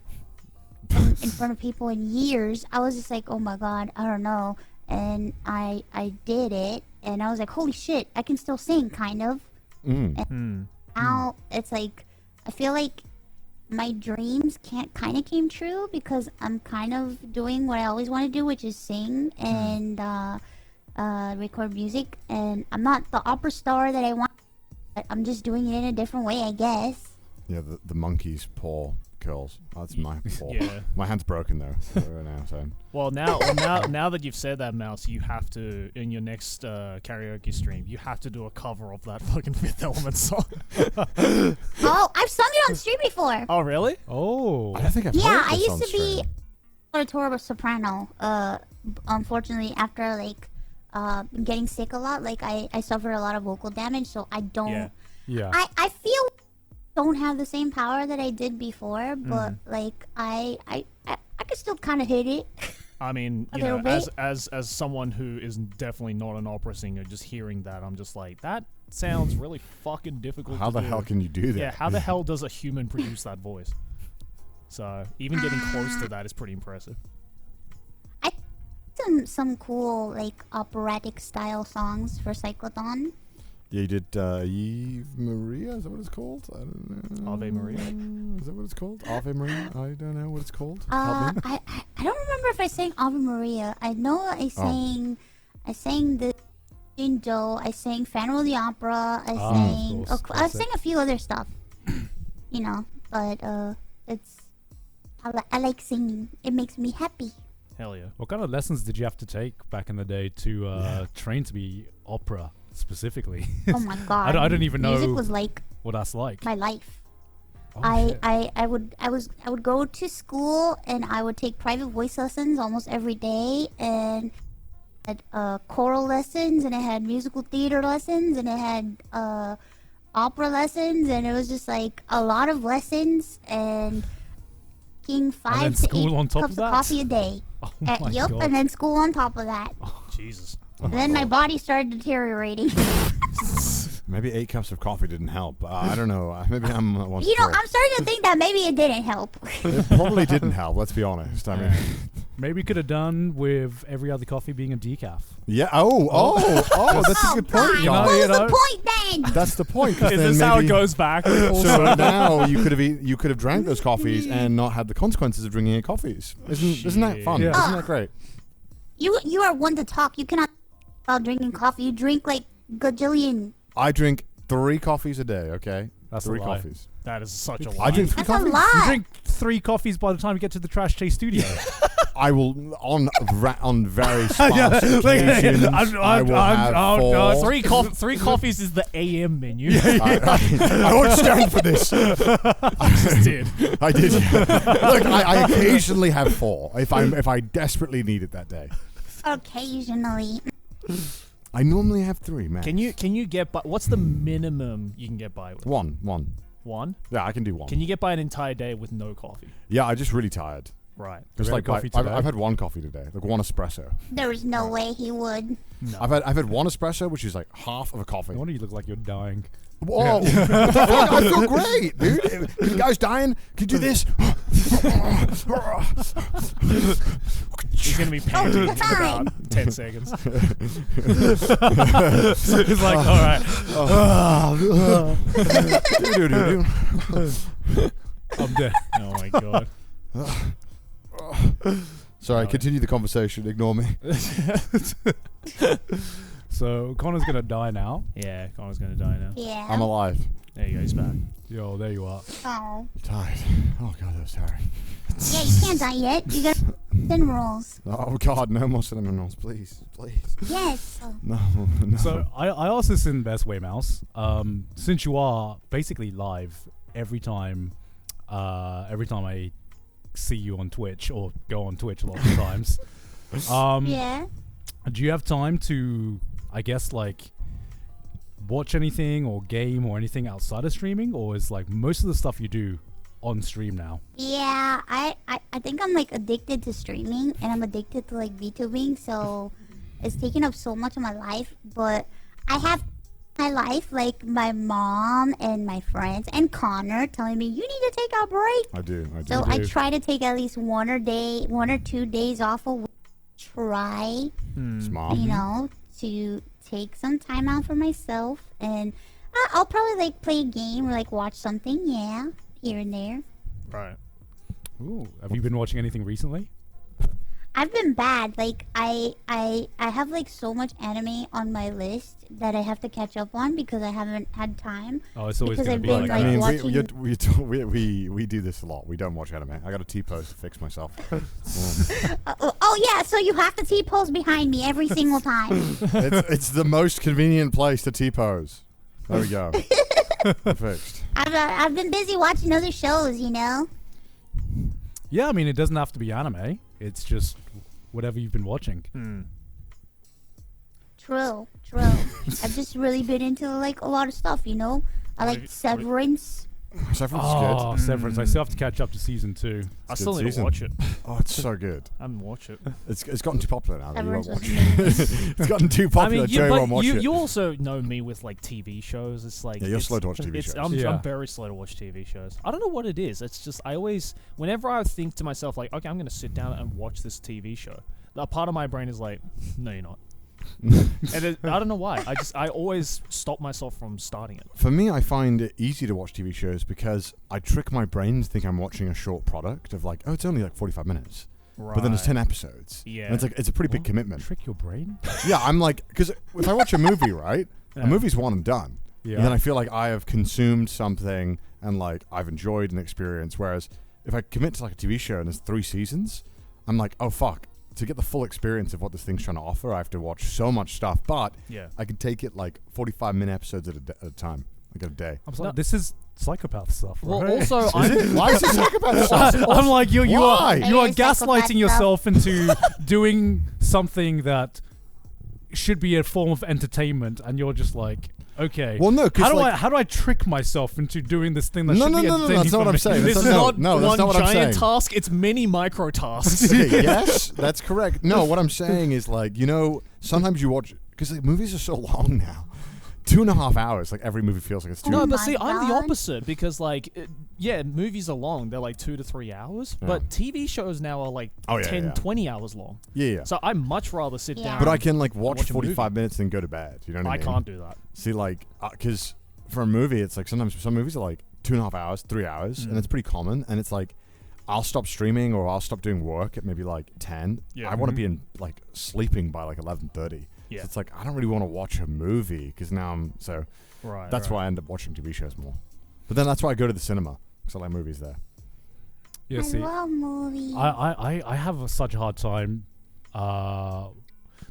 front of people in years. I was just like, oh my god, I don't know. And I did it, and I was like, holy shit, I can still sing, kind of. And now it's like I feel like my dreams kind of came true, because I'm kind of doing what I always want to do, which is sing and record music. And I'm not the opera star that I want, but I'm just doing it in a different way, I guess. Yeah, the monkey's paw curls. That's my paw. Yeah. My hand's broken though. Now, so. Well, now that you've said that, Mouse, you have to, in your next karaoke stream, you have to do a cover of that fucking Fifth Element song. Oh, I've sung it on stream before. Oh, really? Oh. I don't think I've Yeah, heard I this used on to be stream. a tour soprano. Unfortunately, after like getting sick a lot, like I suffered a lot of vocal damage, so I don't. Yeah. I feel don't have the same power that I did before, but like I could still kind of hit it. I mean, A you know, little bit. as someone who is definitely not an opera singer, just hearing that, I'm just like, that sounds really fucking difficult. How to the do. hell can you do that? Yeah, how the hell does a human produce that voice? So even getting close to that is pretty impressive. I some cool like operatic style songs for Cyclethon. Yeah, you did Eve Maria. Is that what it's called? I don't know. Ave Maria. Is that what it's called? Ave Maria? I don't know what it's called. I Help me. I don't remember if I sang Ave Maria. I know I sang the JoJo. I sang Phantom of the Opera. I sang of course, I sang a few other stuff. But it's I like singing. It makes me happy. Hell yeah. What kind of lessons did you have to take back in the day to train to be opera specifically? Oh my god. I don't even know Music was like what that's like. my life. Oh, shit. I would go to school and I would take private voice lessons almost every day, and had choral lessons, and it had musical theater lessons, and it had opera lessons, and it was just like a lot of lessons, and taking 5 to 8 cups of coffee a day. Oh my Yep, God. and then school on top of that. Jesus. And then my body started deteriorating. Maybe 8 cups of coffee didn't help. I don't know. Maybe I'm. I'm starting to think that maybe it didn't help. It probably didn't help. Let's be honest. I mean, Maybe could have done with every other coffee being a decaf. yeah. Oh, that's a good point. God, John. what was you know. the point then? That's the point. 'cause Is then this how it maybe- goes back? So now you could have drank those coffees and not had the consequences of drinking your coffees. Isn't that fun? Yeah. Isn't that great? You are one to talk. You cannot about drinking coffee. You drink like gajillion. I drink 3 coffees a day. Okay, That's a 3 lie. coffees. That is such a lie. I drink 3 That's a coffees. You lot. drink 3 coffees by the time you get to the Trash Taste studio. I will on very sparse occasions. I will have 4. Three coffees is the AM menu. I won't stand for this. Just did. I did. Look, I occasionally have 4 if I desperately need it that day. Occasionally. I normally have 3, man. Can you get by? What's the minimum you can get by with? 1. One? Yeah, I can do 1. Can you get by an entire day with no coffee? Yeah, I'm just really tired. Right. Just had like coffee I've today? had 1 coffee today, like 1 espresso. There is no way he would. No. I've had 1 espresso, which is like half of a coffee. No wonder you look like you're dying. Whoa! What the fuck? I feel great, dude. You guys dying? Can you do this? He's gonna be panting in time. about 10 seconds. He's like, all right. I'm dead. Oh my god. Sorry, continue the conversation. Ignore me. So Connor's gonna die now. Yeah, Connor's gonna die now. Yeah. I'm alive. There you go. He's back. Yo, there you are. Oh. Tired. Oh god, that was tiring. Yeah, you can't die yet. You got cinnamon rolls. Oh god, no more cinnamon rolls, please. Yes. Oh. No. So I asked this in the best way, Mouse. Since you are basically live every time I see you on Twitch or go on Twitch a lot of times, Yeah. do you have time to, I guess, like, watch anything or game or anything outside of streaming, or is like most of the stuff you do on stream now? Yeah, I think I'm like addicted to streaming, and I'm addicted to like Vtubing, so it's taking up so much of my life. But I have my life, like my mom and my friends and Connor telling me you need to take a break. I do. So I try to take at least 1 or 2 days off a week. Try, Smart. you know, to take some time out for myself, and I'll probably like play a game or like watch something, yeah, here and there. Right. Ooh, have you been watching anything recently? I've been bad. Like I have like so much anime on my list that I have to catch up on because I haven't had time. Oh, it's always Because gonna I've be been, like, like, I mean, watching- we do this a lot. We don't watch anime. I got a T-pose to fix myself. Oh yeah, so you have to T-pose behind me every single time. It's the most convenient place to T-pose. There we go. Fixed. I've been busy watching other shows, you know. yeah, I mean, it doesn't have to be anime. It's just whatever you've been watching. True. I've just really been into like a lot of stuff, you know. I like Severance. Severance Oh, is good. Severance. I still have to catch up to season 2. I It's still good need to season. watch it. Oh, it's so good. I haven't watched it. It's gotten too popular now. That you Severance won't was watch it. amazing. It's gotten too I popular. mean, Joe won't but watch it. you also know me with like TV shows. It's like Yeah, you're it's- slow to watch TV shows. I'm Yeah. very slow to watch TV shows. I don't know what it is. It's just I always, whenever I think to myself like, okay, I'm gonna sit down and watch this TV show, a part of my brain is like, no, you're not. And I don't know why. I always stop myself from starting it. For me, I find it easy to watch TV shows because I trick my brain to think I'm watching a short product of like, oh, it's only like 45 minutes. Right. But then it's 10 episodes. Yeah. And it's a pretty big commitment. Trick your brain? Yeah, I'm like, because if I watch a movie, right, Yeah. a movie's one and done. Yeah. And then I feel like I have consumed something and like I've enjoyed an experience. Whereas if I commit to like a TV show and there's 3 seasons, I'm like, oh fuck, to get the full experience of what this thing's trying to offer, I have to watch so much stuff. But I can take it like 45-minute episodes at a time, like a day. I'm like, this is psychopath stuff. Well, right? also, Why is it psychopath stuff? I'm like, you are It is gaslighting psychopath yourself into doing something that should be a form of entertainment, and you're just like, okay. Well, no, 'cause how do I trick myself into doing this thing that No, should no, be no, no, entertaining? that's not what for I'm me? saying. this That's is not- not no, that's one not what I'm giant saying. task. It's many micro tasks. Yes, that's correct. No, what I'm saying is like, sometimes you watch, because like, movies are so long now. 2.5 hours, like every movie feels like it's 2. No, Oh but my see, I'm the God. opposite because, like, movies are long. They're like 2 to 3 hours. Yeah. But TV shows now are like Oh, yeah, 10, yeah. 20 hours long. Yeah. So I'd much rather sit Yeah. down. But I can like watch watch a movie. 45 minutes and go to bed. You know what I I mean? can't do that. See, like, because for a movie, it's like sometimes some movies are like 2.5 hours, 3 hours, and it's pretty common. And it's like, I'll stop streaming or I'll stop doing work at maybe like 10. Yeah. I want to be in like sleeping by like 11:30. Yeah. So it's like I don't really want to watch a movie because now Right. that's why I end up watching TV shows more. But then that's why I go to the cinema because I like movies there. Yeah, I see, love movies. I have such a hard time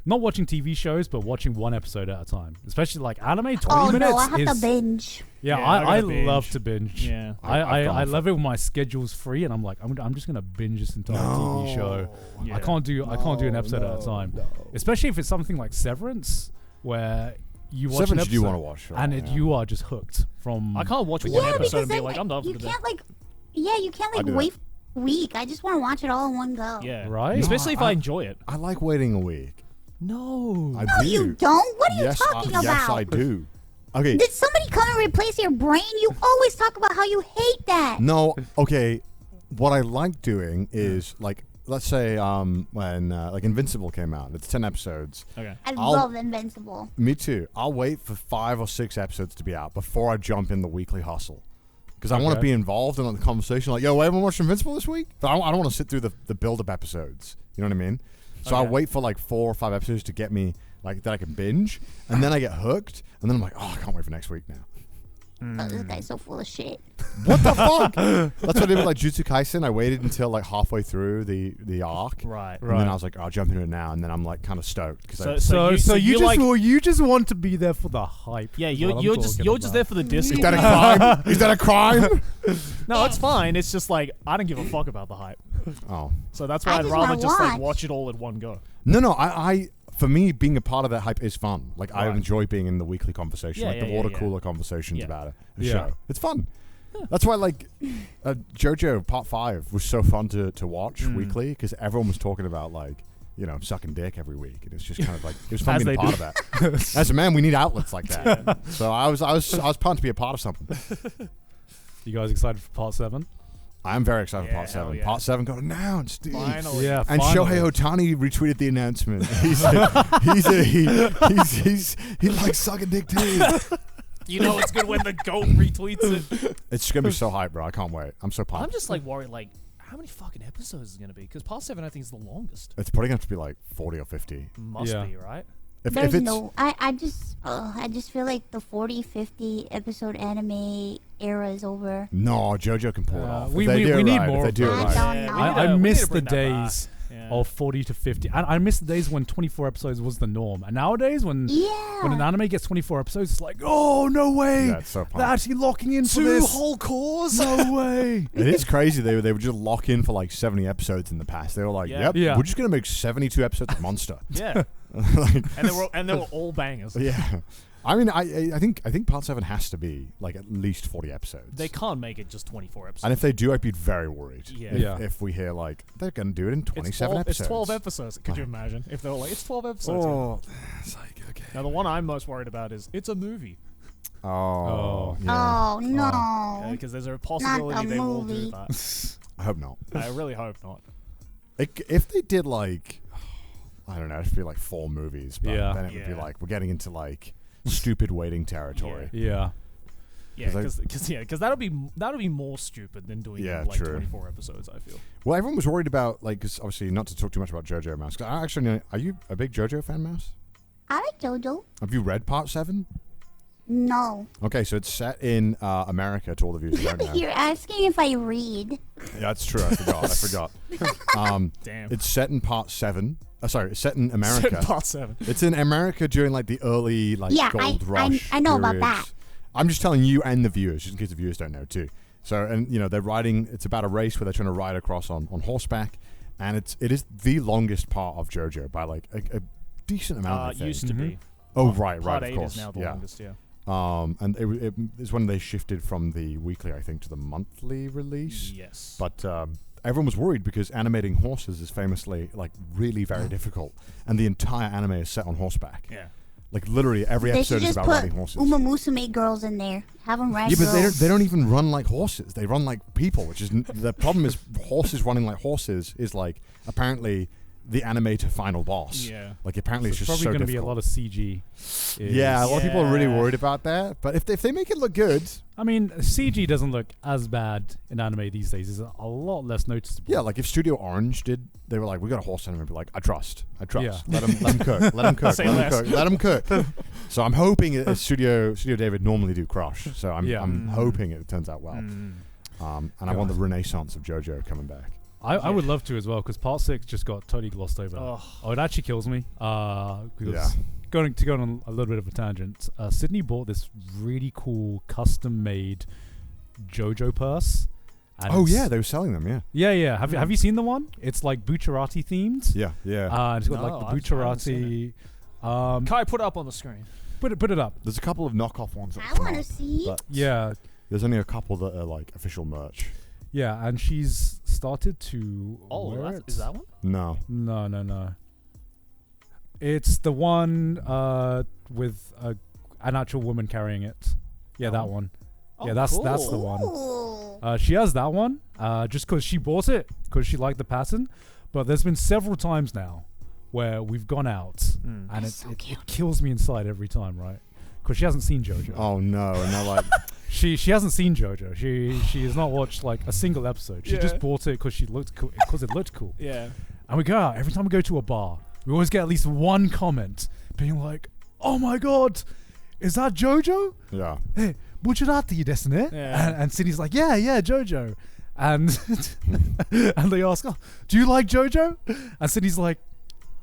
not watching TV shows, but watching one episode at a time. Especially like anime, 20 oh minutes no, I have is... to binge. Yeah, Yeah, I I gotta love binge. to binge. Yeah. I I've love it when my schedule's free, and I'm like, I'm just gonna binge this entire TV show. Yeah. I can't do an episode at a time, especially if it's something like Severance, where you watch Severance an you episode want to watch, right? and Yeah. you are just hooked from. I can't watch one Yeah, episode because and be then like, I'm done for you the day. can't like, you can't I like do wait for a week. I just want to watch it all in one go. Yeah. Right? Especially if I enjoy it. I like waiting a week. No. I No, do. you don't. What are you yes, talking about? Yes, I do. Okay. Did somebody come and replace your brain? You always talk about how you hate that. No, okay. What I like doing is like, let's say when like Invincible came out. It's 10 episodes. Okay. I I'll- love Invincible. Me too. I'll wait for 5 or 6 episodes to be out before I jump in the weekly hustle. Because I want to Okay. be involved in the conversation. Like, yo, everyone watched Invincible this week? But I don't want to sit through the build-up episodes. You know what I mean? So I'll Okay. wait for like 4 or 5 episodes to get me, like, that I can binge. And then I get hooked. And then I'm like, oh, I can't wait for next week now. Oh, this guy's so full of shit. What the fuck? That's what I did with like Jujutsu Kaisen. I waited until like halfway through the arc. Right. And then I was like, I'll jump into it now. And then I'm like kind of stoked. Because So you just like- you just want to be there for the hype. Yeah, is what I'm you're just talking there about. for the disc. is that a crime? Is that a crime? No, it's fine. It's just like I don't give a fuck about the hype. Oh. So that's I why I'd just rather wanna just like watch. watch it all at one go. No, I for me, being a part of that hype is fun. Like, I Right. enjoy being in the weekly conversation, Yeah, like yeah, the yeah, water yeah. cooler conversations Yeah. about a Yeah. show. It's fun. That's why, like, JoJo Part 5 was so fun to watch weekly because everyone was talking about, like, sucking dick every week. And it's just kind of like, it was fun As being a they part of that. As a man, we need outlets like that. So I was pumped to be a part of something. You guys excited for part 7? I'm very excited for Yeah, Part 7. hell yeah. Part 7 got announced, dude. Finally. Yeah, And finally. Shohei Ohtani retweeted the announcement. He likes sucking dick too. You know it's good when the GOAT retweets it. It's gonna be so hype, bro. I can't wait. I'm so pumped. I'm just like worried, like, how many fucking episodes is it gonna be? Because Part 7, I think, is the longest. It's probably gonna have to be like 40 or 50. Must Yeah. be, right? If There's it's no. I just feel like the 40, 50 episode anime era is over. no, JoJo can pull it off. If we they do it need right, more If of they do it that. right. don't Yeah, know. we need I to miss the bring that back. days Yeah. of 40 to 50. I miss the days when 24 episodes was the norm. And nowadays, when Yeah. an anime gets 24 episodes, it's like, oh, no way. Yeah, it's so pumped. They're actually locking in for 2 this. whole cores? No way. It is crazy. They would just lock in for like 70 episodes in the past. They were like, Yeah. "Yep, Yeah. we're just gonna make 72 episodes of Monster." Yeah. Like, And they were all bangers. yeah. I mean, I think Part 7 has to be like at least 40 episodes. They can't make it just 24 episodes. And if they do, I'd be very worried. Yeah. Yeah. If we hear like they're gonna do it in it's 27 12, episodes. It's 12 episodes. Could you imagine if they were like, it's 12 episodes? Oh, it's like okay. Now, the one I'm most worried about is it's a movie. Oh, yeah. Oh no. Because there's a possibility they will do movie. that. I hope not. I really hope not. If they did like, I don't know, it'd be like 4 movies, but Yeah. then it would be Yeah. like we're getting into like stupid waiting territory. Yeah. Yeah, 'Cause because that'll be more stupid than doing Yeah, like true. 24 episodes. I feel. Well, everyone was worried about like, because obviously not to talk too much about JoJo Mouse. 'Cause I actually know, are you a big JoJo fan, Mouse? I like JoJo. Have you read Part 7? No. Okay, so it's set in America. To all the viewers who don't know. You're asking if I read. Yeah, that's true. I forgot. Damn. It's set in part 7. Sorry, it's set in America. Part 7. It's in America during like the early gold rush. I know about periods. that. I'm just telling you and the viewers, just in case the viewers don't know too. So, and they're riding. It's about a race where they're trying to ride across on horseback, and it is the longest part of JoJo by like a decent amount. I think. Used to be. Oh right, Part of 8 course. is now the longest. Yeah. And it is when they shifted from the weekly, I think, to the monthly release. Yes. But everyone was worried because animating horses is famously like really very difficult, and the entire anime is set on horseback. Yeah. Like literally every They episode should is just about put riding horses. Uma Musume girls in there. Have them ride Yeah, but girls. they don't even run like horses. They run like people, which is the problem. Is horses running like horses is like apparently the anime to final boss. Yeah. Like apparently It's it's just probably so going to be a difficult. lot of CG. Yeah, a lot of people are really Yeah. worried about that. But if they make it look good, I mean, CG doesn't look as bad in anime these days. It's a lot less noticeable. yeah, like if Studio Orange did, they were like, we got a horse anime, be like, I trust. Yeah. Let him cook. Let him cook. Say Let him less. cook. Let him cook. So I'm hoping Studio David normally do Crush. So I'm hoping it turns out well. And I want the renaissance of JoJo coming back. I would love to as well because part 6 just got totally glossed over. Oh. It actually kills me. Because going on a little bit of a tangent, Sydney bought this really cool custom-made JoJo purse. And Oh it's- yeah, they were selling them. Yeah. yeah. Have you seen the one? It's like Bucciarati themed. Yeah. It's got No, like I the haven't seen Bucciarati. Kai, put it up on the screen. Put it up. There's a couple of knockoff ones. That I come want to out, see. but Yeah, there's only a couple that are like official merch. yeah, and she's started to. wear it. Is that one? No. No. It's the one with an actual woman carrying it. Yeah, that one. Yeah, that's the one. Ooh. She has that one just because she bought it because she liked the pattern. But there's been several times now where we've gone out and That's so it cute. kills me inside every time, right? Because she hasn't seen JoJo. Oh no, and they're like, She hasn't seen JoJo. She has not watched like a single episode. She just bought it because she looked cool. Because it looked cool. Yeah. And we go out every time we go to a bar. We always get at least one comment being like, "Oh my god, is that JoJo? yeah. Hey, Bucciarati desu ne?" Yeah. And Cindy's like, "Yeah, JoJo." And and they ask, "Oh, do you like JoJo?" And Cindy's like,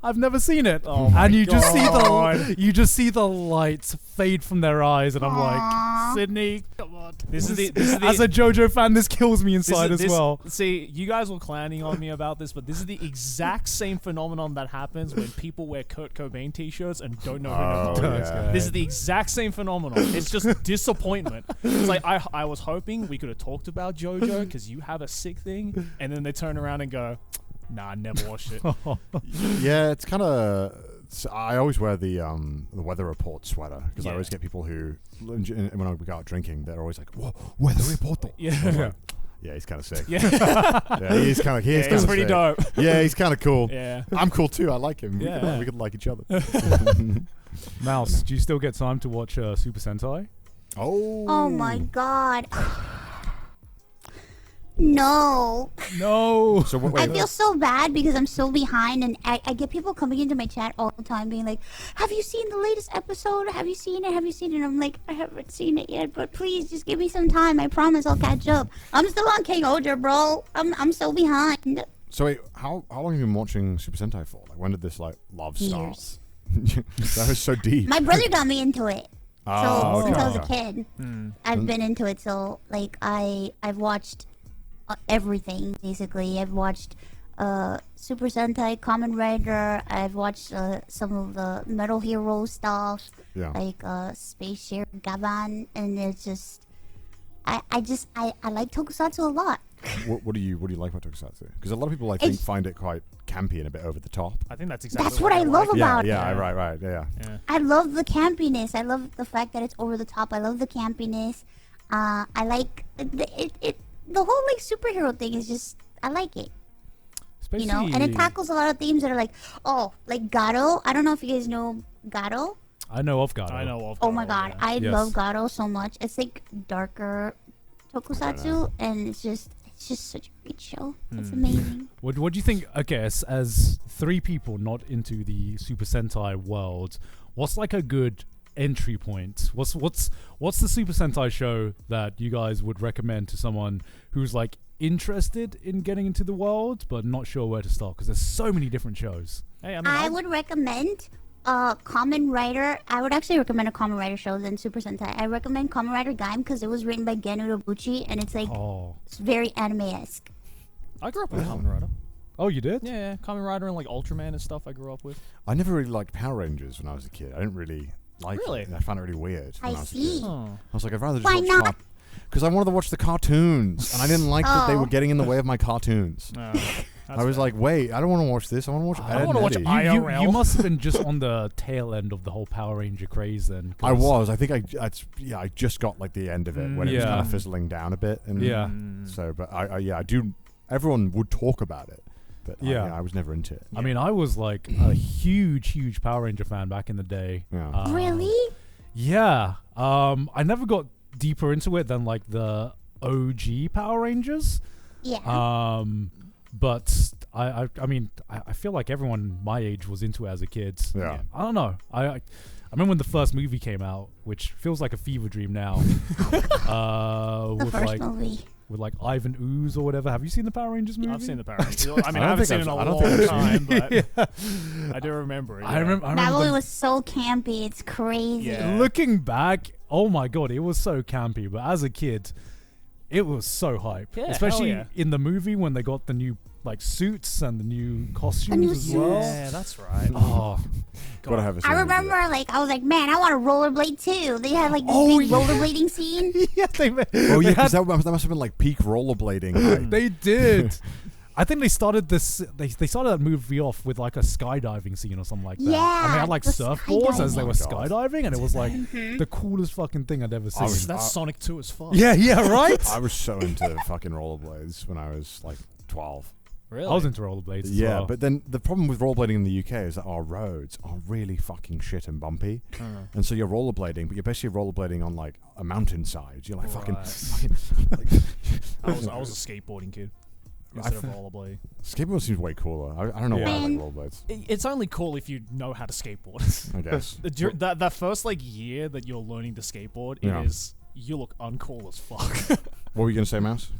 "I've never seen it." Oh my and you just God. see the lights fade from their eyes, and I'm like, Sydney, come on. This is the As a JoJo fan, this kills me inside as well. See, you guys were clowning on me about this, but this is the exact same phenomenon that happens when people wear Kurt Cobain t-shirts and don't know who Nicole is. yeah. This is the exact same phenomenon. It's just disappointment. It's like I was hoping we could have talked about JoJo because you have a sick thing, and then they turn around and go, "Nah, I never watched it." Yeah, it's kind of. I always wear the weather report sweater because I Yeah. always get people who, when I go out drinking, they're always like, "Whoa, weather report!" Yeah. Yeah, he's kind of sick. Yeah, Yeah, he's kind of. He is yeah, kind it's of pretty sick. dope. Yeah, he's kind of cool. Yeah. I'm cool too. I like him. Yeah. We could like each other. Mouse, do you still get time to watch Super Sentai? Oh my god. No. No. So I feel so bad because I'm so behind, and I get people coming into my chat all the time being like, "Have you seen the latest episode? Have you seen it? Have you seen it?" And I'm like, "I haven't seen it yet, but please just give me some time. I promise I'll catch up. I'm still on King Oja, bro. I'm so behind." So wait, how long have you been watching Super Sentai for? Like, when did this like love start? Years. That was so deep. My brother got me into it. Oh, So since okay. I was a kid, I've been into it. So like I've watched everything basically. I've watched Super Sentai, Kamen Rider. I've watched some of the Metal Hero stuff, Yeah. like Space Share Gaban, and it's just I like Tokusatsu a lot. What do you like about Tokusatsu? Because a lot of people I think It's- find it quite campy and a bit over the top. I think that's exactly. That's what I love like. about it. Yeah, right, yeah. Yeah. I love the campiness. I love the fact that it's over the top. I love the campiness. I like the whole like superhero thing is just I like it. Especially, You know, and it tackles a lot of themes that are like, oh, like Garo. I don't know if you guys know Garo. I know of God. I know of. Oh my god, yeah. I Yes. love Garo so much. It's like darker tokusatsu, and it's just such a great show. It's amazing. What do you think? Okay, as three people not into the Super Sentai world, what's like a good entry point? What's the Super Sentai show that you guys would recommend to someone who's like interested in getting into the world, but not sure where to start because there's so many different shows. Hey, I mean, I would recommend Kamen Rider. I would actually recommend a Kamen Rider show than Super Sentai. I recommend Kamen Rider Gaim because it was written by Gen Urobuchi and it's like it's very anime-esque. I grew up with Kamen Rider. Oh, you did? Yeah, Kamen Rider and like Ultraman and stuff I grew up with. I never really liked Power Rangers when I was a kid. I didn't really like Really? it. I found it really weird when I was a see. kid. Oh. I was like, I'd rather just Why watch not? because I wanted to watch the cartoons, and I didn't like that they Oh. were getting in the way of my cartoons. I was like, wait, I don't want to watch this. I want to watch Ed and wanna watch Eddie. IRL. You must have been just on the tail end of the whole Power Ranger craze then. I was. I think I just got like the end of it when it was Yeah. kind of fizzling down a bit. And Yeah. So, but I do. Everyone would talk about it, but Yeah. I was never into it. I mean, I was like a huge Power Ranger fan back in the day. Yeah. Really? Yeah. I never got deeper into it than like the OG Power Rangers. Yeah. But I mean, I feel like everyone my age was into it as a kid. Yeah. I don't know. I remember when the first movie came out, which feels like a fever dream now. the with first like movie. with like Ivan Ooze or whatever. Have you seen the Power Rangers movie? I've seen the Power Rangers. I mean, I I don't haven't think seen it in I've- a I don't long think I've time, seen but I do remember it. I remember. That movie the- was so campy. It's crazy. Yeah. Looking back, oh my god, it was so campy. But as a kid, it was so hype. Yeah, Especially hell in the movie when they got the new like suits and the new costumes new as suits. well. Yeah, that's right. Oh, Gotta have a I scene to do remember, that. like, I was like, man, I want to rollerblade too. They had like this Oh, big yeah. rollerblading scene. yeah, they Oh yeah, they, because that must have been like peak rollerblading. Right? they did. I think they started this. They started that movie off with like a skydiving scene or something like that. and they Yeah, had like the surfboards as they were skydiving. Oh my God. skydiving, and it was like the coolest fucking thing I'd ever seen. was- That's Sonic 2 as fuck. yeah, right. I was so into fucking rollerblades when I was like 12. Really? I was into rollerblades. As Yeah, well. but then the problem with rollerblading in the UK is that our roads are really fucking shit and bumpy. And so you're rollerblading, but you're basically rollerblading on like a mountainside. You're like fucking like, I was a skateboarding kid instead of rollerblading. skateboard seems way cooler. I don't know why I like Man. rollerblades. It's only cool if you know how to skateboard. I guess. That first like year that you're learning to skateboard, Yeah. you look uncool as fuck. What were you gonna say, Mouse?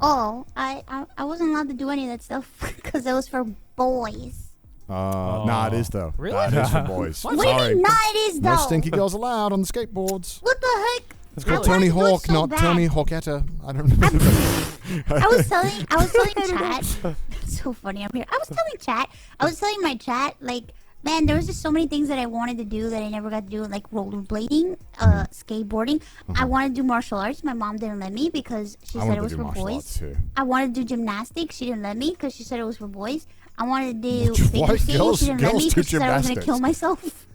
Oh, I wasn't allowed to do any of that stuff because it was for boys. Nah, it is though. Really? Nah, it is for boys. What do you Sorry. mean, not it is though? No stinky girls allowed on the skateboards. What the heck? It's I called wanted Tony to do it Hawk, so not bad. Tony Hawketta. I don't know. I was telling chat. It's so funny. I was telling my chat, like, man, there was just so many things that I wanted to do that I never got to do, like rollerblading, skateboarding. I wanted to do martial arts. My mom didn't let me because she I said wanted it to was do for martial arts boys. too. I wanted to do gymnastics. She didn't let me because she said it was for boys. I wanted to do Why figure skating. girls- She didn't let girls me do because she said I was going to gymnastics? kill myself.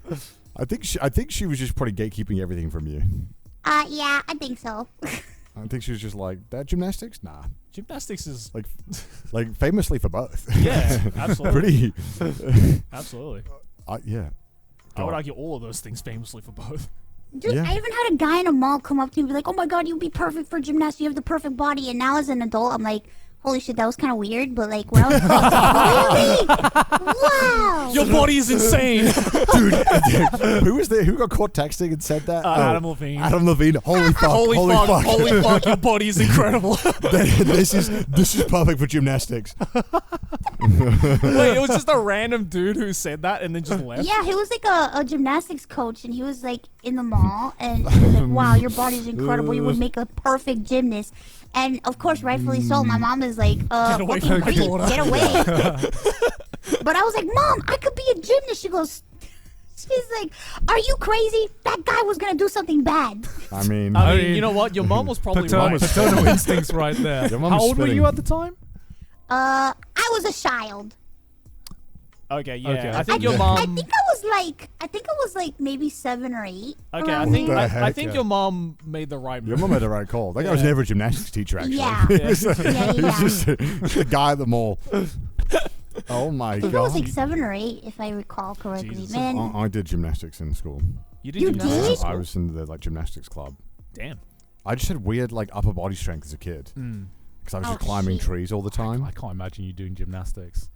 I think she was just probably gatekeeping everything from you. Yeah, I think so. I think she was just like, that gymnastics? Nah. Gymnastics is Like famously for both. yeah, absolutely, Pretty. absolutely. Yeah. I would argue all of those things famously for both. Dude, Yeah. I even had a guy in a mall come up to me and be like, oh my god, you'd be perfect for gymnastics. You have the perfect body. And now as an adult, I'm like, holy shit, that was kind of weird. But like, when I was really? Wow. Your body is insane. Dude, who was there? Who got caught texting and said that? Adam Levine. Adam Levine. Holy fuck. Holy fuck, your body is incredible. this is perfect for gymnastics. Wait, it was just a random dude who said that and then just left? Yeah, he was like a gymnastics coach, and he was like in the mall, and he was like, wow, your body's incredible. You would make a perfect gymnast. And of course, rightfully so, my mom is like, away from fucking my creep, daughter. get away. But I was like, Mom, I could be a gymnast. She's like, are you crazy? That guy was gonna do something bad. I mean, I mean, you know what? Your mom was probably right. Paternal instincts right there. Your mom How is old were spitting. you at the time? I was a child. Okay, yeah. Okay. I think your I mom. think I was like maybe 7 or 8. Okay, around I think there. the I heck, think yeah. your mom made the right your move. mom had the right call. That guy was never a gymnastics teacher, actually. Yeah. He was Yeah. just a guy at the mall. Oh my I think I god. was like 7 or 8, if I recall correctly. Jesus. Man, I did gymnastics in school. You did You gymnastics did? at school? I was in the like gymnastics club. Damn. I just had weird like upper body strength as a kid because I was Oh, just climbing shit. trees all the time. I can't imagine you doing gymnastics.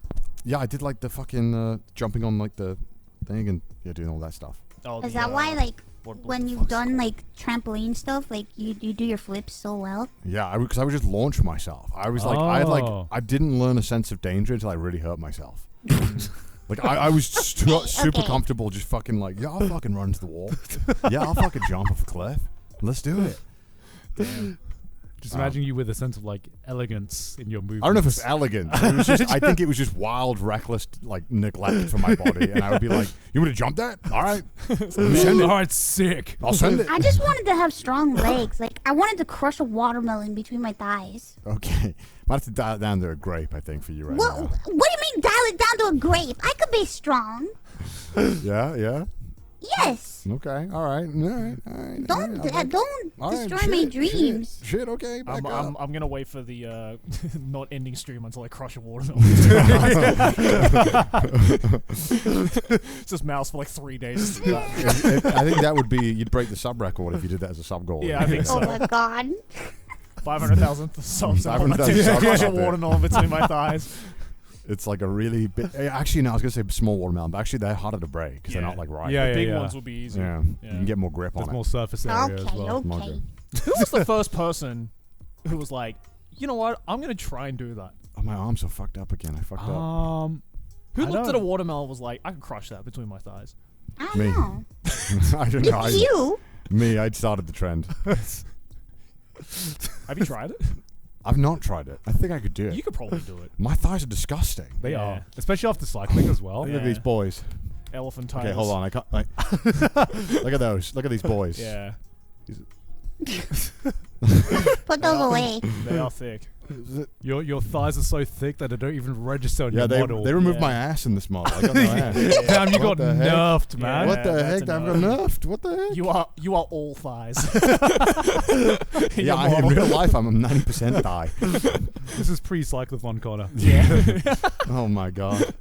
Yeah, I did like the fucking jumping on like the thing and doing all that stuff. Oh, is that why like when you've done like trampoline stuff, like you do your flips so well. Yeah, because I would just launch myself. I was like, I didn't learn a sense of danger until I really hurt myself. Like I was super comfortable, just fucking like, yeah, I'll fucking run to the wall. Yeah, I'll fucking jump off a cliff. Let's do it. Damn. Just imagine you with a sense of like elegance in your movements. I don't know if it's elegant. It was just, I think it was just wild, reckless, like neglect for my body, and I would be like, "You want to jump that? All right, send it. All right, sick. I'll send it." I just wanted to have strong legs. Like I wanted to crush a watermelon between my thighs. Okay, might have to dial it down to a grape, I think, for you right now. What do you mean dial it down to a grape? I could be strong. Yeah. Yes. Okay. All right. Don't destroy my dreams. Shit. Okay. Back up. I'm gonna wait for the not ending stream until I crush a watermelon. Just mouse for like 3 days. I think that would be, you'd break the sub record if you did that as a sub goal. Yeah, I think so. Oh my god. 500,000 subs. 500,000 subs Crush a out there. watermelon between my thighs. It's like a really big. Actually, no, I was gonna say small watermelon, but actually they're harder to break because they're not like right. Yeah, The big ones will be easier. Yeah. You can get more grip There's on more it. surface area as well. Okay. Who was the first person who was like, you know what, I'm gonna try and do that? Oh, my arms are fucked up again. I fucked up. Who I looked at a don't- watermelon and was like, I can crush that between my thighs? I don't Me. know. I don't know. You. I started the trend. Have you tried it? I've not tried it. I think I could do it. You could probably do it. My thighs are disgusting. They Yeah. are, especially after cycling as well. Look Yeah. at these boys. Elephant tigers. Okay, hold on. I can't. Like, look at those. Look at these boys. Yeah, Put those away. they are thick. Your thighs are so thick that they don't even register on Yeah, your they model. removed Yeah. my ass in this mod. I got no ass. Damn, you What got the heck? nerfed, man. Yeah. What the that's heck? a I've no. got nerfed. What the heck? You are all thighs. Yeah, in real life, I'm a 90% thigh. This is pre-Cyclethon, Connor. Yeah. Oh my god.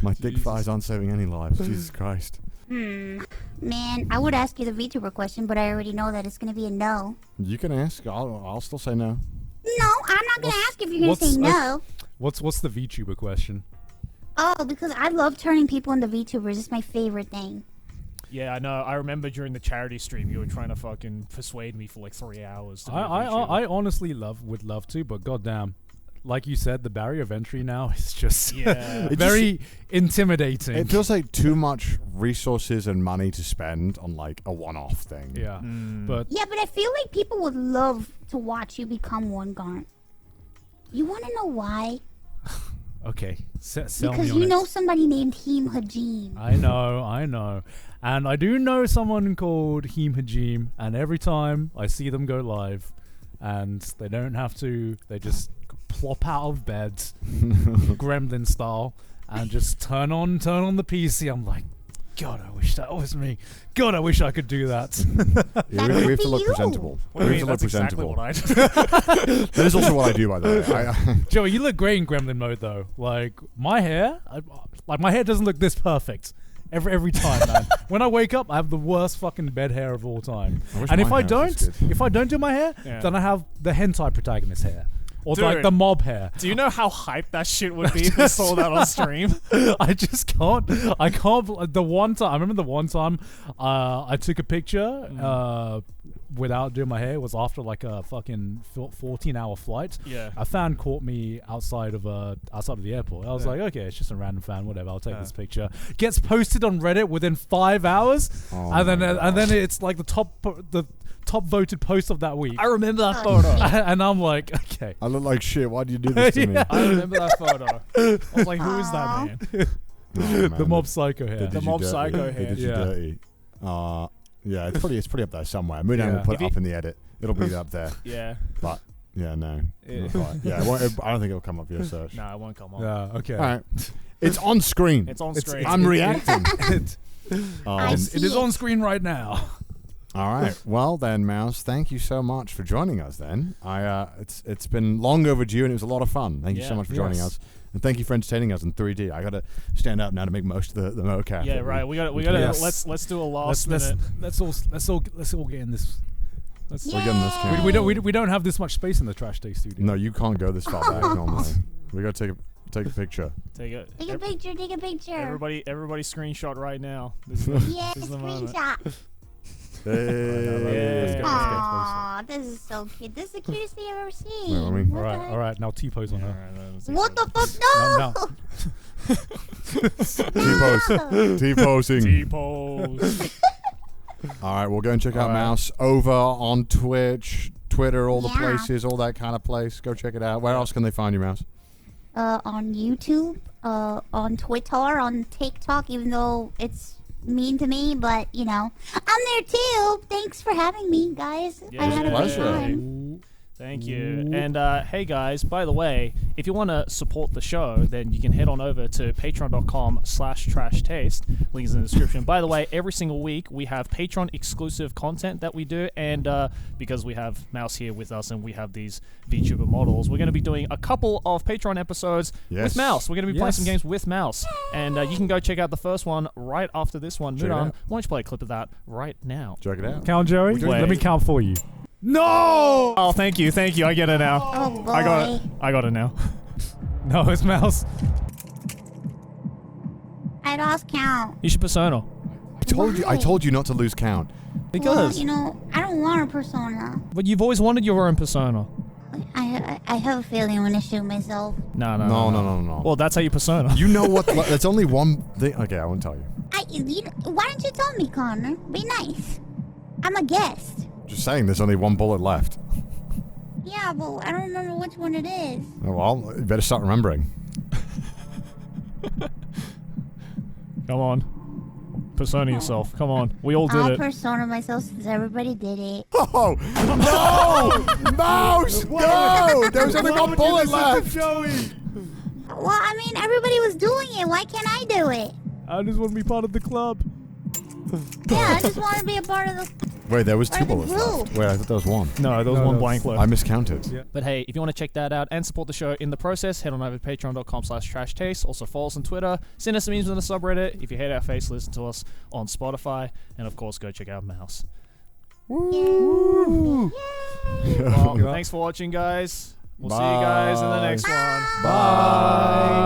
My thick thighs aren't saving any lives. Jesus Christ. Man, I would ask you the VTuber question, but I already know that it's gonna be a no. You can ask. I'll still say no. No, I'm not gonna ask if you're gonna what's- say no. What's the VTuber question? Oh, because I love turning people into VTubers. It's my favorite thing. Yeah, I know. I remember during the charity stream, you were trying to fucking persuade me for like 3 hours. To be a VTuber. I honestly would love to, but goddamn, like you said, the barrier of entry now is just Yeah. very intimidating. It feels like too much resources and money to spend on like a one-off thing. yeah, but Yeah, but I feel like people would love to watch you become one, Garnt. You want to know why? okay, sell Because me on you it. know somebody named Heem Hajim. I know. And I do know someone called Heem Hajim, and every time I see them go live, and they don't have to, they just plop out of bed, gremlin style, and just turn on the PC. I'm like, God, I wish that was me. God, I wish I could do that. Yeah, That we could have to be look you. presentable. What do We you have mean? to look That's exactly presentable. what I do. That is also what I do, by the way. Joey, you look great in gremlin mode though. Like my hair, my hair doesn't look this perfect. Every time, man. When I wake up, I have the worst fucking bed hair of all time. I wish And my if I hair was don't, good. if I don't do my hair, Yeah. then I have the hentai protagonist hair, or Dude. like the mob hair. Do you know how hyped that shit would be if we saw that on stream? I just can't. I can't. The one time I remember, the one time I took a picture without doing my hair. It was after like a fucking 14-hour flight. Yeah. A fan caught me outside of the airport. I was Yeah. like, okay, it's just a random fan, whatever. I'll take this picture. Gets posted on Reddit within 5 hours, Oh and my then it's like the top voted post of that week. I remember that photo. And I'm like, okay. I look like shit. Why do you do this to me? Yeah. I remember that photo. I was like, who is that man? Oh, The man. mob psycho They hair. did The you mob dirty. psycho They hair. did you Yeah. dirty. Yeah, it's pretty up there somewhere. Mudan Yeah. will put If it up you- in the edit. It'll be up there. Yeah. But yeah, no. Yeah. Not quite. Yeah, I don't think it'll come up your search. No, it won't come on. Yeah, okay. All right, it's on screen. It's on screen. I'm reacting. I see It is on screen right now. All right. Well then, Mouse, thank you so much for joining us. Then it's been long overdue and it was a lot of fun. Thank you so Yeah. much for joining Yes. us, and thank you for entertaining us in 3D. I gotta stand up now to make most of the mocap. Yeah, that right. We gotta. Yes. Let's do a last Let's minute. let's all get in this. Let's, We're getting this camera. we don't have this much space in the Trash Day studio. No, you can't go this far back normally. We gotta take a picture. Take it. Take a picture, take a picture. Everybody screenshot right now. Yeah, This is the moment. screenshot. Hey. Aww, this is so cute. This is the cutest thing I've ever seen. Wait, let me- What the All right. Now T-pose on her. What the fuck? No! T-posing. T-pose. All right, we'll go and check out All right. Mouse over on Twitch, Twitter, all the Yeah. places, all that kind of place. Go check it out. Where else can they find you, Mouse? On YouTube, on Twitter, on TikTok, even though it's mean to me, but you know, I'm there too. Thanks for having me, guys. I had a great pleasure. time. Thank you. And hey guys, by the way, if you want to support the show, then you can head on over to patreon.com/trashtaste. Links in the description. By the way, every single week we have Patreon exclusive content that we do, and because we have Mouse here with us and we have these VTuber models, we're going to be doing a couple of Patreon episodes Yes. with Mouse. We're going to be playing some Yes. games with Mouse, and you can go check out the first one right after this one. Check it Mudan, out. why don't you play a clip of that right now? Check it out. Count, Joey. Wait. Let me count for you. No! Oh, thank you. I get it now. Oh boy. I got it now. No, it's Mouse. I lost count. You should persona. I told you not to lose count. Because. Well, you know, I don't want a persona. But you've always wanted your own persona. I have a feeling I'm gonna shoot myself. No. No. Well, that's how you persona. You know what? There's only one thing. Okay, I won't tell you. Why don't you tell me, Connor? Be nice. I'm a guest. Just saying, there's only one bullet left. Yeah, but I don't remember which one it is. Oh, well, you better start remembering. Come on. Persona yourself. Come on. We all did I'll it. persona myself since everybody did it. Oh no! Mouse! No! There was only one bullet left. Joey. Well, I mean, everybody was doing it. Why can't I do it? I just want to be part of the club. Yeah, I just want to be a part of the... Wait, there was two Where's the bullets glue? left. Wait, I thought there was one. No, there was No, one no, blank left. I miscounted. Yeah. But hey, if you want to check that out and support the show in the process, head on over to patreon.com/trashtaste. Also follow us on Twitter. Send us some memes on the subreddit. If you hate our face, listen to us on Spotify. And of course, go check out Mouse. Woo! Well, thanks for watching, guys. We'll see you guys in the next one. Bye.